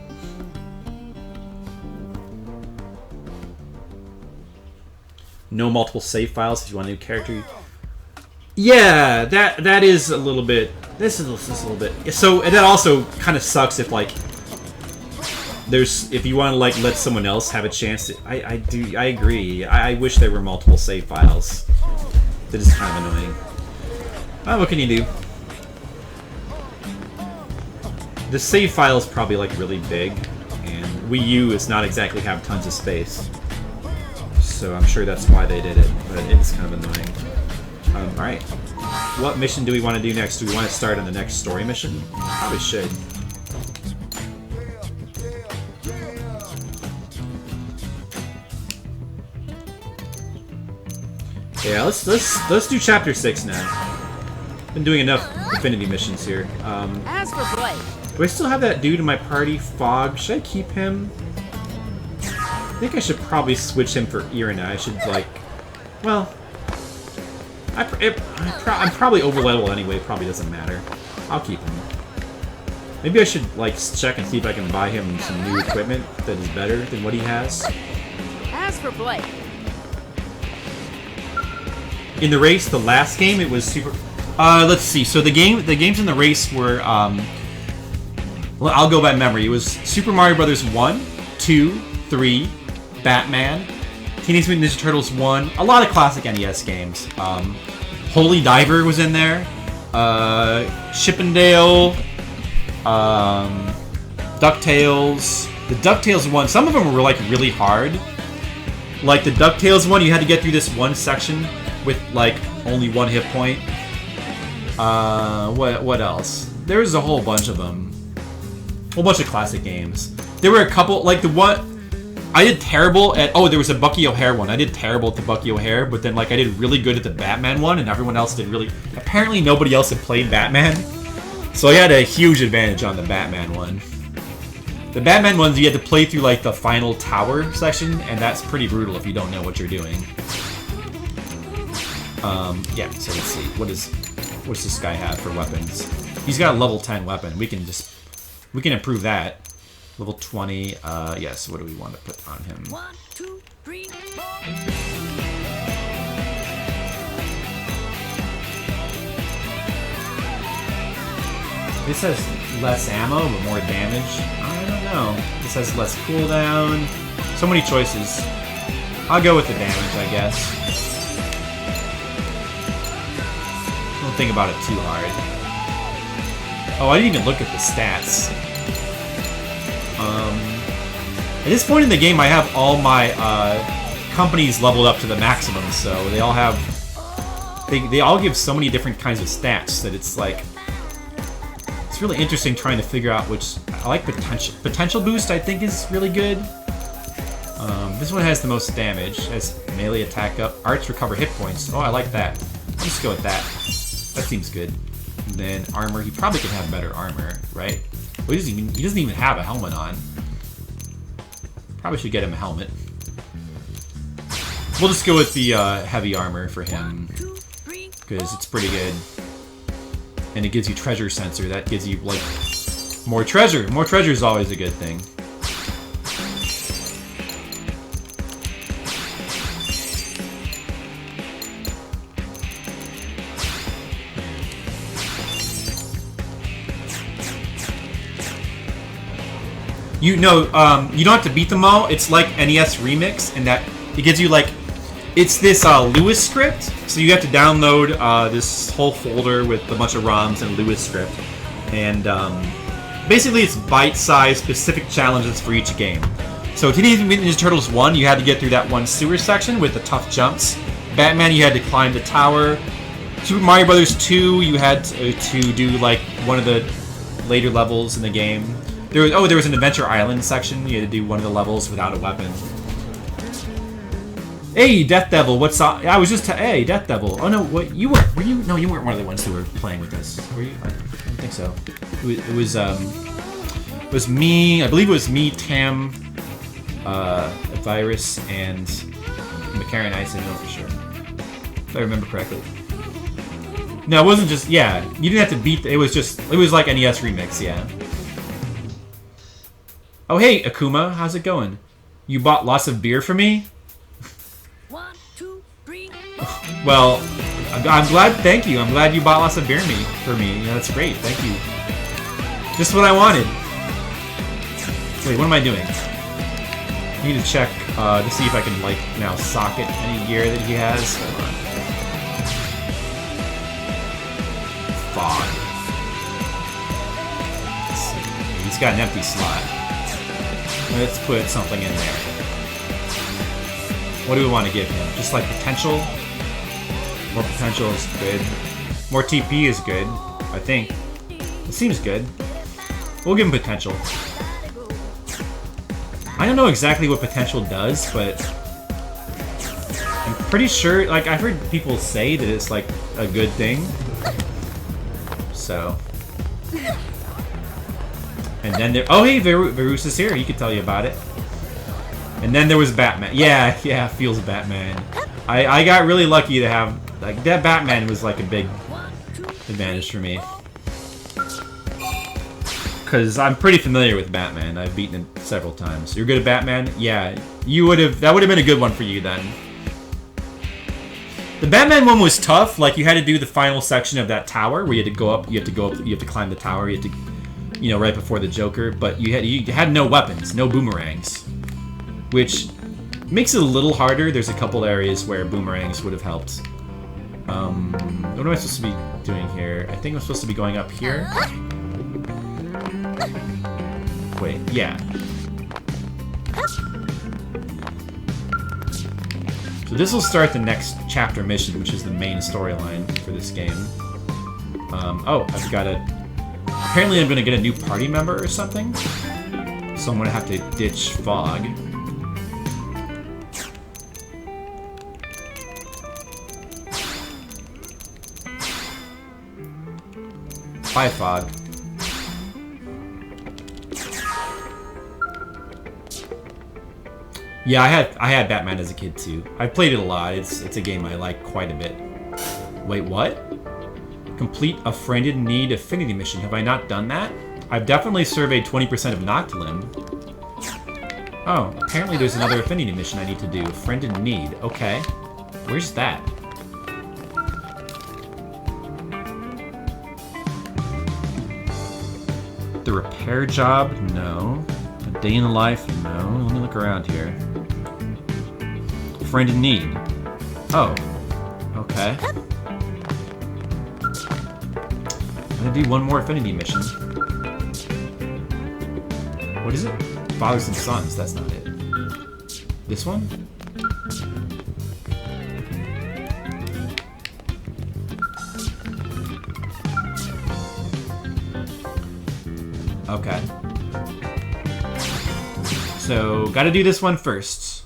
No multiple save files if you want a new character. Yeah, that is a little bit. This is a little bit. So that also kind of sucks if like if you want to like let someone else have a chance. I agree. I wish there were multiple save files. That is kind of annoying. Oh, what can you do? The save file is probably like really big, and Wii U is not exactly have tons of space. So I'm sure that's why they did it, but it's kind of annoying. Alright. What mission do we want to do next? Do we want to start on the next story mission? Probably should. Yeah, let's do chapter 6 now. Been doing enough Affinity missions here. As for Blake, Do I still have that dude in my party, Fog? Should I keep him? think I should probably switch him for Irina. I should, like... Well... I'm probably over level anyway. Probably doesn't matter. I'll keep him. Maybe I should, like, check and see if I can buy him some new equipment that is better than what he has. As for Blake, In the race, the last game, it was super... let's see. So the games in the race were... well, I'll go by memory. It was Super Mario Brothers 1, 2, 3, Batman, Teenage Mutant Ninja Turtles 1, a lot of classic NES games. Holy Diver was in there. Chippendale. DuckTales. The DuckTales one, some of them were like really hard. Like the DuckTales one, you had to get through this one section with like only one hit point. What else? There was a whole bunch of them. A whole bunch of classic games. There were a couple, like the one... I did terrible at... Oh, there was a Bucky O'Hare one. I did terrible at the Bucky O'Hare, but then like I did really good at the Batman one, and everyone else did really... Apparently nobody else had played Batman. So I had a huge advantage on the Batman one. The Batman ones, you had to play through like the final tower section, and that's pretty brutal if you don't know what you're doing. Yeah, so let's see. What's this guy have for weapons? He's got a level 10 weapon. We can improve that. Level 20, yes, what do we want to put on him? 1, 2, 3, 4. This has less ammo, but more damage. I don't know. This has less cooldown. So many choices. I'll go with the damage, I guess. Don't think about it too hard. Oh, I didn't even look at the stats. At this point in the game, I have all my companies leveled up to the maximum, so they all have... They all give so many different kinds of stats that it's like... It's really interesting trying to figure out which... I like potential. Potential boost, I think, is really good. This one has the most damage. Has melee attack up. Arts recover hit points. Oh, I like that. Let's just go with that. That seems good. And then armor. He probably could have better armor, right? Well, he doesn't even have a helmet on. Probably should get him a helmet. We'll just go with the heavy armor for him. Because it's pretty good. And it gives you treasure sensor. That gives you, like, more treasure. More treasure is always a good thing. You know, you don't have to beat them all. It's like NES Remix in that it gives you, like, it's this Lewis script. So you have to download this whole folder with a bunch of ROMs and Lewis script. And basically it's bite-sized specific challenges for each game. So Teenage Mutant Ninja Turtles 1, you had to get through that one sewer section with the tough jumps. Batman, you had to climb the tower. Super Mario Brothers 2, you had to do, like, one of the later levels in the game. There was an Adventure Island section. You had to do one of the levels without a weapon. Hey, Death Devil, what's up? I was just hey, Death Devil. Oh no, what you were you? No, you weren't one of the ones who were playing with us. Were you? I don't think so. It was me. I believe it was me, Tam, Virus, and McCarran Ice. I know for sure, if I remember correctly. No, it wasn't just. Yeah, you didn't have to beat. It was like NES Remix. Yeah. Oh, hey, Akuma, how's it going? You bought lots of beer for me? 1, 2, 3. Well, I'm glad, thank you. I'm glad you bought lots of beer for me. Yeah, that's great, thank you. Just what I wanted. Wait, what am I doing? I need to check to see if I can, like, now socket any gear that he has. Hold on. Fog. Let's see. He's got an empty slot. Let's put something in there. What do we want to give him? Just like potential? More potential is good. More TP is good, I think. It seems good. We'll give him potential. I don't know exactly what potential does, but I'm pretty sure, like, I've heard people say that it's like a good thing. So. And then there. Oh, hey, Virus is here. He could tell you about it. And then there was Batman. Yeah, yeah, feels Batman. I got really lucky to have, like, that Batman was like a big advantage for me. Because I'm pretty familiar with Batman. I've beaten him several times. You're good at Batman? Yeah, you would have, that would have been a good one for you then. The Batman one was tough. Like, you had to do the final section of that tower where you had to go up, you have to climb the tower, you have to, you know, right before the Joker, but you had no weapons, no boomerangs. Which makes it a little harder. There's a couple areas where boomerangs would have helped. What am I supposed to be doing here? I think I'm supposed to be going up here. Wait, yeah. So this will start the next chapter mission, which is the main storyline for this game. Oh, I've got to... Apparently I'm going to get a new party member or something. So I'm going to have to ditch Fog. Bye, Fog. Yeah, I had Batman as a kid too. I've played it a lot. It's a game I like quite a bit. Wait, what? Complete a friend in need affinity mission. Have I not done that? I've definitely surveyed 20% of Noctilim. Oh, apparently there's another affinity mission I need to do. Friend in need. Okay. Where's that? The repair job? No. A day in the life? No. Let me look around here. Friend in need. Oh. Okay. I'm gonna do one more affinity mission. What is it? Fathers and Sons. That's not it. This one? Okay. So, gotta do this one first.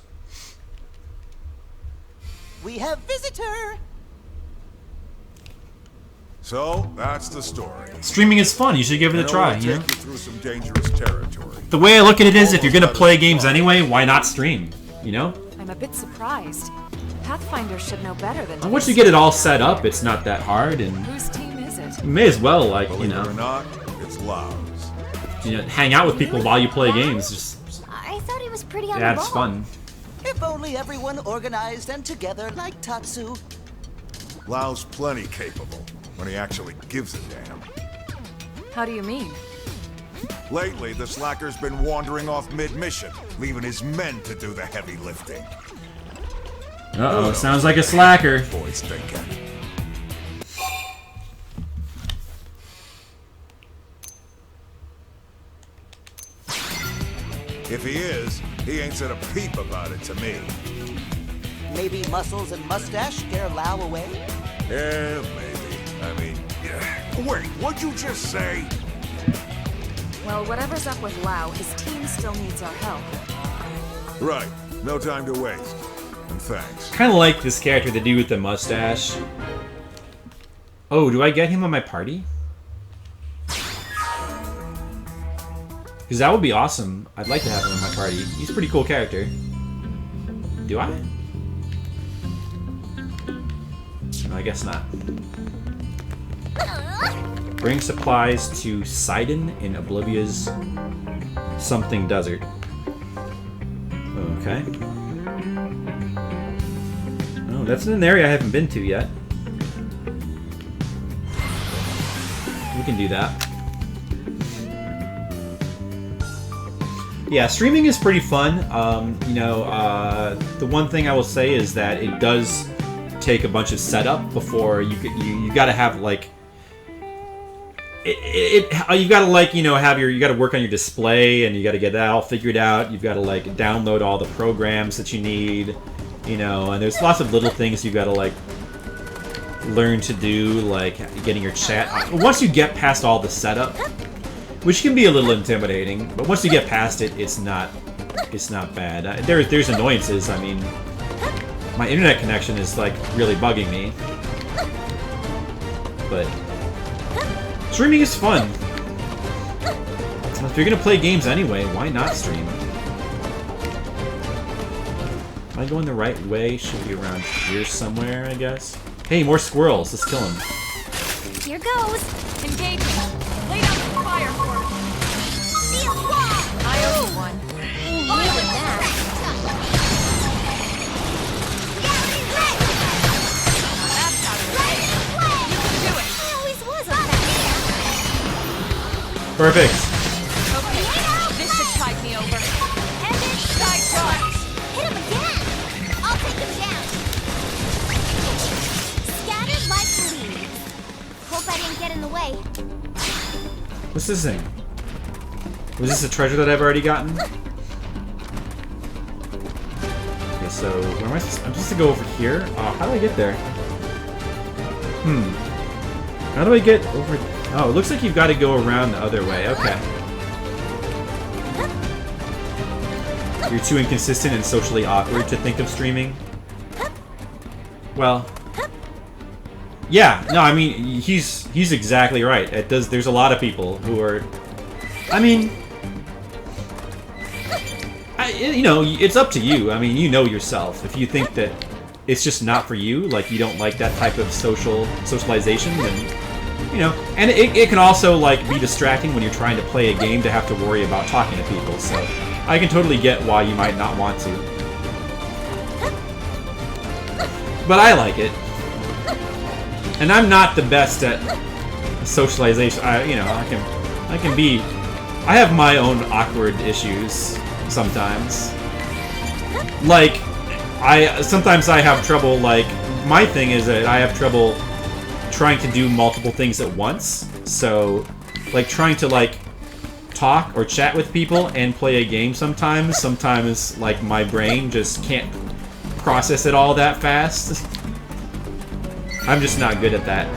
We have visitor! So, that's the story. Streaming is fun. You should give it a try, you know? Take you through some dangerous territory. The way I look at it is, if you're gonna play games anyway, why not stream? You know? I'm a bit surprised. Pathfinder should know better than And once you get it all set up, it's not that hard, and Whose team is it? you may as well, like, you Believe it or know, not, it's Laos. hang out with people while you play games. Just, I thought he was pretty on yeah, the it's ball. fun. If only everyone organized and together like Tatsu. Lao's plenty capable when he actually gives a damn. How do you mean? Lately, the slacker's been wandering off mid-mission, leaving his men to do the heavy lifting. Uh-oh, sounds like a slacker. Boys thinking. If he is, he ain't said a peep about it to me. Maybe muscles and mustache scare Lao away? Yeah, maybe. I mean, yeah. Wait, what'd you just say? Well, whatever's up with Lao, his team still needs our help. Right. No time to waste. And thanks. Kind of like this character, the dude with the mustache. Oh, do I get him on my party? Because that would be awesome. I'd like to have him in my party. He's a pretty cool character. Do I? No, I guess not. Bring supplies to Sidon in Oblivia's something desert. Okay. Oh, that's an area I haven't been to yet. We can do that. Yeah, streaming is pretty fun. The one thing I will say is that it does take a bunch of setup before you got to have like you got to like you got to work on your display, and you got to get that all figured out. You've got to like download all the programs that you need, and there's lots of little things you got to like learn to do, like getting your chat. Once you get past all the setup, which can be a little intimidating, but once you get past it, it's not bad. There's annoyances. I mean, my internet connection is like really bugging me, but streaming is fun. If you're gonna play games anyway, why not stream? Am I going the right way? Should be around here somewhere, I guess. Hey, more squirrels. Let's kill them. Here goes. Engaging. Lay down some fire for it. See a wall. I owe you one. Look at that. That's how to play. You can do it. I always was a fan. Perfect. Okay. This should tide me over. And then Side tracks. hit him again. I'll take him down. Scattered like leaves. Hope I didn't get in the way. What's this thing? Was this a treasure that I've already gotten? Okay, so where am I supposed? I'm supposed to go over here. How do I get there? How do I get over? Oh, it looks like you've got to go around the other way. Okay. You're too inconsistent and socially awkward to think of streaming. Well, yeah. No, I mean he's exactly right. It does. There's a lot of people who are. I mean, you know, it's up to you. I mean, you know yourself. If you think that it's just not for you, like you don't like that type of socialization, then you know. And it can also like be distracting when you're trying to play a game to have to worry about talking to people. So I can totally get why you might not want to. But I like it. And I'm not the best at socialization. You know, I can be. I have my own awkward issues sometimes. Like, sometimes I have trouble. Like, my thing is that I have trouble trying to do multiple things at once. So, like, trying to like talk or chat with people and play a game sometimes. Sometimes, like, my brain just can't process it all that fast. I'm just not good at that.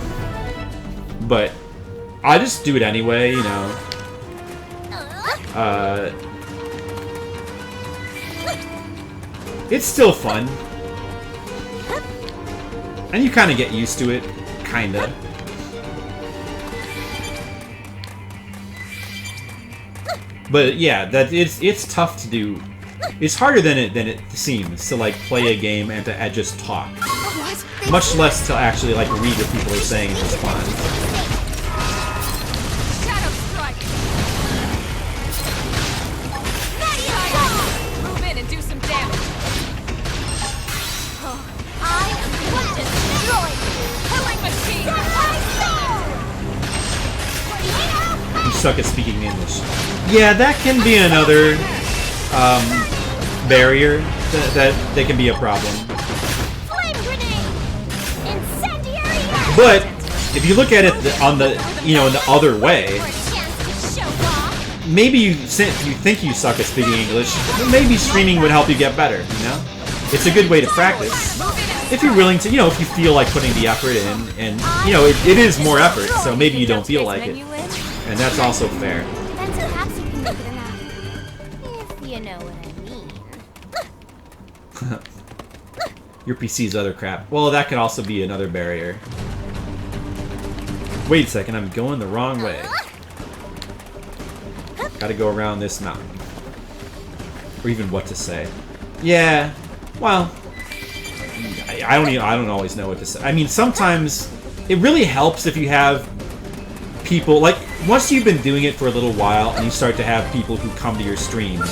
But I just do it anyway, you know. It's still fun. And you kind of get used to it. Kinda. But yeah, that it's tough to do. It's harder than it seems to like play a game and to just talk. Much less to actually like read what people are saying and respond. Shadow strike. Move in and do some damage. I will destroy you. Killing machine. You suck at speaking English. Yeah, that can be another barrier that can be a problem. Flame grenade. Incendiary. But if you look at it on the in the other way, maybe you think you suck at speaking English, but maybe streaming would help you get better. You know, it's a good way to practice if you're willing to. You know, if you feel like putting the effort in, and you know it is more effort, so maybe you don't feel like it, and that's also fair. Then perhaps you can make it enough. If you know what I mean. Your PC's other crap. Well, that could also be another barrier. Wait a second, I'm going the wrong way. Gotta go around this mountain. Or even what to say. Yeah, well, I don't always know what to say. I mean, sometimes it really helps if you have people, like, once you've been doing it for a little while and you start to have people who come to your stream,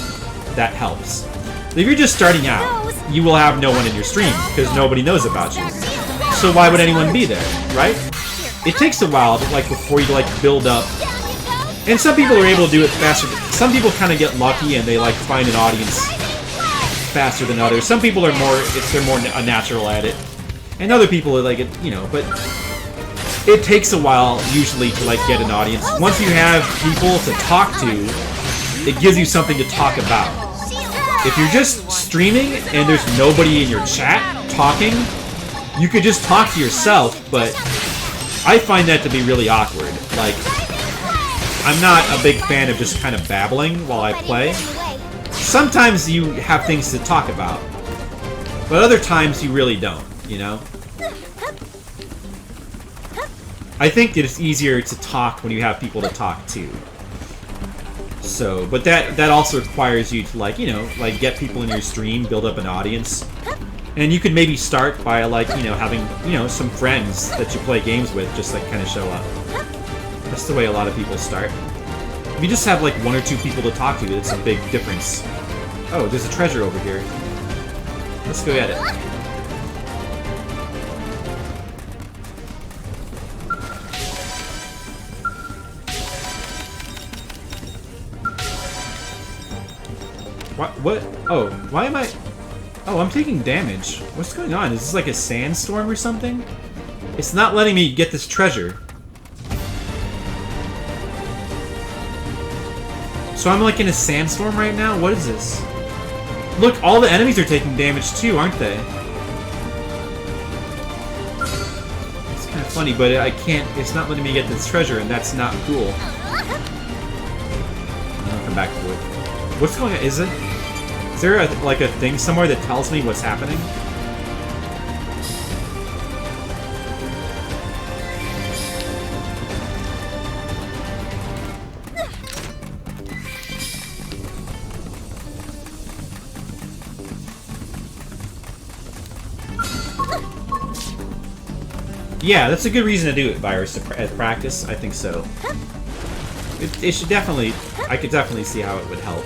that helps. If you're just starting out, you will have no one in your stream because nobody knows about you. So why would anyone be there, right? It takes a while, like, before you like build up. And some people are able to do it faster. Some people kind of get lucky and they like find an audience faster than others. Some people are they're more natural at it, and other people are like it, you know. But it takes a while usually to like get an audience. Once you have people to talk to, it gives you something to talk about. If you're just streaming and there's nobody in your chat talking, you could just talk to yourself, but I find that to be really awkward. Like, I'm not a big fan of just kind of babbling while I play. Sometimes you have things to talk about, but other times you really don't, you know? I think it's easier to talk when you have people to talk to. So, but that also requires you to, like, you know, like, get people in your stream, build up an audience. And you could maybe start by, like, you know, having, you know, some friends that you play games with just, like, kind of show up. That's the way a lot of people start. If you just have, like, 1 or 2 people to talk to, it's a big difference. Oh, there's a treasure over here. Let's go get it. What? Oh, why am I... Oh, I'm taking damage. What's going on? Is this like a sandstorm or something? It's not letting me get this treasure. So I'm like in a sandstorm right now? What is this? Look, all the enemies are taking damage too, aren't they? It's kind of funny, but I can't... It's not letting me get this treasure, and that's not cool. I'll come back to it. What's going on? Is there like a thing somewhere that tells me what's happening? Yeah, that's a good reason to do it, Virus, as practice. I think so. It should definitely... I could definitely see how it would help.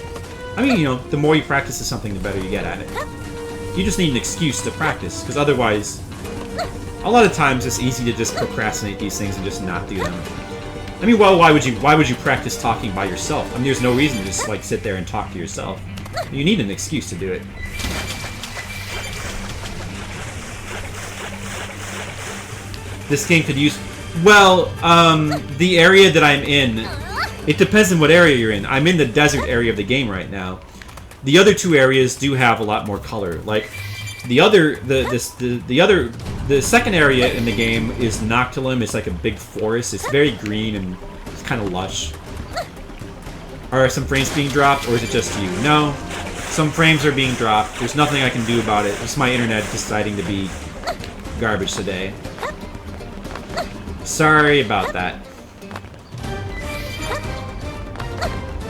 I mean, you know, the more you practice something, the better you get at it. You just need an excuse to practice, because otherwise... A lot of times, it's easy to just procrastinate these things and just not do them. I mean, well, why would you practice talking by yourself? I mean, there's no reason to just, like, sit there and talk to yourself. You need an excuse to do it. This game could use... Well, the area that I'm in... It depends on what area you're in. I'm in the desert area of the game right now. The other 2 areas do have a lot more color. Like, the second area in the game is Noctilum. It's like a big forest. It's very green and it's kind of lush. Are some frames being dropped, or is it just you? No. Some frames are being dropped. There's nothing I can do about it. It's my internet deciding to be garbage today. Sorry about that.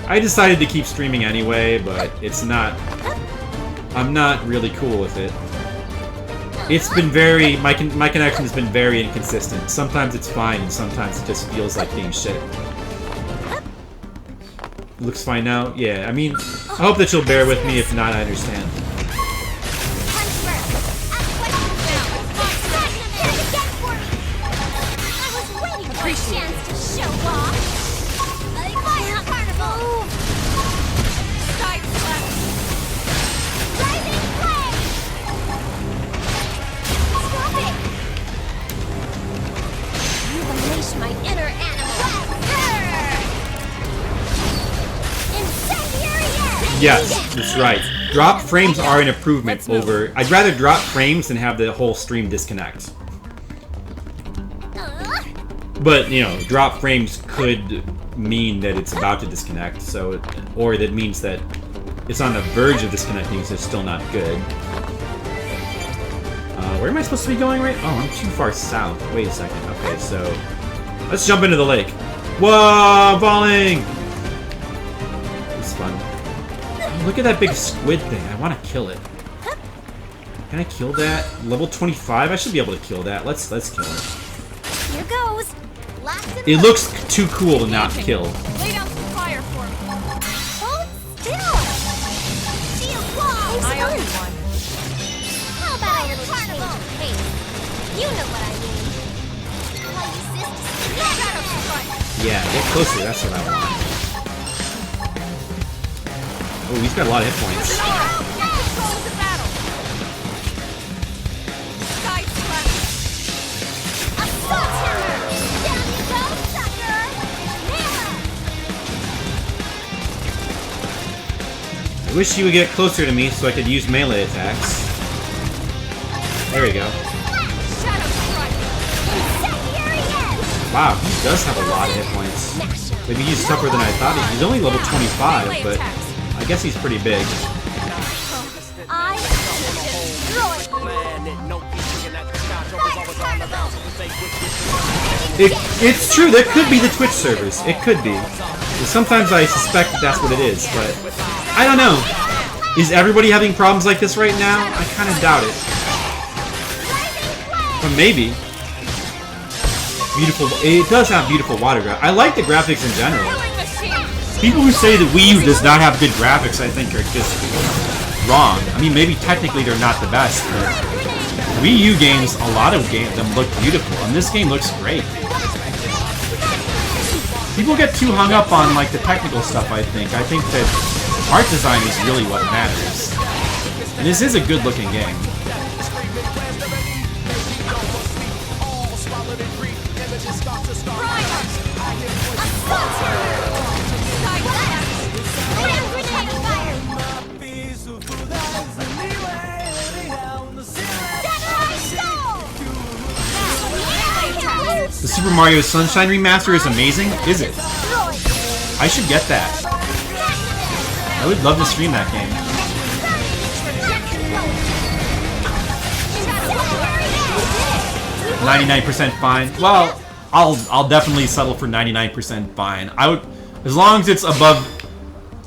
I decided to keep streaming anyway, but it's not... I'm not really cool with it. It's been very... My connection has been very inconsistent. Sometimes it's fine, and sometimes it just feels like being shit. Looks fine now? Yeah, I mean, I hope that you'll bear with me. If not, I understand. Yes, that's right. Drop frames are an improvement over... I'd rather drop frames than have the whole stream disconnect. But, you know, drop frames could mean that it's about to disconnect, so... Or that means that it's on the verge of disconnecting, so it's still not good. Where am I supposed to be going right? Oh, I'm too far south. Wait a second. Okay, so... Let's jump into the lake. Whoa, falling! It's fun. Look at that big squid thing. I want to kill it. Can I kill that? Level 25? I should be able to kill that. Let's kill it. Here goes. It looks too cool to not kill. Lay down some fire for me. Hold still. Shield wall. I own one. How about a little change of pace? You know what I mean. Shadow strike. Yeah, get closer. That's what I want. Oh, he's got a lot of hit points. I wish you would get closer to me so I could use melee attacks. There we go. Wow, he does have a lot of hit points. Maybe he's tougher than I thought. He's only level 25, but I guess he's pretty big. It's true, that could be the Twitch servers. It could be. Sometimes I suspect that that's what it is, but I don't know. Is everybody having problems like this right now? I kind of doubt it. But maybe. Beautiful. It does have beautiful water graphics. I like the graphics in general. People who say that Wii U does not have good graphics, I think, are just wrong. I mean, maybe technically they're not the best, but Wii U games, a lot of them look beautiful, and this game looks great. People get too hung up on like the technical stuff, I think. I think that art design is really what matters. And this is a good-looking game. The Super Mario Sunshine remaster is amazing, is it? I should get that. I would love to stream that game. 99% fine. Well, I'll definitely settle for 99% fine. I would, as long as it's above,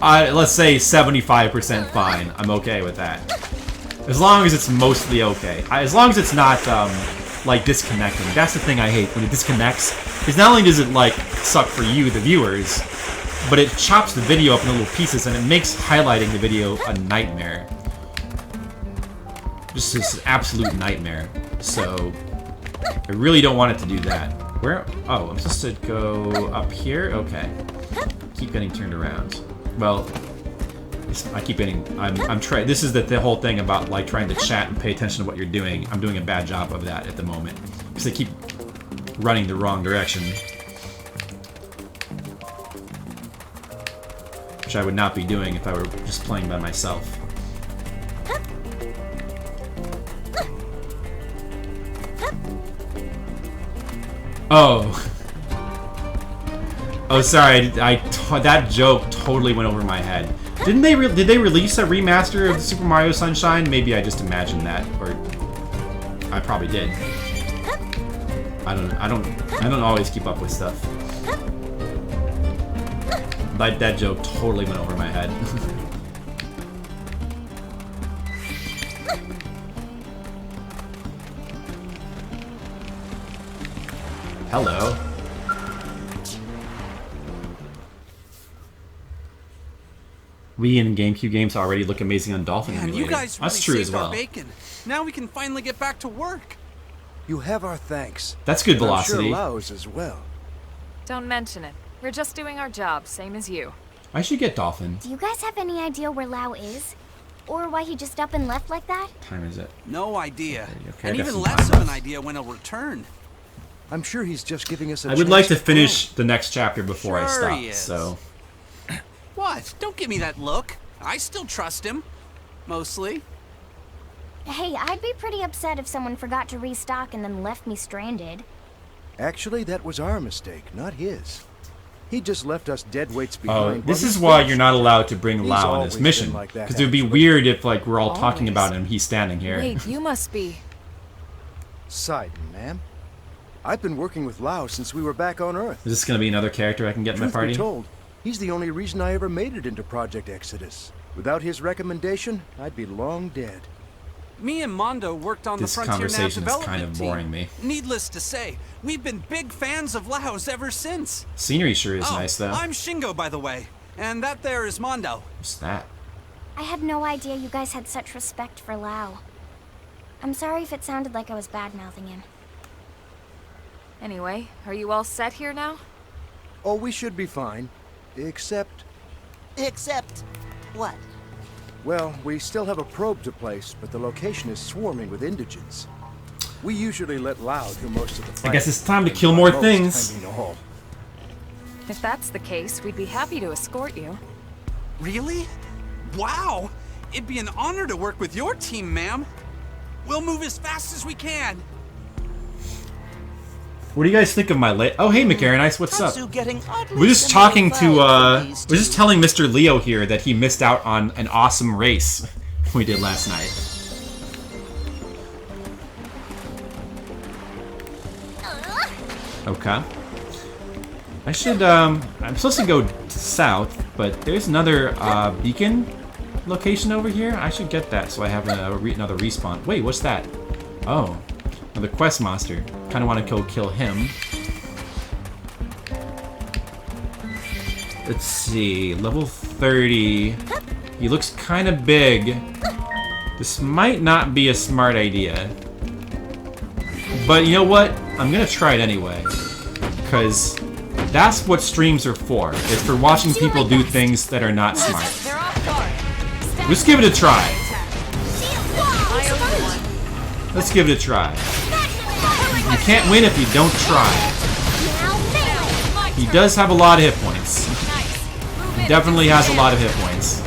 let's say 75% fine. I'm okay with that. As long as it's mostly okay. As long as it's not like disconnecting. That's the thing I hate when it disconnects. Because not only does it like suck for you, the viewers, but it chops the video up into little pieces and it makes highlighting the video a nightmare. Just this absolute nightmare. So I really don't want it to do that. Where? Oh, I'm supposed to go up here? Okay. Keep getting turned around. Well, I keep getting. I'm trying. This is the whole thing about like trying to chat and pay attention to what you're doing. I'm doing a bad job of that at the moment because I keep running the wrong direction, which I would not be doing if I were just playing by myself. Oh. Oh, sorry. That joke totally went over my head. Did they release a remaster of Super Mario Sunshine? Maybe I just imagined that, or I probably did. I don't always keep up with stuff. But that joke totally went over my head. Hello. Wii and GameCube games already look amazing on Dolphin Man, emulator. you guys really That's true as saved our well. bacon. Now we can finally get back to work. You have our thanks. That's good And velocity. I'm sure Lao's as well. Don't mention it. We're just doing our job, same as you. I should get Dolphin. Do you guys have any idea where Lao is? Or why he just up and left like that? What time is it? No idea. Okay, And I got even some less time of an left. idea when he'll return. I'm sure he's just giving us a I would like to finish the next chapter before I Sure stop, he is. so... What? Don't give me that look. I still trust him. Mostly. Hey, I'd be pretty upset if someone forgot to restock and then left me stranded. Actually, that was our mistake, not his. He just left us dead weights Oh, behind. this while is he why finished. you're not allowed to bring He's Lao on always this been mission. like that, Because it would be actually. weird if, like, we're all talking Always. about him, he's standing here. Wait, you must be... Sidon, ma'am. I've been working with Lao since we were back on Earth. Is this going to be another character I can get in my Truth be party? told, he's the only reason I ever made it into Project Exodus. Without his recommendation, I'd be long dead. Me and Mondo worked on This the Frontier Nav conversation is development kind of boring team. me. Needless to say, we've been big fans of Lao's ever since. Scenery sure is Oh, nice, though. I'm Shingo, by the way. And that there is Mondo. What's that? I had no idea you guys had such respect for Lao. I'm sorry if it sounded like I was bad-mouthing him. Anyway, are you all set here now? Oh, we should be fine. Except, Except what? well, we still have a probe to place, but the location is swarming with indigents. We usually let Lao do most of the fighting. I guess it's time to and kill by more most, things. I mean all. If that's the case, we'd be happy to escort you. Really? Wow! It'd be an honor to work with your team, ma'am. We'll move as fast as we can. What do you guys think of my Oh, hey, McAronice, what's up? Tatsu getting oddly We're just similar talking to, vibes from these we're just two. telling Mr. Leo here that he missed out on an awesome race we did last night. Okay. I should, I'm supposed to go south, but there's another beacon location over here. I should get that so I have another respawn. Wait, what's that? Oh, another quest monster. Kind of want to go kill him. Let's see, level 30. He looks kind of big. This might not be a smart idea. But you know what? I'm gonna try it anyway. Because that's what streams are for. It's for watching people do things that are not smart. Let's give it a try. Let's give it a try. You can't win if you don't try. He does have a lot of hit points. He definitely has a lot of hit points.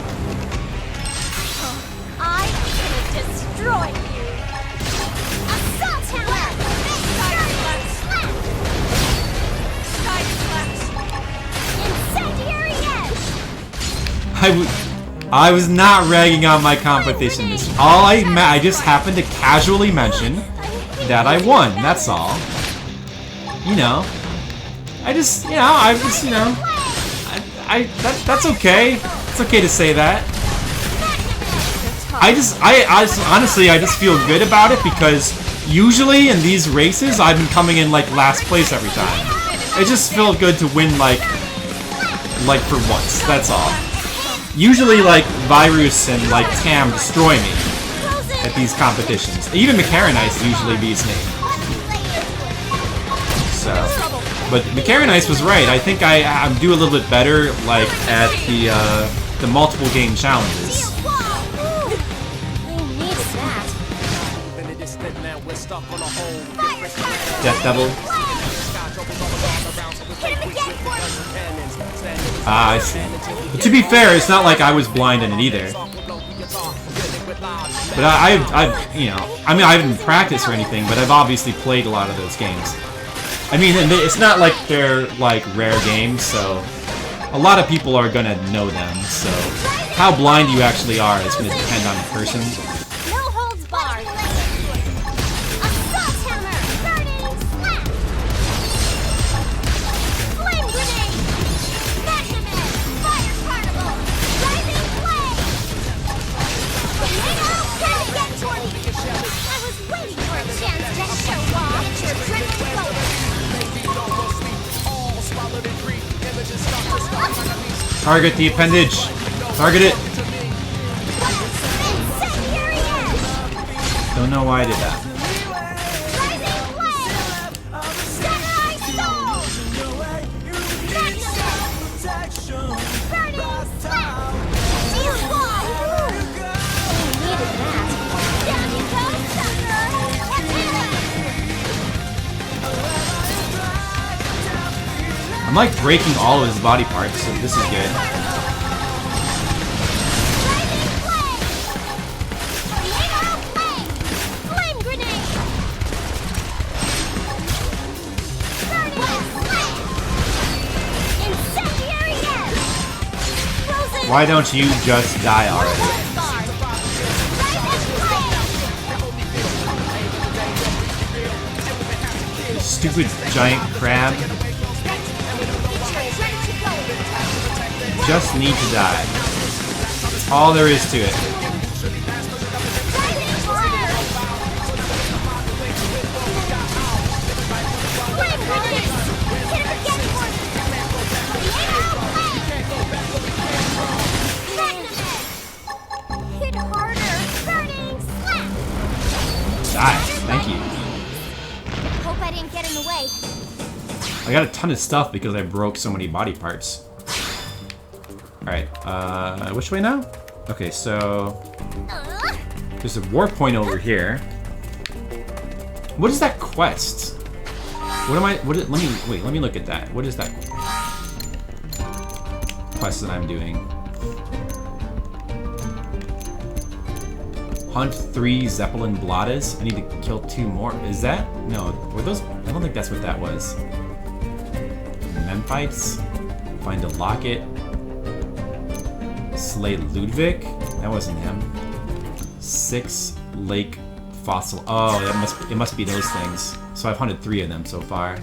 I'm gonna destroy you. Assault hammer. Incendiary edge. I was not ragging on my competition. All I just happened to casually mention that I won. That's all. You know. That's okay. It's okay to say that. Honestly, I just feel good about it because usually in these races, I've been coming in like last place every time. It just felt good to win like for once. That's all. Usually like Virus and like Tam destroy me at these competitions. Even Mechanice usually beats me. So, but Mechanice was right. I think I do a little bit better like at the multiple game challenges. Death Devil. I see. But to be fair, it's not like I was blind in it either. But I haven't practiced or anything, but I've obviously played a lot of those games. I mean, it's not like they're like rare games, so a lot of people are gonna know them. So how blind you actually are is gonna depend on the person. No holds barred. Assault hammer. Burning slap. Flame grenade. Magnum. Fire carnival. Rising flame. Tornado. Can get toward me. I was waiting for a chance to show off. Get your adrenaline flowing. Target the appendage. Target it. Don't know why I did that. I'm like breaking all of his body parts, so this is good. Why don't you just die already? You stupid giant crab. Just need to die. That's all there is to it. Hit harder. Burning slap. Die. Thank you. Hope I didn't get in the way. I got a ton of stuff because I broke so many body parts. Alright, which way now? Okay, so there's a war point over here. What is that quest? Let me look at that. What is that quest that I'm doing? Hunt 3 Zeppelin Blades. I need to kill 2 more. Is that? No, were those? I don't think that's what that was. Memphites. Find a locket. Slay Ludwig? That wasn't him. 6 Lake Fossil. Oh, it must be those things. So I've hunted 3 of them so far.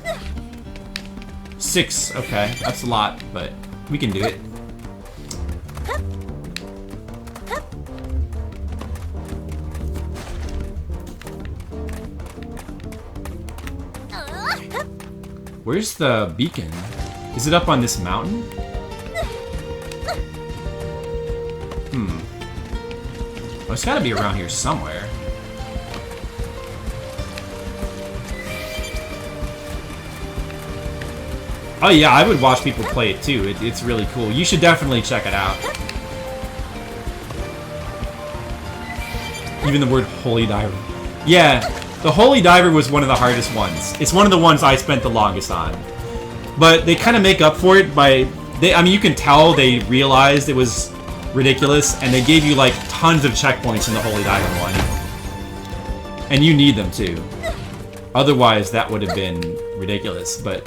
6, okay. That's a lot, but We can do it. Where's the beacon? Is it up on this mountain? Oh, it's gotta be around here somewhere. Oh yeah, I would watch people play it too. It's really cool. You should definitely check it out. Even the word Holy Diver. Yeah, the Holy Diver was one of the hardest ones. It's one of the ones I spent the longest on. But they kind of make up for it by... I mean, you can tell they realized it was ridiculous, and they gave you, like, tons of checkpoints in the Holy Diver one. And you need them, too. Otherwise, that would have been ridiculous, but...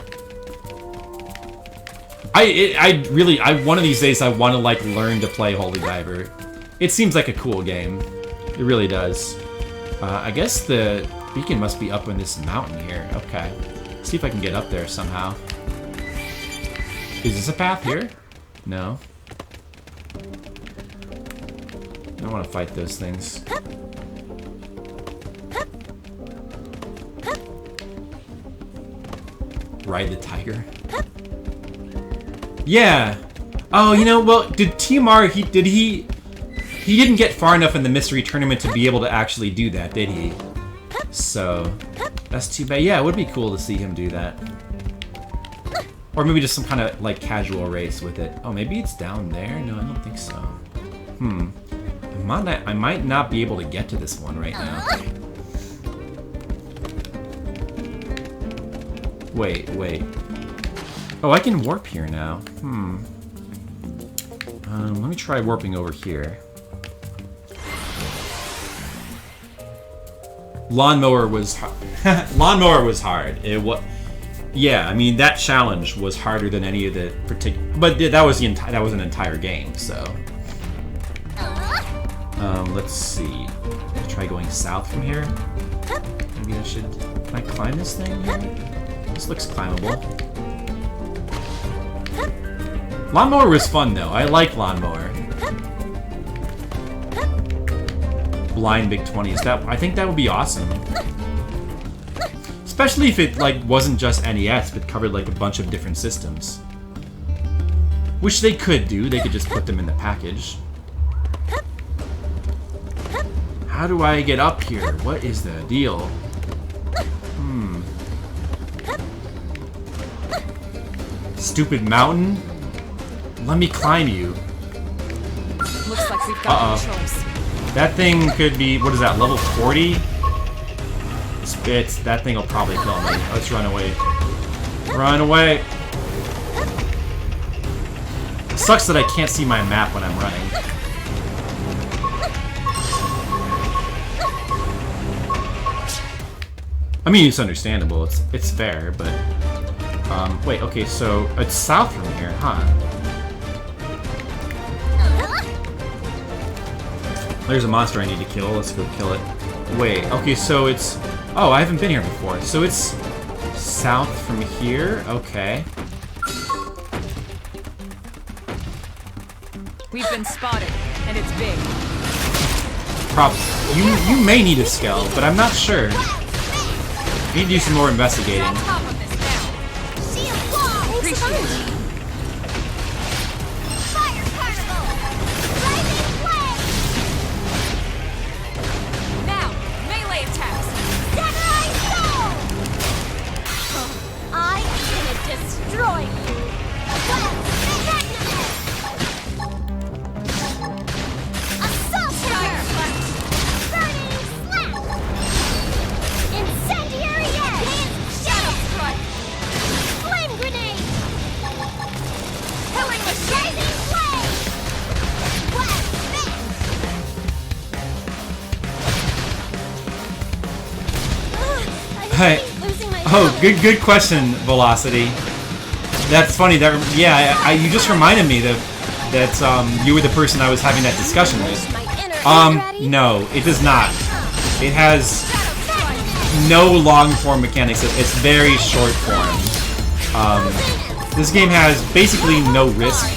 one of these days I want to, like, learn to play Holy Diver. It seems like a cool game. It really does. I guess the beacon must be up on this mountain here. Okay. See if I can get up there somehow. Is this a path here? No. I don't want to fight those things. Ride the tiger. Yeah. Oh, you know, well, did TMR, he didn't get far enough in the mystery tournament to be able to actually do that, did he? So, that's too bad. Yeah, it would be cool to see him do that. Or maybe just some kind of, like, casual race with it. Oh, maybe it's down there? No, I don't think so. I might not be able to get to this one right now. Wait. Oh, I can warp here now. Let me try warping over here. Lawnmower was hard. Yeah, I mean that challenge was harder than any of the particular. But that was an entire game. So, let's see. I'll try going south from here. Maybe I should. Can I climb this thing here? This looks climbable. Lawnmower was fun though. I like Lawnmower. Blind Big 20s. I think that would be awesome. Especially if it like wasn't just NES, but covered like a bunch of different systems. Which they could do. They could just put them in the package. How do I get up here? What is the deal? Stupid mountain? Let me climb you. Looks like we've got no choice. That thing could be, what is that, level 40? That thing will probably kill me. Let's run away. Run away! It sucks that I can't see my map when I'm running. I mean, it's understandable. It's fair, but... wait, okay, so it's south from here, huh? There's a monster I need to kill. Let's go kill it. Wait, okay, so it's... Oh, I haven't been here before. So it's south from here? Okay. We've been spotted, and it's big. Probably. You may need a scale, but I'm not sure. Need to do some more investigating. Hey. Oh, good question, Velocity. That's funny. Yeah, you just reminded me that you were the person I was having that discussion with. No, it does not. It has no long form mechanics. It's very short form. This game has basically no risk.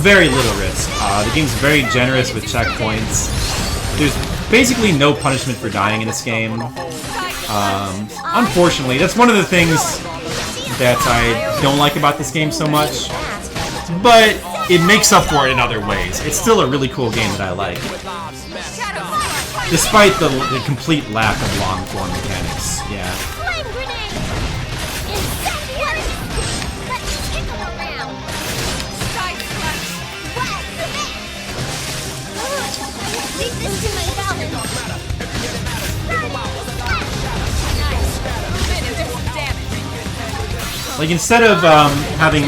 Very little risk. The game's very generous with checkpoints. There's basically no punishment for dying in this game. Unfortunately, that's one of the things that I don't like about this game so much. But it makes up for it in other ways. It's still a really cool game that I like. Despite the complete lack of long-form mechanics. Yeah. Like, instead of having,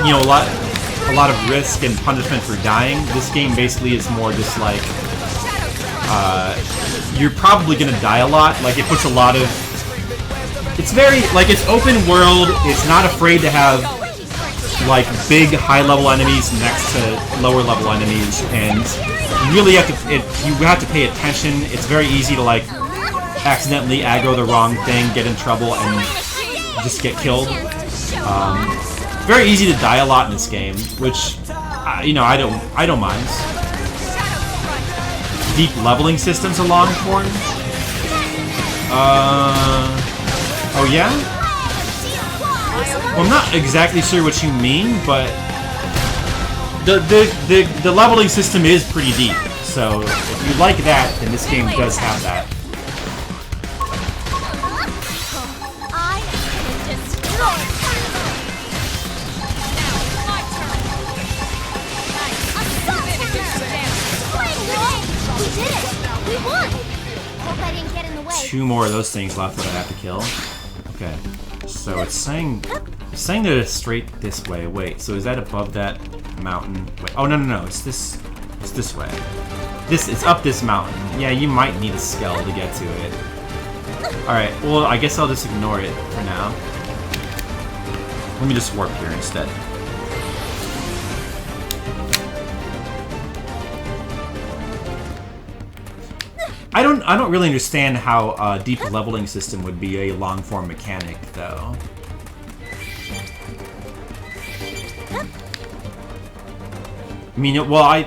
you know, a lot of risk and punishment for dying, this game basically is more just like you're probably gonna die a lot. Like, it puts a lot of... It's very, like, it's open world. It's not afraid to have, like, big high-level enemies next to lower-level enemies, and you really have to pay attention. It's very easy to, like, accidentally aggro the wrong thing, get in trouble, and just get killed. Very easy to die a lot in this game, which, you know, I don't mind. Deep leveling systems are long form. Oh yeah? Well, I'm not exactly sure what you mean, but the leveling system is pretty deep. So if you like that, then this game does have that. Two more of those things left that I have to kill. Okay, so it's saying that it's straight this way. Wait, so is that above that mountain? Wait, oh no, it's this way. It's up this mountain. Yeah, you might need a skull to get to it. All right, well I guess I'll just ignore it for now. Let me just warp here instead. I don't really understand how a deep leveling system would be a long-form mechanic, though. I mean, well, I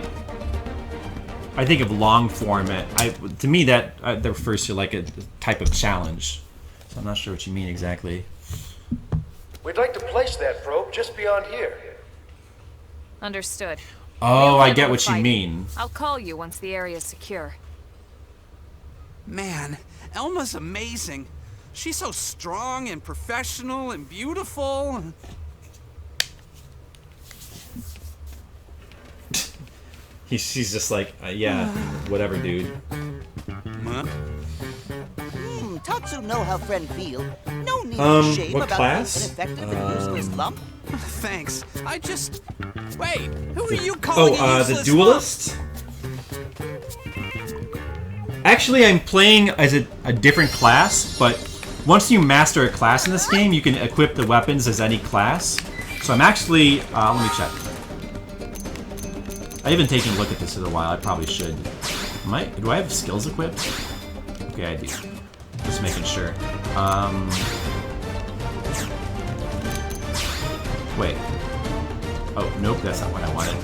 think of long-form. To me, that refers to like a type of challenge. So I'm not sure what you mean exactly. We'd like to place that probe just beyond here. Understood. Oh, I get what you mean. I'll call you once the area is secure. Man, Elma's amazing. She's so strong and professional and beautiful. She's just like, yeah, whatever, dude. Huh? Tatsu know how friend feel. No need to shame what about class? an effective and useless lump. Thanks. I just... Wait, who are you calling a useless the duelist? Actually, I'm playing as a different class, but once you master a class in this game, you can equip the weapons as any class. So I'm actually... let me check. I haven't taken a look at this in a while. I probably should. Do I have skills equipped? Okay, I do. Just making sure. Wait. Oh, nope, that's not what I wanted.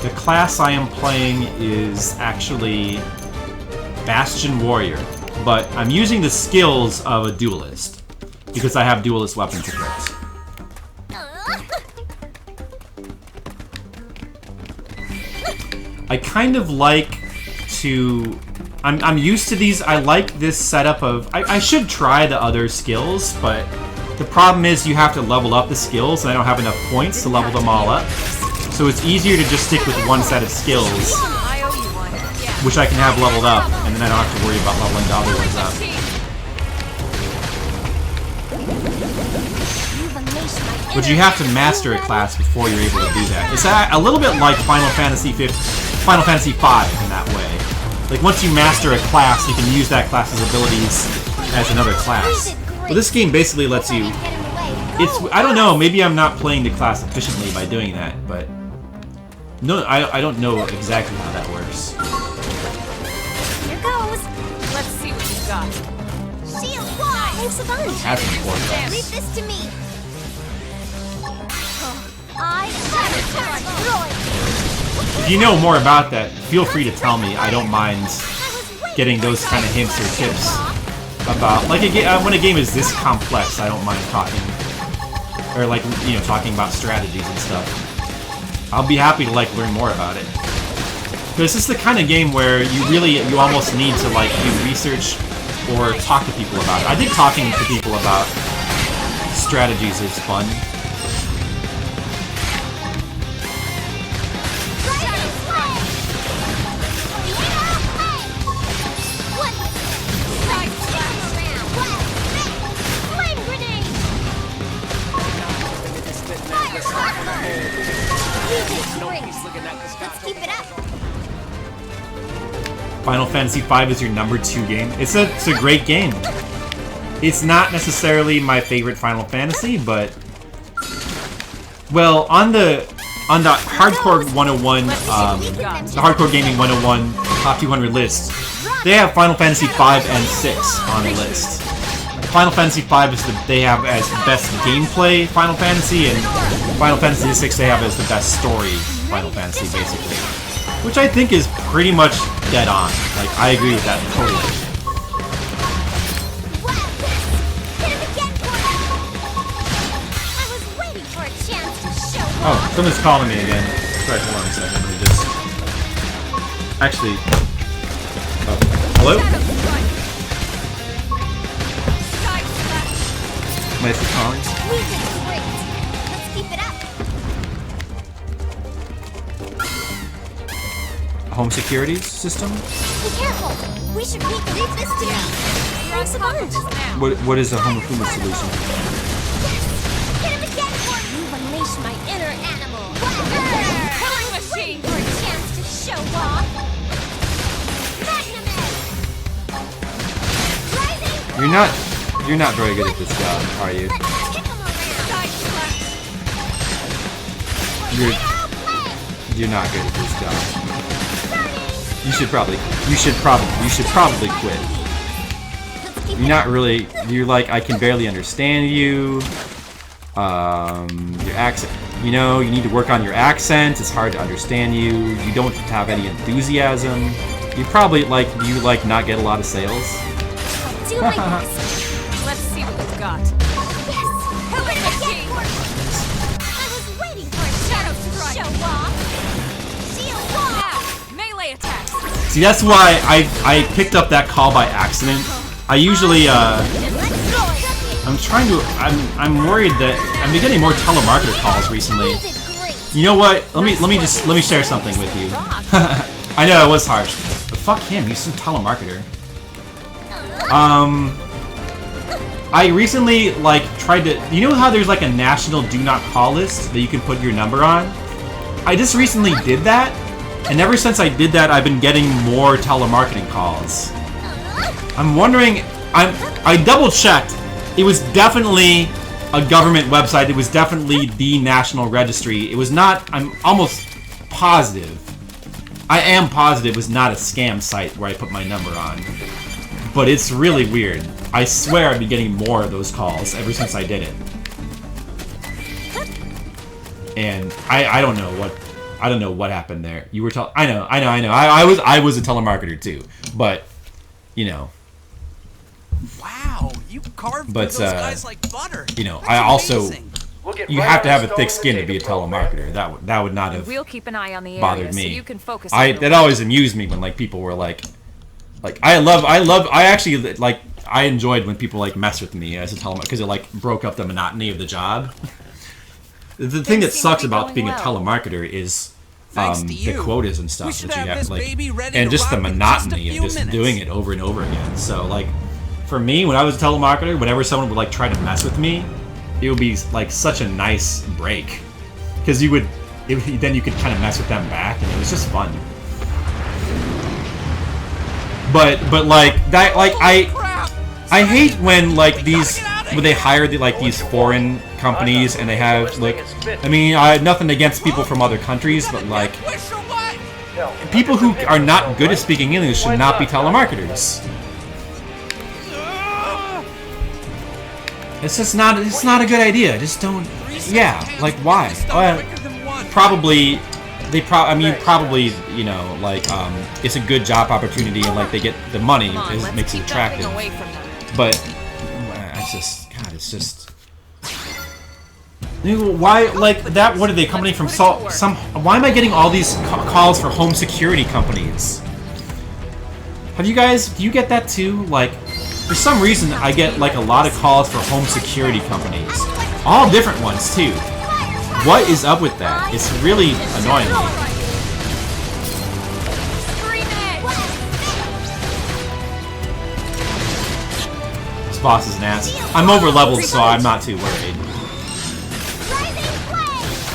The class I am playing is actually Bastion Warrior, but I'm using the skills of a duelist because I have duelist weapons equipped. I kind of like to... I'm used to these. I like this setup of... I should try the other skills, but the problem is you have to level up the skills, and I don't have enough points to level them all up. So it's easier to just stick with one set of skills, which I can have leveled up, and then I don't have to worry about leveling the other ones up. But you have to master a class before you're able to do that. It's a little bit like Final Fantasy V in that way. Like, once you master a class, you can use that class's abilities as another class. Well, this game basically lets you... I don't know, maybe I'm not playing the class efficiently by doing that, but... No, I don't know exactly how that works. Here goes. Let's see what you got. Shield wall! Thanks a bunch. That's important. Leave this to me. If you know more about that, feel free to tell me. I don't mind getting those kind of hints or tips about, like, when a game is this complex, I don't mind talking, or like, you know, talking about strategies and stuff. I'll be happy to like learn more about it. Because this is the kind of game where you almost need to like do research or talk to people about it. I think talking to people about strategies is fun. Let's keep it up. Final Fantasy V is your #2 game. It's a great game. It's not necessarily my favorite Final Fantasy, but well, on the Hardcore 101, the Hardcore Gaming 101 Top 200 list, they have Final Fantasy V and 6 on the list. Final Fantasy V is they have as best gameplay Final Fantasy, and Final Fantasy VI they have as the best story Final Fantasy, basically. Which I think is pretty much dead on. Like, I agree with that totally. Oh, someone's calling me again. Sorry, hold on a second. Let me just... Actually... Oh, hello? Am I still calling? We did great. Let's keep it up. Home security system? Be careful. We should leave this together. Thanks a bunch. What is a home improvement solution? Hit him again for you. Unleash my inner animal. Killing machine for a chance to show off. You're not very good at this job, are you? You're not good at this job. You should probably quit. You're not really. You're like, I can barely understand you. Your accent. You know, you need to work on your accent. It's hard to understand you. You don't have any enthusiasm. You probably not get a lot of sales. Let's see what we've got. I was waiting for a shadow to show off. Shield wall. Melee attacks. See, that's why I picked up that call by accident. I usually I'm worried that I'm getting more telemarketer calls recently. You know what? Let me share something with you. I know it was harsh, but fuck him. He's some telemarketer. I recently tried to. You know how there's like a national do not call list that you can put your number on? I just recently did that, and ever since I did that, I've been getting more telemarketing calls. I'm wondering. I double checked. It was definitely a government website. It was definitely the National Registry. It was not. I'm almost positive. I am positive it was not a scam site where I put my number on. But it's really weird. I swear I've been getting more of those calls ever since I did it. And I don't know what happened there. You were I know. I was a telemarketer too, but you know. Wow, you carved those guys like butter. You know, That's I also amazing. you have to have a thick skin to be a telemarketer. That would not have We'll keep an eye on the bothered area me. so you can focus on That always amused me when people were I enjoyed when people mess with me as a telemarketer because it broke up the monotony of the job. The thing that sucks about being a telemarketer is the quotas and stuff that you have, and just the monotony of just doing it over and over again. So for me, when I was a telemarketer, whenever someone would try to mess with me, it would be such a nice break because then you could kind of mess with them back, and it was just fun. But I hate when when they hire these foreign companies and they have I mean, I have nothing against people from other countries, but people who are not good at speaking English should not be telemarketers. It's just not a good idea. Just don't Yeah, like why? Probably, probably, you know, like it's a good job opportunity and like they get the money, it makes it attractive. But it's just, God, it's just. Why, like that? What are they coming from? Some? Why am I getting all these calls for home security companies? Have you guys? Do you get that too? Like, for some reason, I get like a lot of calls for home security companies, all different ones too. What is up with that? It's really annoying me. This boss is an ass. I'm over leveled, so I'm not too worried.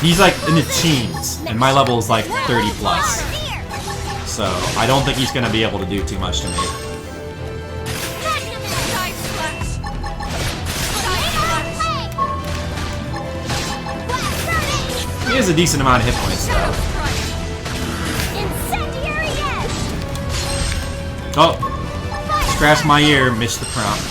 He's like in the teens, and my level is like 30 plus. So I don't think he's gonna be able to do too much to me. He has a decent amount of hit points though. Oh! Scratch my ear, missed the prompt.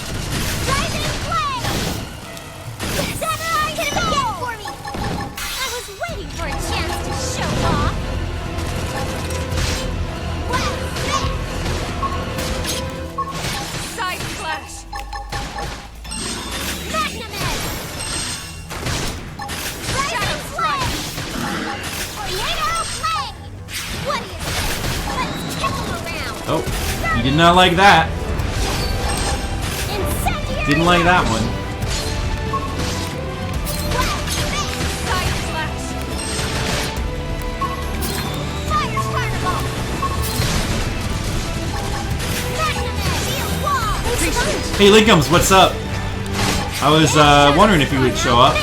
Oh, he did not like that. Didn't like that one. Hey Linkums, what's up? I was wondering if you would show up.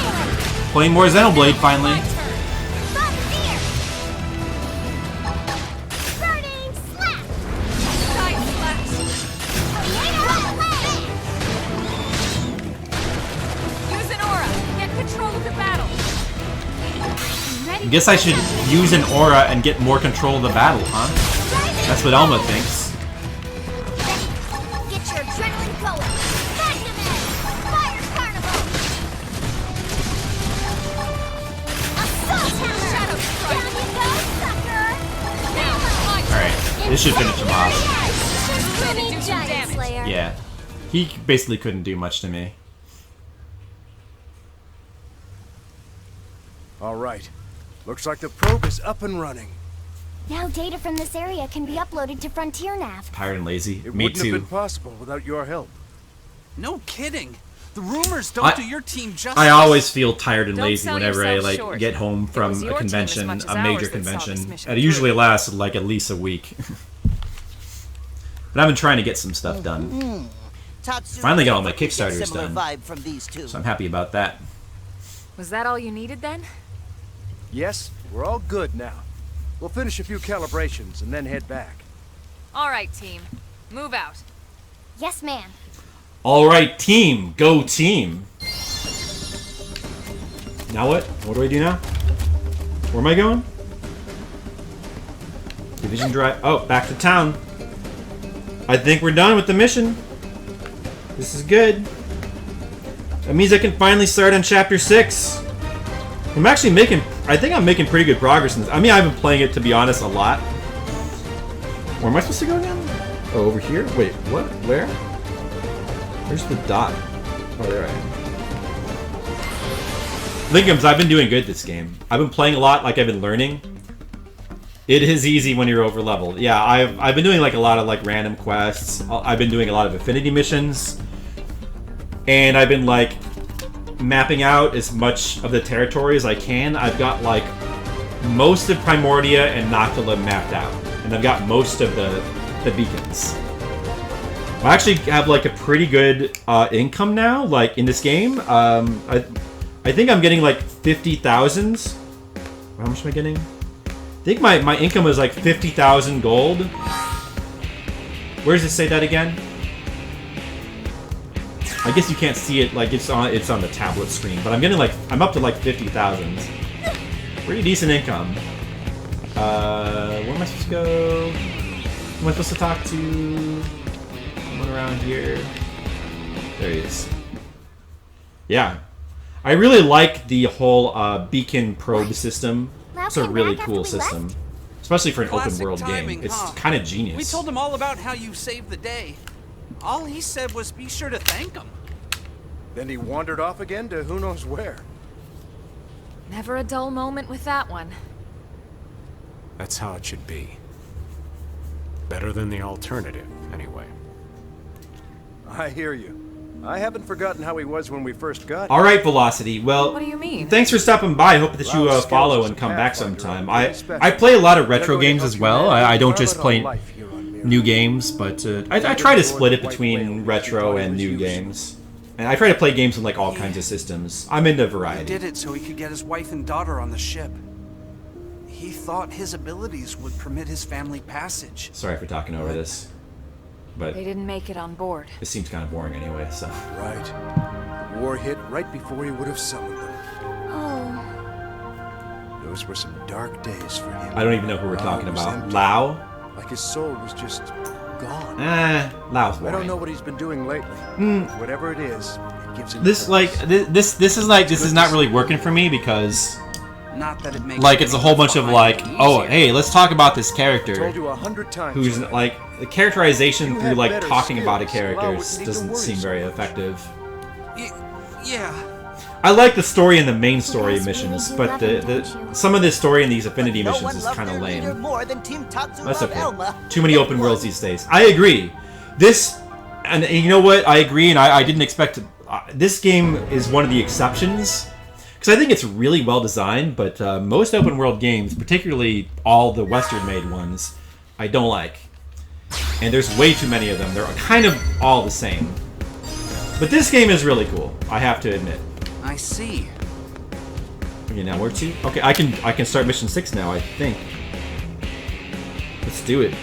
Playing more Xenoblade finally. I guess I should use an aura and get more control of the battle, huh? That's what Elma thinks. Get your adrenaline going. Fire Carnival. Assault Hammer. Shadow Strike. Down you go, sucker. Alright, this should finish him off. Yeah. He basically couldn't do much to me. Alright. Looks like the probe is up and running. Now data from this area can be uploaded to Frontier Nav. Tired and lazy. It Me wouldn't too. have been possible without your help. No kidding. The rumors don't do your team justice. I always feel tired and Don't lazy sell whenever I yourself like short. get home It from was a your team as convention, much as a major ours that saw this convention. mission And it usually through. lasts like at least a week. But I've been trying to get some stuff done. Finally got all my Kickstarters done. Vibe from these two. So I'm happy about that. Was that all you needed then? Yes, we're all good now. We'll finish a few calibrations and then head back. All right, team. Move out. Yes, ma'am. Alright, team. Go team. Now what? What do I do now? Where am I going? Division Drive. Oh, back to town. I think we're done with the mission. This is good. That means I can finally start on Chapter 6. I'm actually I think I'm making pretty good progress in this. I mean, I've been playing it, to be honest, a lot. Where am I supposed to go again? Oh, over here? Wait, what? Where? Where's the dot? Oh, there I am. Linkums, I've been doing good this game. I've been playing a lot, like I've been learning. It is easy when you're over leveled. Yeah, I've been doing like a lot of like random quests. I've been doing a lot of Affinity missions. And I've been like mapping out as much of the territory as I can. I've got like most of Primordia and Noctula mapped out. And I've got most of the beacons. I actually have like a pretty good income now, like in this game. I think I'm getting like 50,000. How much am I getting? I think my income is like 50,000 gold. Where does it say that again? I guess you can't see it, like it's on the tablet screen, but I'm up to like 50,000. Pretty decent income. Where am I supposed to go? Am I supposed to talk to someone around here? There he is. Yeah. I really like the whole beacon probe system. It's a came really back cool after we system. Especially for an open Classic world timing, game. It's huh? kind of genius. We told him all about how you saved the day. All he said was be sure to thank him. Then he wandered off again to who knows where. Never a dull moment with that one. That's how it should be. Better than the alternative, anyway. I hear you. I haven't forgotten how he was when we first got here. All right, Velocity. Well, What do you mean? thanks for stopping by. I hope that you Lau's follow skills and as a come back pathfinder sometime. are pretty I play a lot of retro games as well. I don't just play Life here on Mirror. new games, but I try to split it between retro and new games. And I try to play games on like all kinds of systems. I'm into He variety. did it so he could get his wife and daughter on the ship. He thought his abilities would permit his family passage. Sorry for talking over this, but They didn't make it on board. it seems kind of boring anyway. So Right. The war hit right before he would have summoned them. Oh, Those were some dark days for him. I don't even know who we're Lao talking was about. empty. Lao? Like his soul was just gone. Lao's I boring. don't know what he's been doing lately. Whatever it is, it gives him This purpose. this is not really working for me because Not that it makes like it's a whole bunch of like, oh hey, let's talk about this I character told you 100 times. who's already. like the characterization You through had like better talking about a skills. Lao character wouldn't need to doesn't worry seem so very much. effective. Yeah. I like the story and the main story Yes, we missions, do but love it, don't you? some of this story in these Affinity No missions one is loved kind of their leader lame. more than Team Tatsu That's loved okay. Elma. Too many open worlds these days. I agree. This, and you know what? I agree, and I didn't expect to. This game is one of the exceptions because I think it's really well designed. But most open world games, particularly all the Western-made ones, I don't like. And there's way too many of them. They're kind of all the same. But this game is really cool. I have to admit. I see. Okay, now where to? Okay, I can start mission 6 now. I think. Let's do it.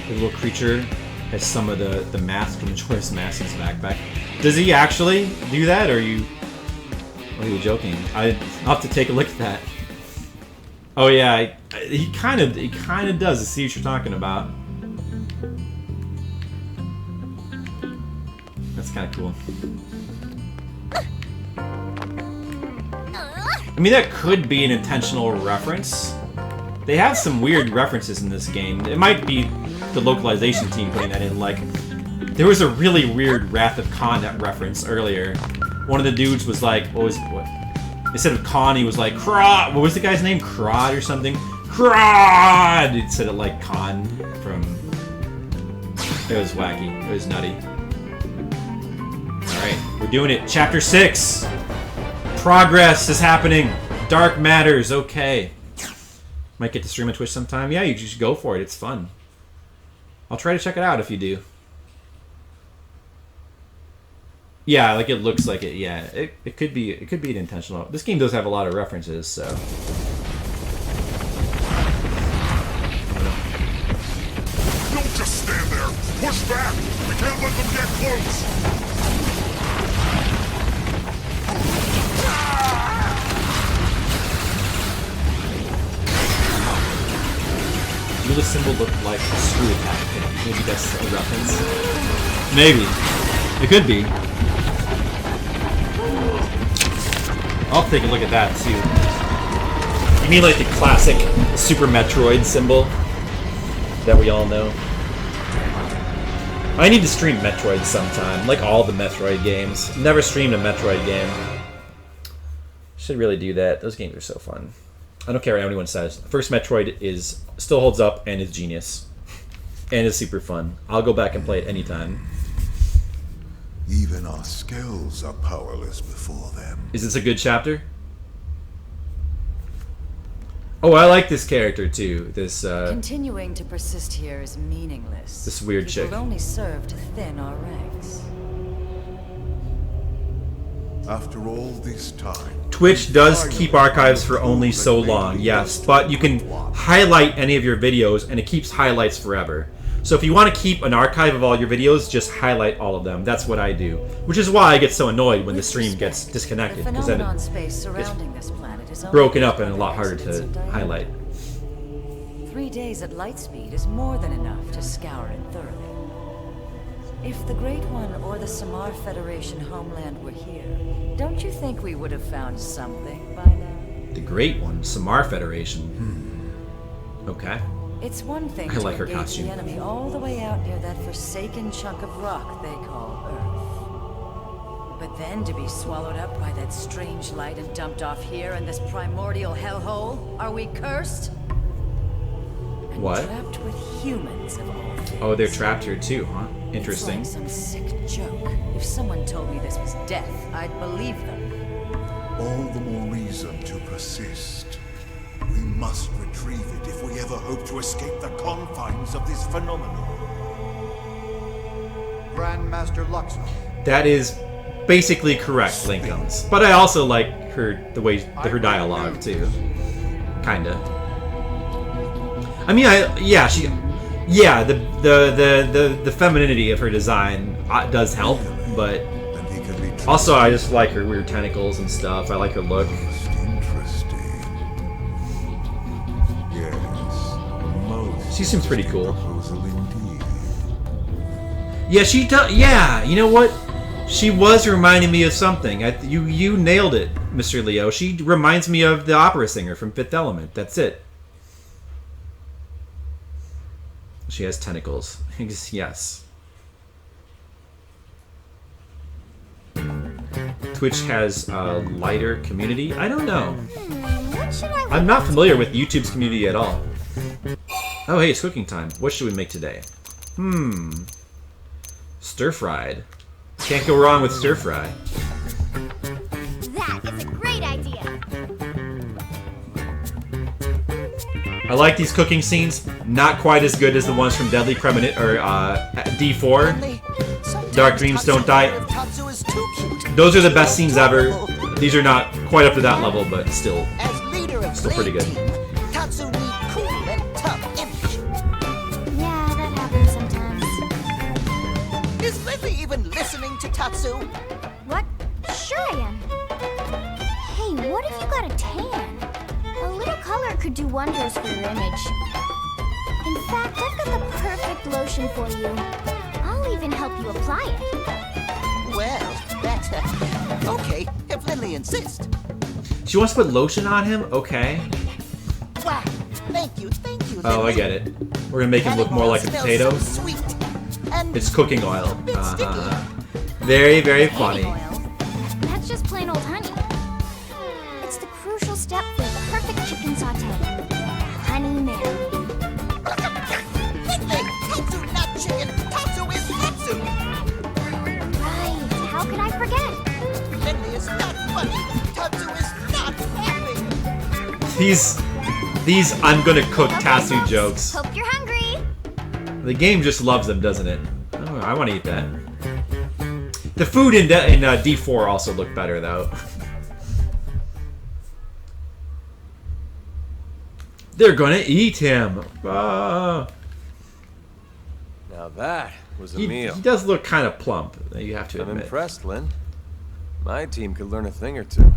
The little creature has some of the mask from Majora's Mask in his backpack. Does he actually do that, or are you joking? I'll have to take a look at that. Oh yeah, he kind of does. I see what you're talking about. That's kind of cool. I mean, that could be an intentional reference. They have some weird references in this game. It might be the localization team putting that in. Like, there was a really weird Wrath of Khan reference earlier. One of the dudes was like, what? Instead of Khan, he was like, Crod! What was the guy's name? Crod or something? Crod! He said it like Khan from... It was wacky. It was nutty. Alright, we're doing it. Chapter 6! Progress is happening. Dark matters. Okay. Might get to stream on Twitch sometime. Yeah, you just go for it. It's fun. I'll try to check it out if you do. Yeah, like it looks like it. Yeah, it could be an intentional. This game does have a lot of references, so. Don't just stand there! Push back! We can't let them get close! Do the symbol look like a screw attack? Maybe that's a reference. Maybe. It could be. I'll take a look at that too. You mean like the classic Super Metroid symbol that we all know? I need to stream Metroid sometime, like all the Metroid games. Never streamed a Metroid game. Should really do that. Those games are so fun. I don't care what anyone says. The first Metroid still holds up and is genius. And is super fun. I'll go back and play it anytime. Even our skills are powerless before them. Is this a good chapter? Oh, I like this character too. This Continuing to persist here is meaningless. This weird it chick. will only serve to thin our ranks. After all this time, Twitch does keep archives for only so long, yes, but you can highlight any of your videos and it keeps highlights forever. So if you want to keep an archive of all your videos, just highlight all of them. That's what I do. Which is why I get so annoyed when the stream gets disconnected, because then space surrounding this planet is it's only broken up and a between lot harder accidents to and diameter. highlight. 3 days at light speed is more than enough to scour it thoroughly. If the Great One or the Samar Federation homeland were here, don't you think we would have found something by now? The Great One, Samar Federation. Okay. It's one thing I to like her engage costume. the enemy all the way out near that forsaken chunk of rock they call Earth. But then to be swallowed up by that strange light and dumped off here in this primordial hellhole? Are we cursed? And What? trapped with humans of all things. Oh, they're trapped here too, huh? Interesting. It's like some sick joke. If someone told me this was death, I'd believe them. All the more reason to persist. We must retrieve it if we ever hope to escape the confines of this phenomenon. Grandmaster Luxor. That is basically correct, Lincolns. But I also like the way her dialogue too. Kinda. I mean, the femininity of her design does help, but also I just like her weird tentacles and stuff. I like her look. She seems pretty cool. Yeah, she does. Yeah, you know what? She was reminding me of something. You nailed it, Mr. Leo. She reminds me of the opera singer from Fifth Element. That's it. She has tentacles. Yes. Twitch has a lighter community? I don't know. I'm not familiar with YouTube's community at all. Oh, hey, it's cooking time. What should we make today? Stir-fried. Can't go wrong with stir-fry. That is a great idea. I like these cooking scenes. Not quite as good as the ones from Deadly Premonition or D4. Dark Dreams Don't Die. Those are the best scenes ever. These are not quite up to that level, but still pretty good. Tatsu need cool and tough image. Yeah, that happens sometimes. Is Lily even listening to Tatsu? What? Sure I am. Hey, what if you got a tan? A little color could do wonders for your image. In fact, I've got the perfect lotion for you. I'll even help you apply it. Well, that's okay, if Lily insists. She wants to put lotion on him? Okay. Wow, thank you, Lily. Oh, I get it. We're gonna make him look more like a potato. So sweet. And It's cooking oil. Very, very funny. That's just plain old honey. It's the crucial step for the perfect chicken saute. Honey Mary. Tatsu, not chicken. Tatsu is Tatsu. Right, how could I forget? Lily is not funny. Tatsu is not happy. These I'm gonna cook Tatsu jokes. Hope you're hungry. The game just loves them, doesn't it? Oh, I want to eat that. The food in D4 also looked better, though. They're gonna eat him. Now that was a meal. He does look kind of plump, you have to admit. I'm impressed, Lynn. My team could learn a thing or two.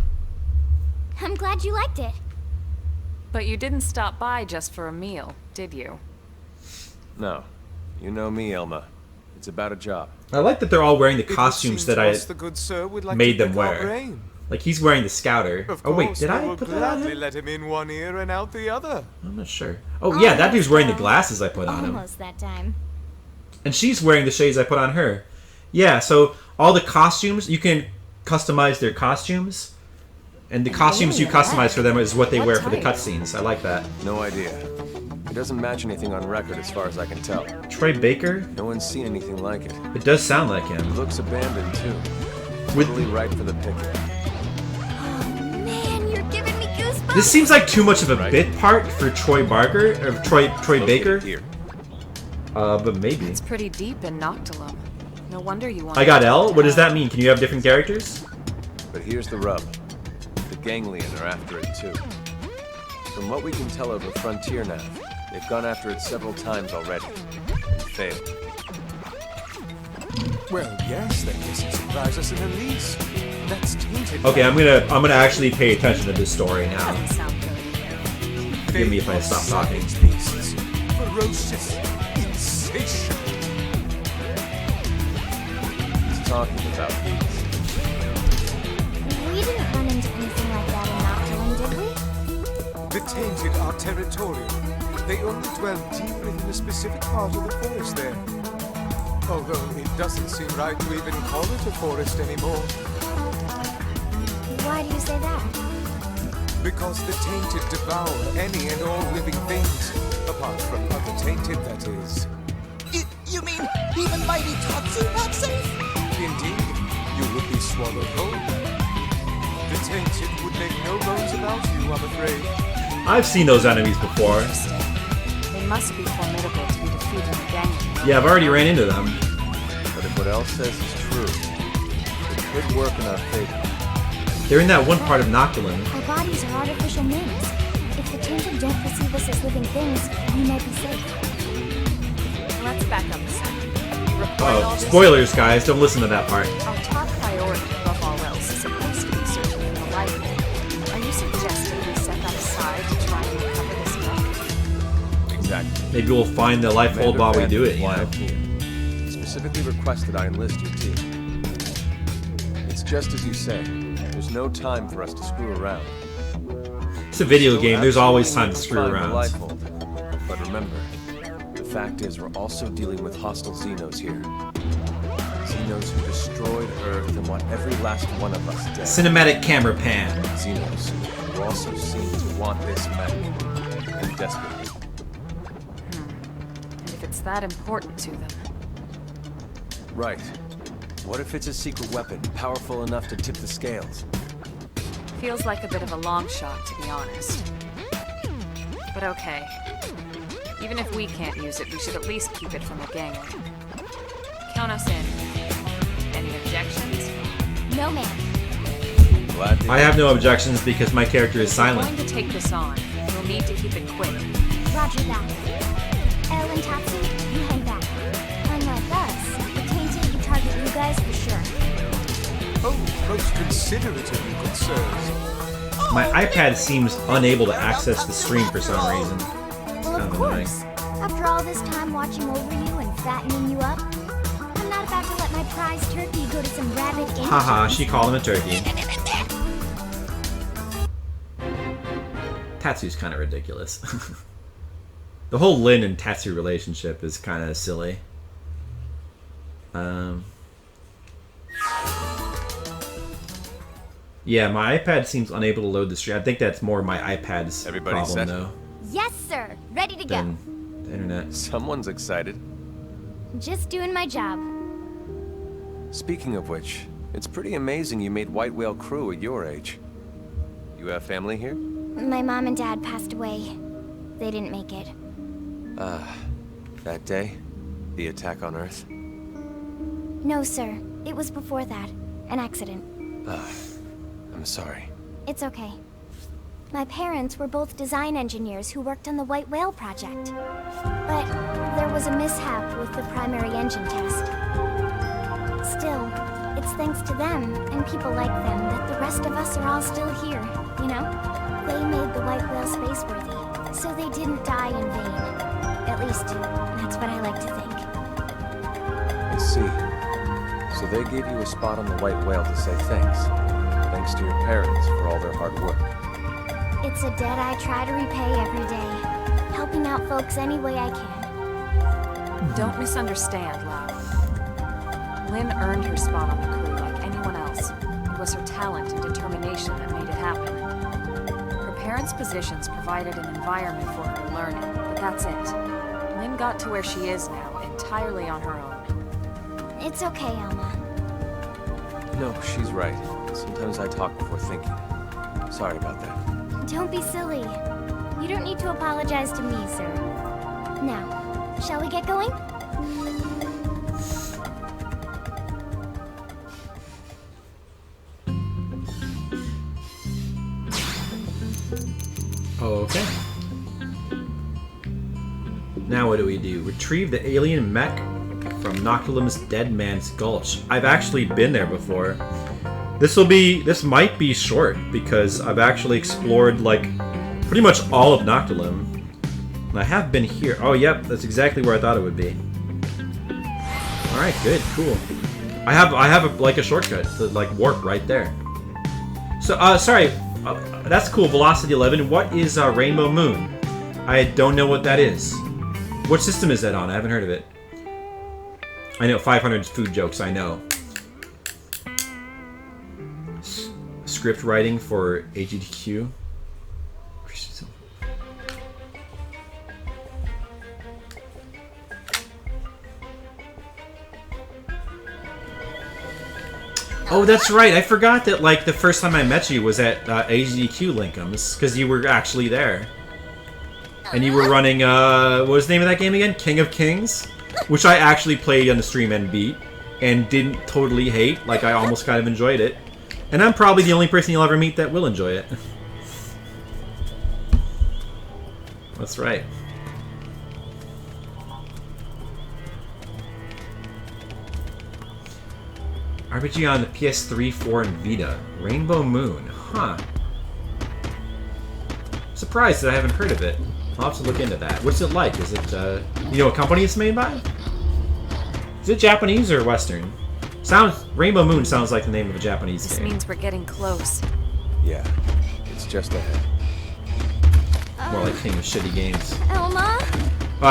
I'm glad you liked it. But you didn't stop by just for a meal, did you? No. You know me, Elma. It's about a job. I like that they're all wearing the costumes that I the good sir would like made to them pick our wear. brain. Like he's wearing the Scouter. Of Oh wait, course, did we I will put that on gladly him? let him in one ear and out the other. I'm not sure. Oh yeah, that dude's wearing the glasses I put on him. Almost that time. And she's wearing the shades I put on her. Yeah, so all the costumes, you can customize their costumes. And the costumes you customize for them is what they wear for the cutscenes. I like that. No idea. It doesn't match anything on record as far as I can tell. Troy Baker? No one's seen anything like it. It does sound like him. It looks abandoned too. With Totally right for the picking. Man, you're giving me goosebumps. This seems like too much of a bit part for Troy Barker or Troy Baker. Here. But maybe. It's pretty deep in Noctilum. No wonder you want. I got L? What does that mean? Can you have different characters? But here's the rub. The Ganglion are after it too. From what we can tell over Frontier nav, they've gone after it several times already. And failed. Well, yes, that doesn't surprise us in the least. That's tainted. Okay, I'm gonna actually pay attention to this story now. Doesn't sound good. Forgive me if I stop talking. Beasts, ferocious, insatiable. talking about these. We didn't run into anything like that in Noctilum, did we? The Tainted are territorial. They only dwell deep within a specific part of the forest there. Although it doesn't seem right to even call it a forest anymore. Why do you say that? Because the Tainted devour any and all living things. Apart from other Tainted, that is. You mean even mighty Tatsu not safe? Indeed, you would be swallowed whole. The Tainted would make no bones about you, I'm afraid. I've seen those enemies before. They must be formidable to be defeated in a gang. Yeah, I've already ran into them. But if what Elle says is true, it could work in our favor. They're in that one part of Noctilum. Our bodies are artificial names. If the Tainted don't perceive us as living things, we might be safe. Let's back up a second. Oh, spoilers, guys. Don't listen to that part. Our top priority, above all else, is supposed to be searching for the life. Are you suggesting we set that aside to try and recover this milk? Exactly. Maybe we'll find the life hold while we do it, you know? Specifically requested I enlist your team. It's just as you say. There's no time for us to screw around. It's a video game. There's always time to screw around. But remember, the fact is we're also dealing with hostile Xenos here. Xenos who destroyed Earth and want every last one of us dead. Cinematic camera pan. Xenos who also seem to want this mech. And desperately. And if it's that important to them? Right. What if it's a secret weapon, powerful enough to tip the scales? Feels like a bit of a long shot, to be honest. But okay. Even if we can't use it, we should at least keep it from the gangway. Count us in. Any objections? No, ma'am. I have no objections because my character is If we're silent. going to take this on, we'll need to keep it quick. Roger that. Elle and Tatsu, you hang back. Unlike us, the Tainted you target you guys for sure. Oh, most considerate of you, good sirs. My iPad seems unable to access the stream for some reason. Well, of course. After all this time watching over you and fattening you up, I'm not about to let my prize turkey go to some rabid Indians. Haha, she called him a turkey. Tatsu's kind of ridiculous. The whole Lin and Tatsu relationship is kind of silly. Yeah, my iPad seems unable to load the stream. I think that's more my iPad's problem, set? though, Yes, sir. Ready to go. than the internet. Someone's excited. Just doing my job. Speaking of which, it's pretty amazing you made White Whale crew at your age. You have family here? My mom and dad passed away. They didn't make it. That day? The attack on Earth? No, sir. It was before that. An accident. I'm sorry. It's okay. My parents were both design engineers who worked on the White Whale project. But there was a mishap with the primary engine test. Still, it's thanks to them and people like them that the rest of us are all still here, you know? They made the White Whale spaceworthy, so they didn't die in vain. At least, that's what I like to think. I see. So they gave you a spot on the White Whale to say thanks. Thanks to your parents for all their hard work. It's a debt I try to repay every day, helping out folks any way I can. Don't misunderstand, Lau. Lynn earned her spot on the crew like anyone else. It was her talent and determination that made it happen. Her parents' positions provided an environment for her to learn in, but that's it. Lynn got to where she is now entirely on her own. It's okay, Alma. No, she's right. Sometimes I talk before thinking. Sorry about that. Don't be silly. You don't need to apologize to me, sir. Now, shall we get going? Okay. Now what do we do? Retrieve the alien mech from Noctilum's Dead Man's Gulch. I've actually been there before. This might be short because I've actually explored like pretty much all of Noctilum. And I have been here. Oh, yep, that's exactly where I thought it would be. Alright, good, cool. I have like a shortcut to like warp right there. So sorry, that's cool. Velocity 11. What is Rainbow Moon? I don't know what that is. What system is that on? I haven't heard of it. I know 500 food jokes. I know. Script writing for AGDQ. Oh, that's right. I forgot that, like, the first time I met you was at AGDQ Linkums, because you were actually there. And you were running, what was the name of that game again? King of Kings? Which I actually played on the stream and beat, and didn't totally hate. Like, I almost kind of enjoyed it. And I'm probably the only person you'll ever meet that will enjoy it. That's right. RPG on the PS3, 4, and Vita. Rainbow Moon. Huh. Surprised that I haven't heard of it. I'll have to look into that. What's it like? Is it, you know what company it's made by? Is it Japanese or Western? Rainbow Moon sounds like the name of a Japanese game. This means we're getting close. Yeah, it's just ahead. More like King of Shitty Games. Elma?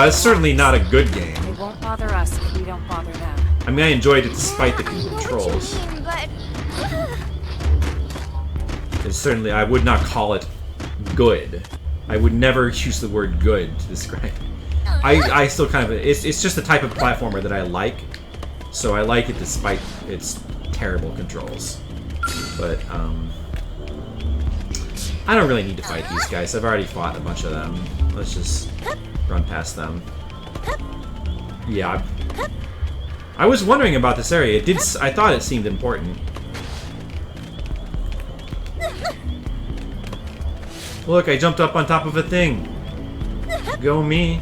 It's certainly not a good game. They won't bother us if we don't bother them. I mean, I enjoyed it despite the controls. It's certainly, I would not call it good. I would never use the word good to describe it. I still kind of, it's just the type of platformer that I like. So I like it despite its terrible controls. But, I don't really need to fight these guys. I've already fought a bunch of them. Let's just run past them. Yeah. I was wondering about this area. I thought it seemed important. Look, I jumped up on top of a thing. Go me.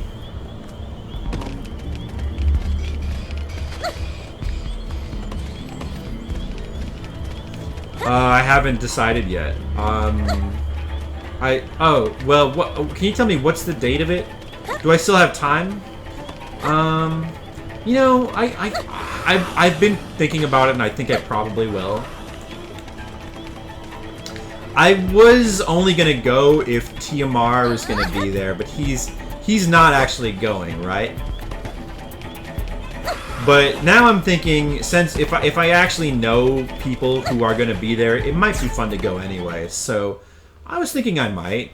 I haven't decided yet. Well, can you tell me what's the date of it? Do I still have time? You know, I've been thinking about it, and I think I probably will. I was only gonna go if TMR was gonna be there, but he's not actually going, right? But now I'm thinking, since if I actually know people who are gonna be there, it might be fun to go anyway. So I was thinking I might.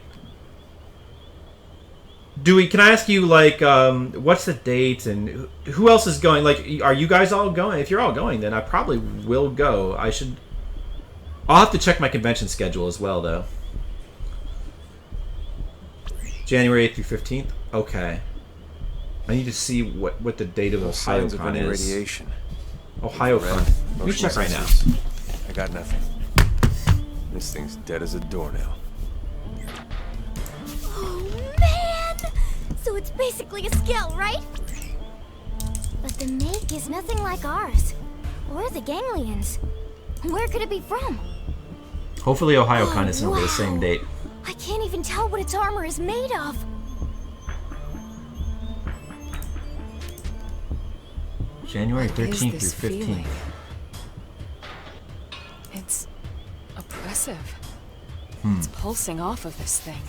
Can I ask you, like, what's the date and who else is going? Like, are you guys all going? If you're all going, then I probably will go. I'll have to check my convention schedule as well, though. January 8th through 15th? Okay. I need to see what the date of OhioCon is. Radiation. OhioCon. Let me check right now. I got nothing. This thing's dead as a doornail. So it's basically a skill, right? But the make is nothing like ours. Or the ganglions. Where could it be from? Hopefully OhioCon isn't over the same date. I can't even tell what its armor is made of. January 13th through 15th. Feeling? It's oppressive. It's pulsing off of this thing.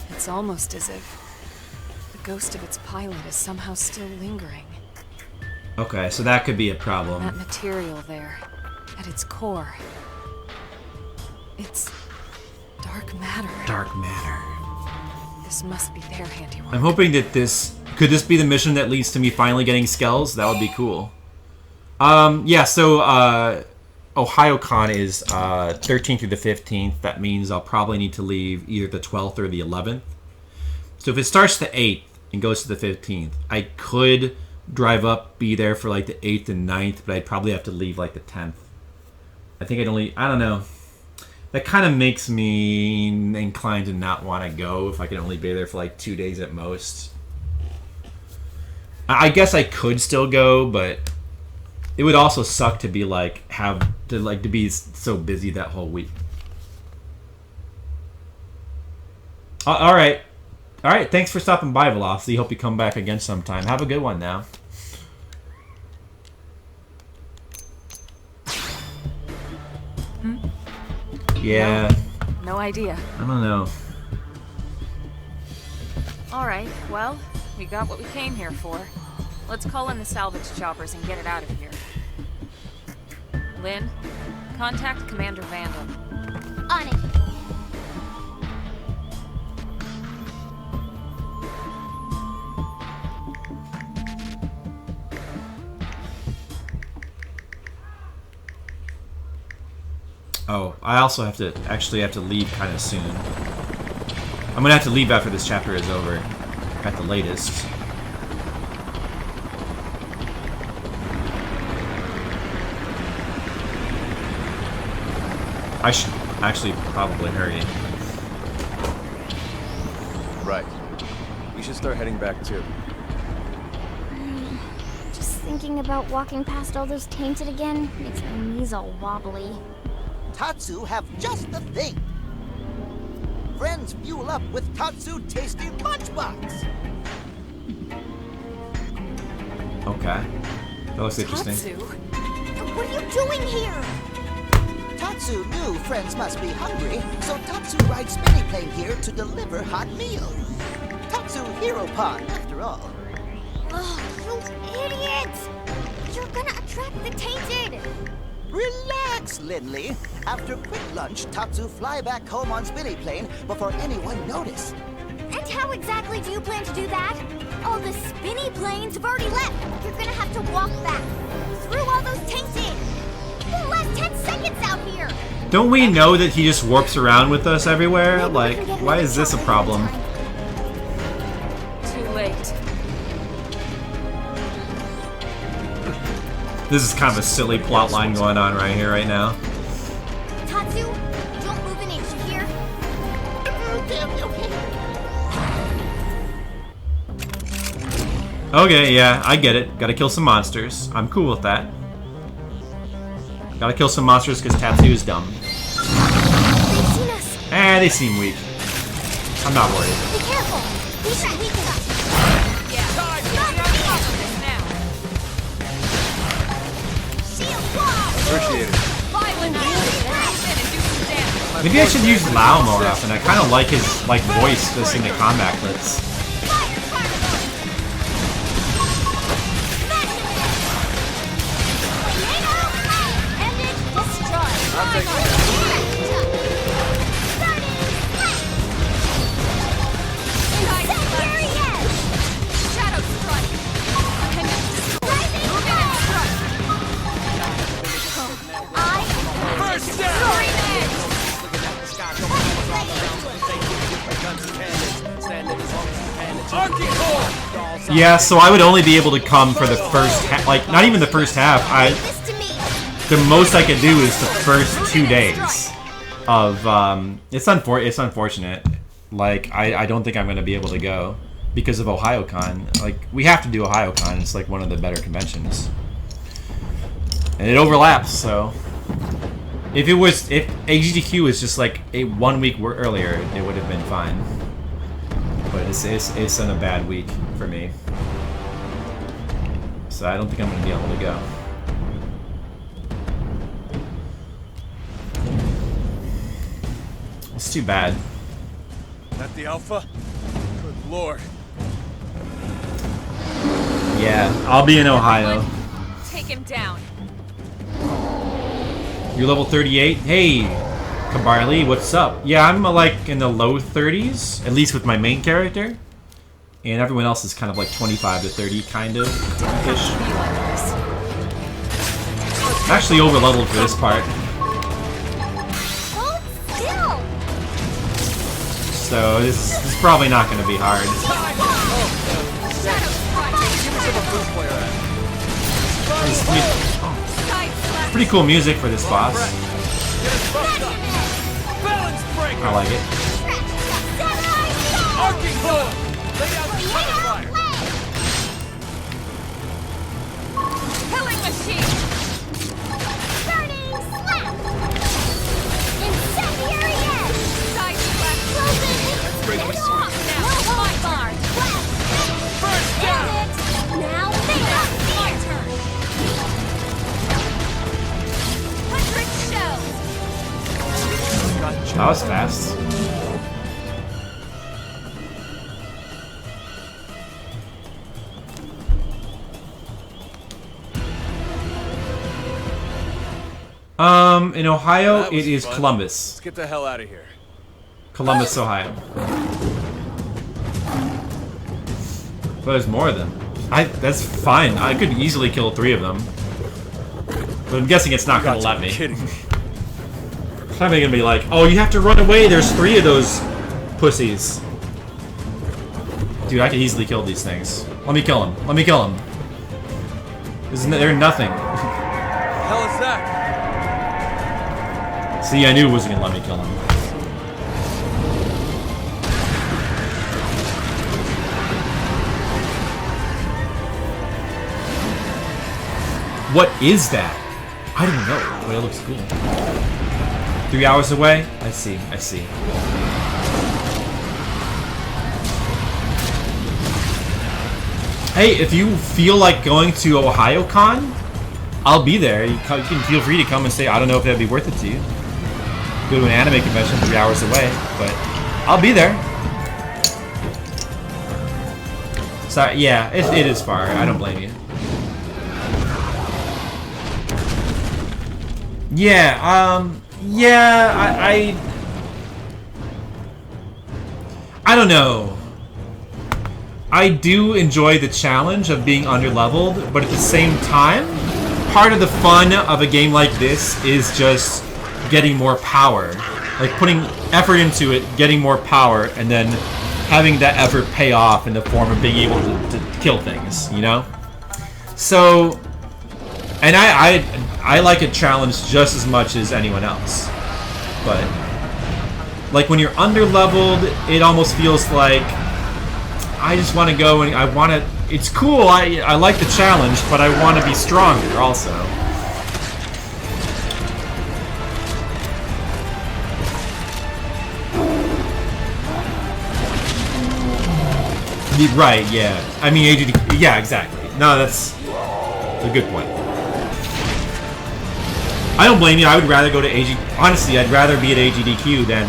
It's almost as if the ghost of its pilot is somehow still lingering. Okay, so that could be a problem. That material there, at its core, it's dark matter. Dark matter. This must be their handiwork. I'm hoping that could this be the mission that leads to me finally getting skells? That would be cool. Yeah, so OhioCon is 13th through the 15th. That means I'll probably need to leave either the 12th or the 11th. So if it starts the 8th and goes to the 15th, I could drive up, be there for like the 8th and 9th, but I'd probably have to leave like the 10th. I think I don't know. That kind of makes me inclined to not want to go if I can only be there for like 2 days at most. I guess I could still go, but it would also suck to be to be so busy that whole week. All right. Thanks for stopping by, Velocity. Hope you come back again sometime. Have a good one now. Yeah. No idea. I don't know. Alright, well, we got what we came here for. Let's call in the salvage choppers and get it out of here. Lynn, contact Commander Vandal. On it. Oh, I also have to leave kind of soon. I'm gonna have to leave after this chapter is over, at the latest. I should actually probably hurry. Right. We should start heading back too. Just thinking about walking past all those tainted again makes my knees all wobbly. Tatsu have just the thing. Friends fuel up with Tatsu Tasty Lunchbox. Okay. That looks interesting. Tatsu? What are you doing here? Tatsu knew friends must be hungry, so Tatsu rides spinny plane here to deliver hot meals. Tatsu Hero Pod, after all. Oh, you idiot! You're gonna attract the tainted! Relax, Lindley. After quick lunch, Tatsu fly back home on spinny plane before anyone notice. And how exactly do you plan to do that? All the spinny planes have already left. You're gonna have to walk back through all those tainted. We'll last 10 seconds out here. Don't we know that he just warps around with us everywhere? Like, why is this a problem? Too late. This is kind of a silly plot line going on right here, right now. Tatsu, don't move an inch, you hear? Okay, yeah, I get it. Gotta kill some monsters. I'm cool with that. Gotta kill some monsters because Tatsu is dumb. They've seen us. They seem weak. I'm not worried. Be careful. We should weaken up. Appreciate it. Maybe I should use Lao more often. I kind of like his voice just in the combat clips. I'll take it. Yeah, so I would only be able to come for the first half, like, not even the first half. The most I could do is the first 2 days of, it's unfortunate. Like, I don't think I'm going to be able to go because of OhioCon. Like, we have to do OhioCon. It's like one of the better conventions. And it overlaps, so if AGDQ was just like a 1 week earlier, it would have been fine. But it's in a bad week for me, so I don't think I'm going to be able to go. It's too bad. That the Alpha? Good lord. Yeah, I'll be in Ohio. Take him down. You're level 38? Hey, Kabarli, what's up? Yeah, I'm like in the low 30s, at least with my main character. And everyone else is kind of like 25 to 30, kind of, ish. I'm actually over leveled for this part. So this is probably not going to be hard. Pretty cool music for this boss. I like it. Killing machine. Burning slap. Incendiary edge. Side slap. Closing. Now my bar. First down. Now my turn. 100 shells. That was fast. In Ohio, it is fun. Columbus. Let's get the hell out of here. Columbus, Ohio. But there's more of them. That's fine. I could easily kill 3 of them. But I'm guessing it's not gonna let me. Kidding me. It's probably gonna be like, oh, you have to run away. There's 3 of those pussies. Dude, I could easily kill these things. Let me kill them. Let me kill them. They're nothing. Hell is that? See, I knew it wasn't gonna let me kill him. What is that? I don't know, but it looks cool. 3 hours away? I see, I see. Hey, if you feel like going to OhioCon, I'll be there. You can feel free to come and say, I don't know if that'd be worth it to you. Go to an anime convention 3 hours away, but I'll be there. So, yeah, it is far. I don't blame you. Yeah, I don't know. I do enjoy the challenge of being underleveled, but at the same time, part of the fun of a game like this is just getting more power. Like putting effort into it, getting more power, and then having that effort pay off in the form of being able to kill things, you know? So, and I like a challenge just as much as anyone else. But, like when you're underleveled, it almost feels like I just want to go and I want to... It's cool, I like the challenge, but I want to be stronger also. Right, yeah. I mean, AGD... Yeah, exactly. No, that's a good point. I don't blame you. I would rather go to AG... Honestly, I'd rather be at AGDQ than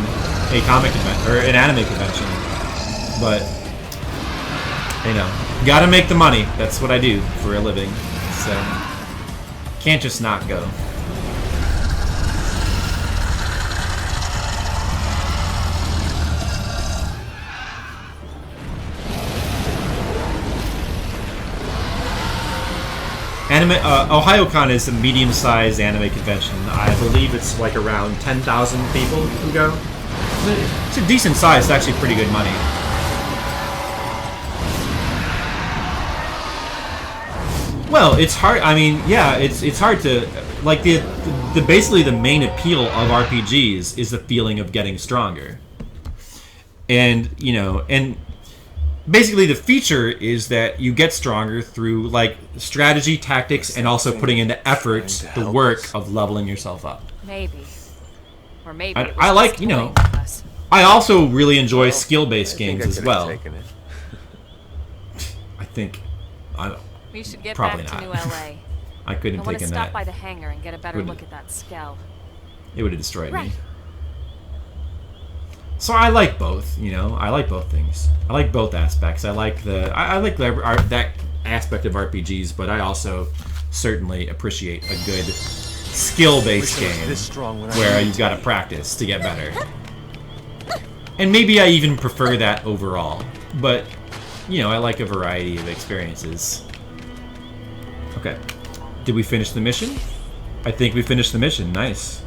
a comic convention, or an anime convention. But, you know, gotta make the money. That's what I do for a living. So, can't just not go. OhioCon is a medium-sized anime convention. I believe it's like around 10,000 people who go. It's a decent size. It's actually pretty good money. Well, it's hard. I mean, yeah, it's hard to like the basically the main appeal of RPGs is the feeling of getting stronger, and you know, and basically the feature is that you get stronger through like strategy, tactics, and also putting in the effort, the work of leveling yourself up. Maybe, or maybe. I like, you know, I also really enjoy skill-based games as well. I think We should get probably back not. to New LA. I couldn't have I want to taken stop that. by the hangar and get a better look at that skell. It would have destroyed Right. me. So I like both, you know. I like both things. I like both aspects. I like that aspect of RPGs, but I also certainly appreciate a good skill-based game where you've got to practice to get better. And maybe I even prefer that overall. But, you know, I like a variety of experiences. Okay. Did we finish the mission? I think we finished the mission. Nice.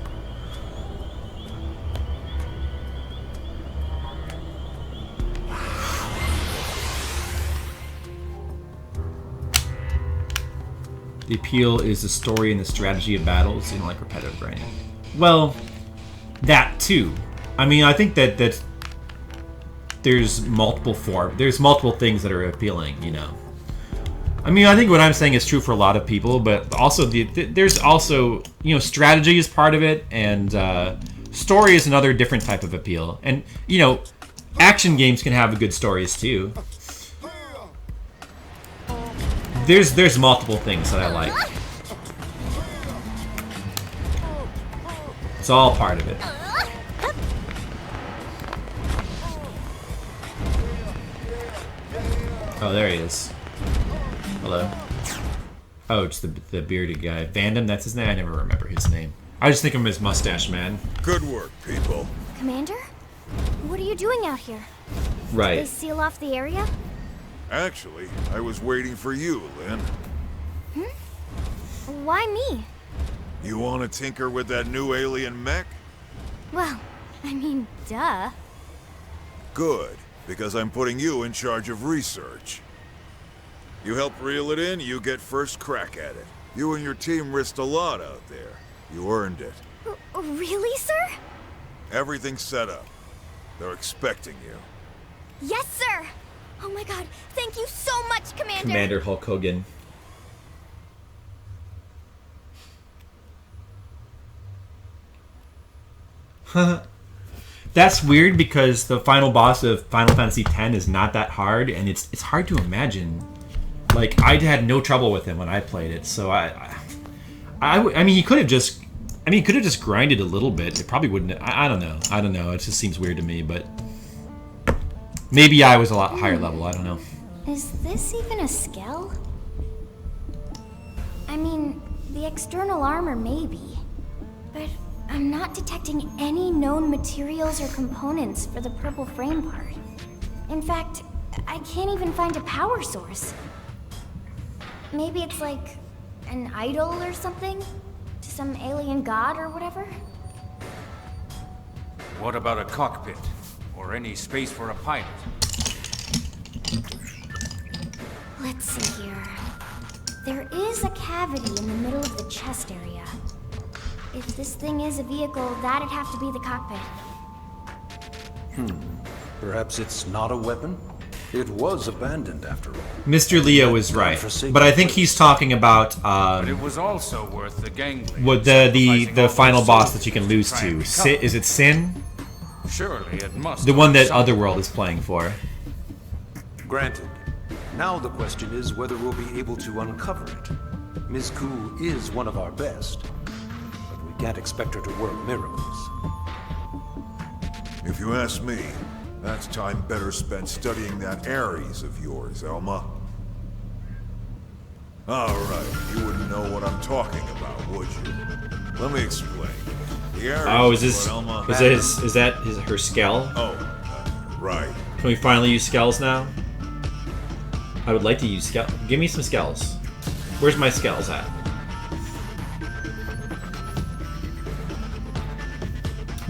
The appeal is the story and the strategy of battles, you know, like repetitive grinding. Well, that too. I mean, I think that there's multiple things that are appealing, you know. I mean, I think what I'm saying is true for a lot of people, but also there's also, you know, strategy is part of it, and story is another different type of appeal. And, you know, action games can have good stories too. There's multiple things that I like. It's all part of it. Oh, there he is. Hello. Oh, it's the bearded guy. Vandam, that's his name? I never remember his name. I just think of him as Mustache Man. Good work, people. Commander? What are you doing out here? Right. Did they seal off the area? Actually, I was waiting for you, Lynn. Why me? You want to tinker with that new alien mech? Well, I mean, duh. Good, because I'm putting you in charge of research. You help reel it in, you get first crack at it. You and your team risked a lot out there. You earned it. Really, sir? Everything's set up. They're expecting you. Yes, sir! Oh my god, thank you so much, Commander! Commander Hulk Hogan. That's weird because the final boss of Final Fantasy X is not that hard, and it's hard to imagine. Like, I had no trouble with him when I played it, so I mean, he could have just, grinded a little bit. It probably wouldn't. I don't know. I don't know. It just seems weird to me, but maybe I was a lot higher level. I don't know. Is this even a Skell? I mean, the external armor maybe, but I'm not detecting any known materials or components for the purple frame part. In fact, I can't even find a power source. Maybe it's like an idol or something? To some alien god or whatever? What about a cockpit? Or any space for a pilot? Let's see here. There is a cavity in the middle of the chest area. If this thing is a vehicle, that'd have to be the cockpit. Perhaps it's not a weapon? It was abandoned after all. Mr. Leo is right, but I think he's talking about But it was also worth the ganglion. what the final boss that you can lose to. Is it Sin? Surely it must. The one that Otherworld is playing for. Granted. Now the question is whether we'll be able to uncover it. Ms. Koo is one of our best, but we can't expect her to work miracles. If you ask me, that's time better spent studying that Ares of yours, Elma. Alright, you wouldn't know what I'm talking about, would you? Let me explain. The Ares Oh, is this Elma is that her Skell? Oh, right. Can we finally use Skells now? I would like to use Skell. Give me some Skells. Where's my Skells at?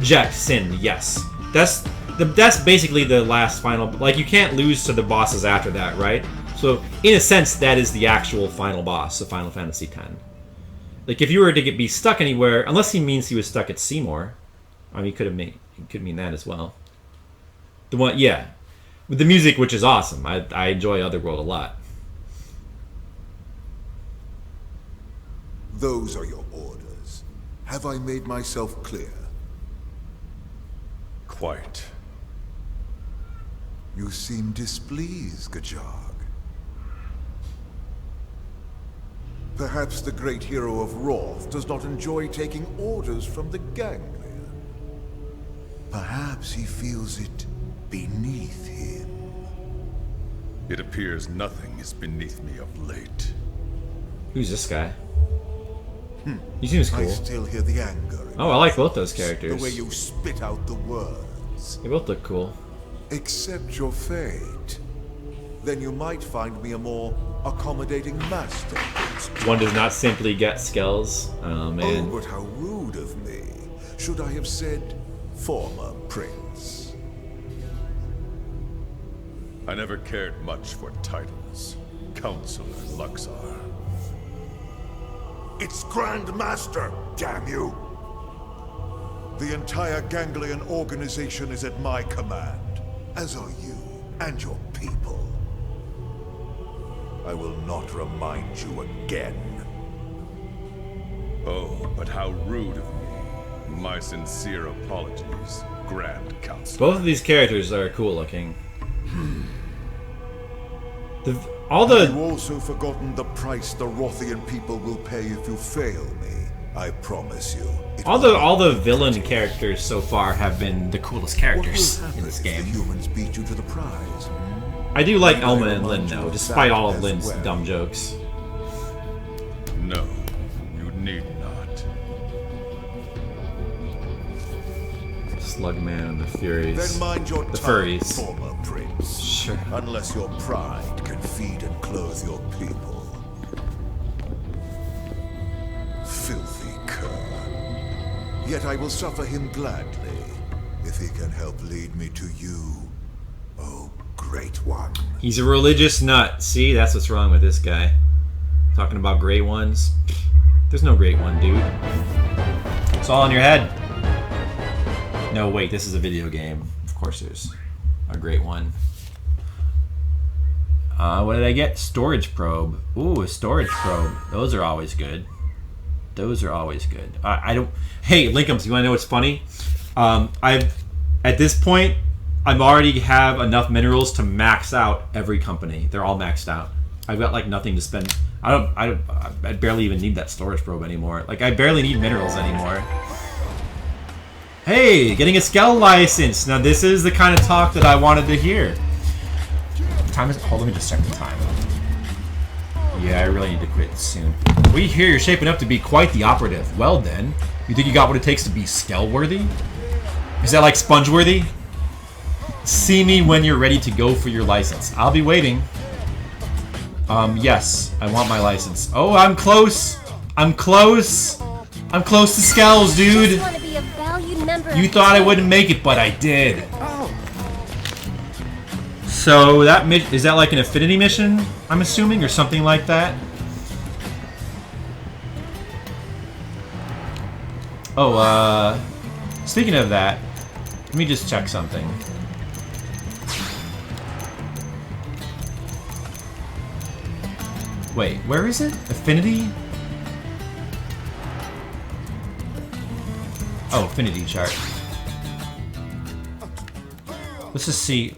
Jack, Sin, yes. That's basically the last final. Like, you can't lose to the bosses after that, right? So, in a sense, that is the actual final boss of Final Fantasy X. Like, if you were to be stuck anywhere, unless he means he was stuck at Seymour, I mean, it could mean that as well. The one, yeah, with the music, which is awesome. I enjoy Otherworld a lot. Those are your orders. Have I made myself clear? Quite. You seem displeased, Gajag. Perhaps the great hero of Roth does not enjoy taking orders from the ganglion. Perhaps he feels it beneath him. It appears nothing is beneath me of late. Who's this guy? He seems cool. I still hear the anger. Oh, I like both those characters. The way you spit out the words. They both look cool. Accept your fate. Then you might find me a more accommodating master. One does not simply get Skells. Oh, man. Oh, but how rude of me. Should I have said former prince? I never cared much for titles. Counselor Luxar. It's Grand Master, damn you! The entire Ganglion organization is at my command, as are you and your people. I will not remind you again. Oh, but how rude of me. My sincere apologies, Grand Counselor. Both of these characters are cool looking. Have you also forgotten the price the Rothian people will pay if you fail me? I promise you. All the villain characters so far have been the coolest characters in this game. The humans beat you to the prize. I do like Elma and Lynn, though, despite all of Lynn's dumb jokes. No, you need not. Slugman and the Furies. Then mind your the tongue, furries. former prince. Sure. Unless your pride can feed and clothe your people. Filthy cur. Yet I will suffer him gladly, if he can help lead me to you, oh great one. He's a religious nut. See, that's what's wrong with this guy. Talking about great ones. There's no great one, dude. It's all in your head. No, wait, this is a video game. Of course there's a great one. What did I get? Storage probe. Ooh, a storage probe. Those are always good. Those are always good. I don't... Hey, Linkums, you want to know what's funny? At this point, I already have enough minerals to max out every company. They're all maxed out. I've got like nothing to spend. I barely even need that storage probe anymore. Like I barely need minerals anymore. Hey, getting a Skell license. Now this is the kind of talk that I wanted to hear. What time is it? Hold on, let me just check the time. Yeah, I really need to quit soon. We hear you're shaping up to be quite the operative. Well then, you think you got what it takes to be Skell-worthy? Is that like Sponge-worthy? See me when you're ready to go for your license. I'll be waiting. Yes, I want my license. Oh, I'm close. I'm close. I'm close to Skells, dude. You thought I wouldn't make it, but I did. So that is that like an Affinity mission? I'm assuming, or something like that. Oh, speaking of that, let me just check something. Wait, where is it? Affinity? Oh, Affinity chart. Let's just see.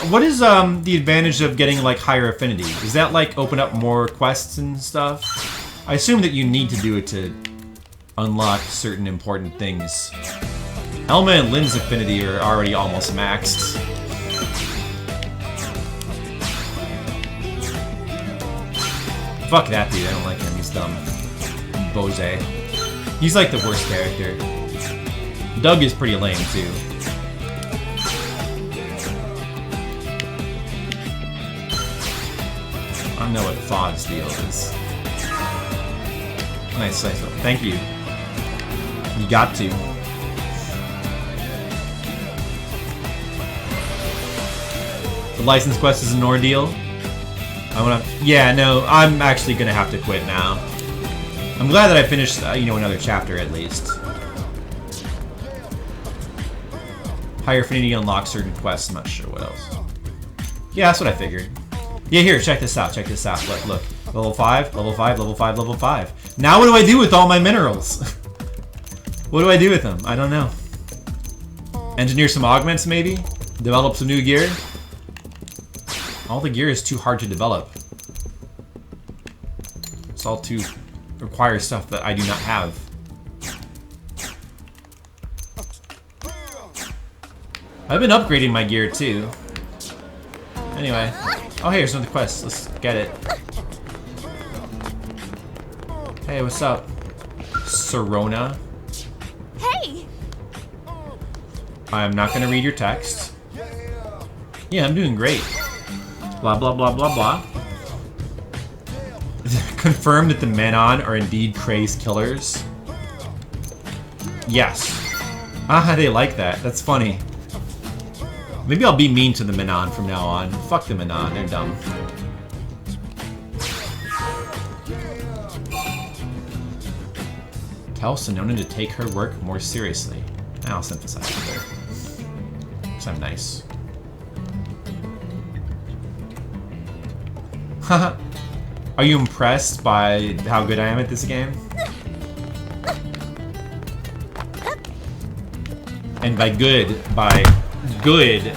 What is the advantage of getting like higher affinity? Does that like open up more quests and stuff? I assume that you need to do it to unlock certain important things. Elma and Lynn's affinity are already almost maxed. Fuck that dude, I don't like him, he's dumb. Bose. He's like the worst character. Doug is pretty lame too. I don't know what Fawn's deal is. Nice, nice. Thank you. You got to. The license quest is an ordeal. Yeah, no, I'm actually gonna have to quit now. I'm glad that I finished, you know, another chapter at least. Higher affinity unlocks certain quests. I'm not sure what else. Yeah, that's what I figured. Yeah, here, check this out. Check this out. Look, look. Level 5, level 5, level 5, level 5. Now what do I do with all my minerals? What do I do with them? I don't know. Engineer some augments, maybe? Develop some new gear? All the gear is too hard to develop. It's all too... requires stuff that I do not have. I've been upgrading my gear too. Anyway. Oh hey, there's another quest. Let's get it. Hey, what's up? Serona. Hey! I'm not gonna read your text. Yeah, I'm doing great. Blah blah blah blah blah. Confirm that the Menon are indeed crazed killers. Yes. Ah, they like that. That's funny. Maybe I'll be mean to the Menon from now on. Fuck the Menon, they're dumb. Tell Sonona to take her work more seriously. I'll synthesize with her. Because I'm nice. Haha. Are you impressed by how good I am at this game? And by good,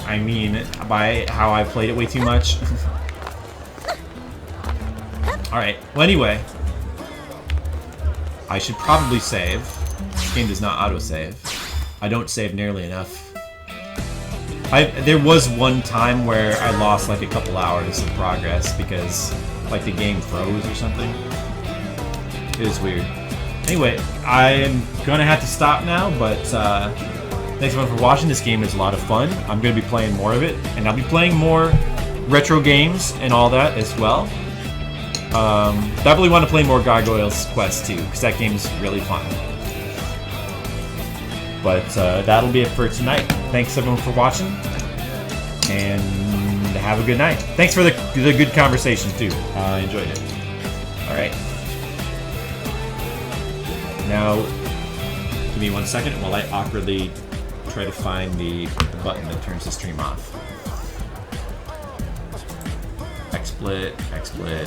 I mean by how I played it way too much. Alright, well anyway. I should probably save. This game does not autosave. I don't save nearly enough. There was one time where I lost like a couple hours of progress because like the game froze or something. It was weird. Anyway, I'm gonna have to stop now, but thanks everyone for watching. This game is a lot of fun. I'm gonna be playing more of it, and I'll be playing more retro games and all that as well. Definitely want to play more Gargoyles Quest 2, because that game is really fun. But that'll be it for tonight. Thanks everyone for watching, and have a good night. Thanks for the good conversation too. I enjoyed it. All right. Now, give me 1 second while I awkwardly try to find the button that turns the stream off. XSplit, XSplit.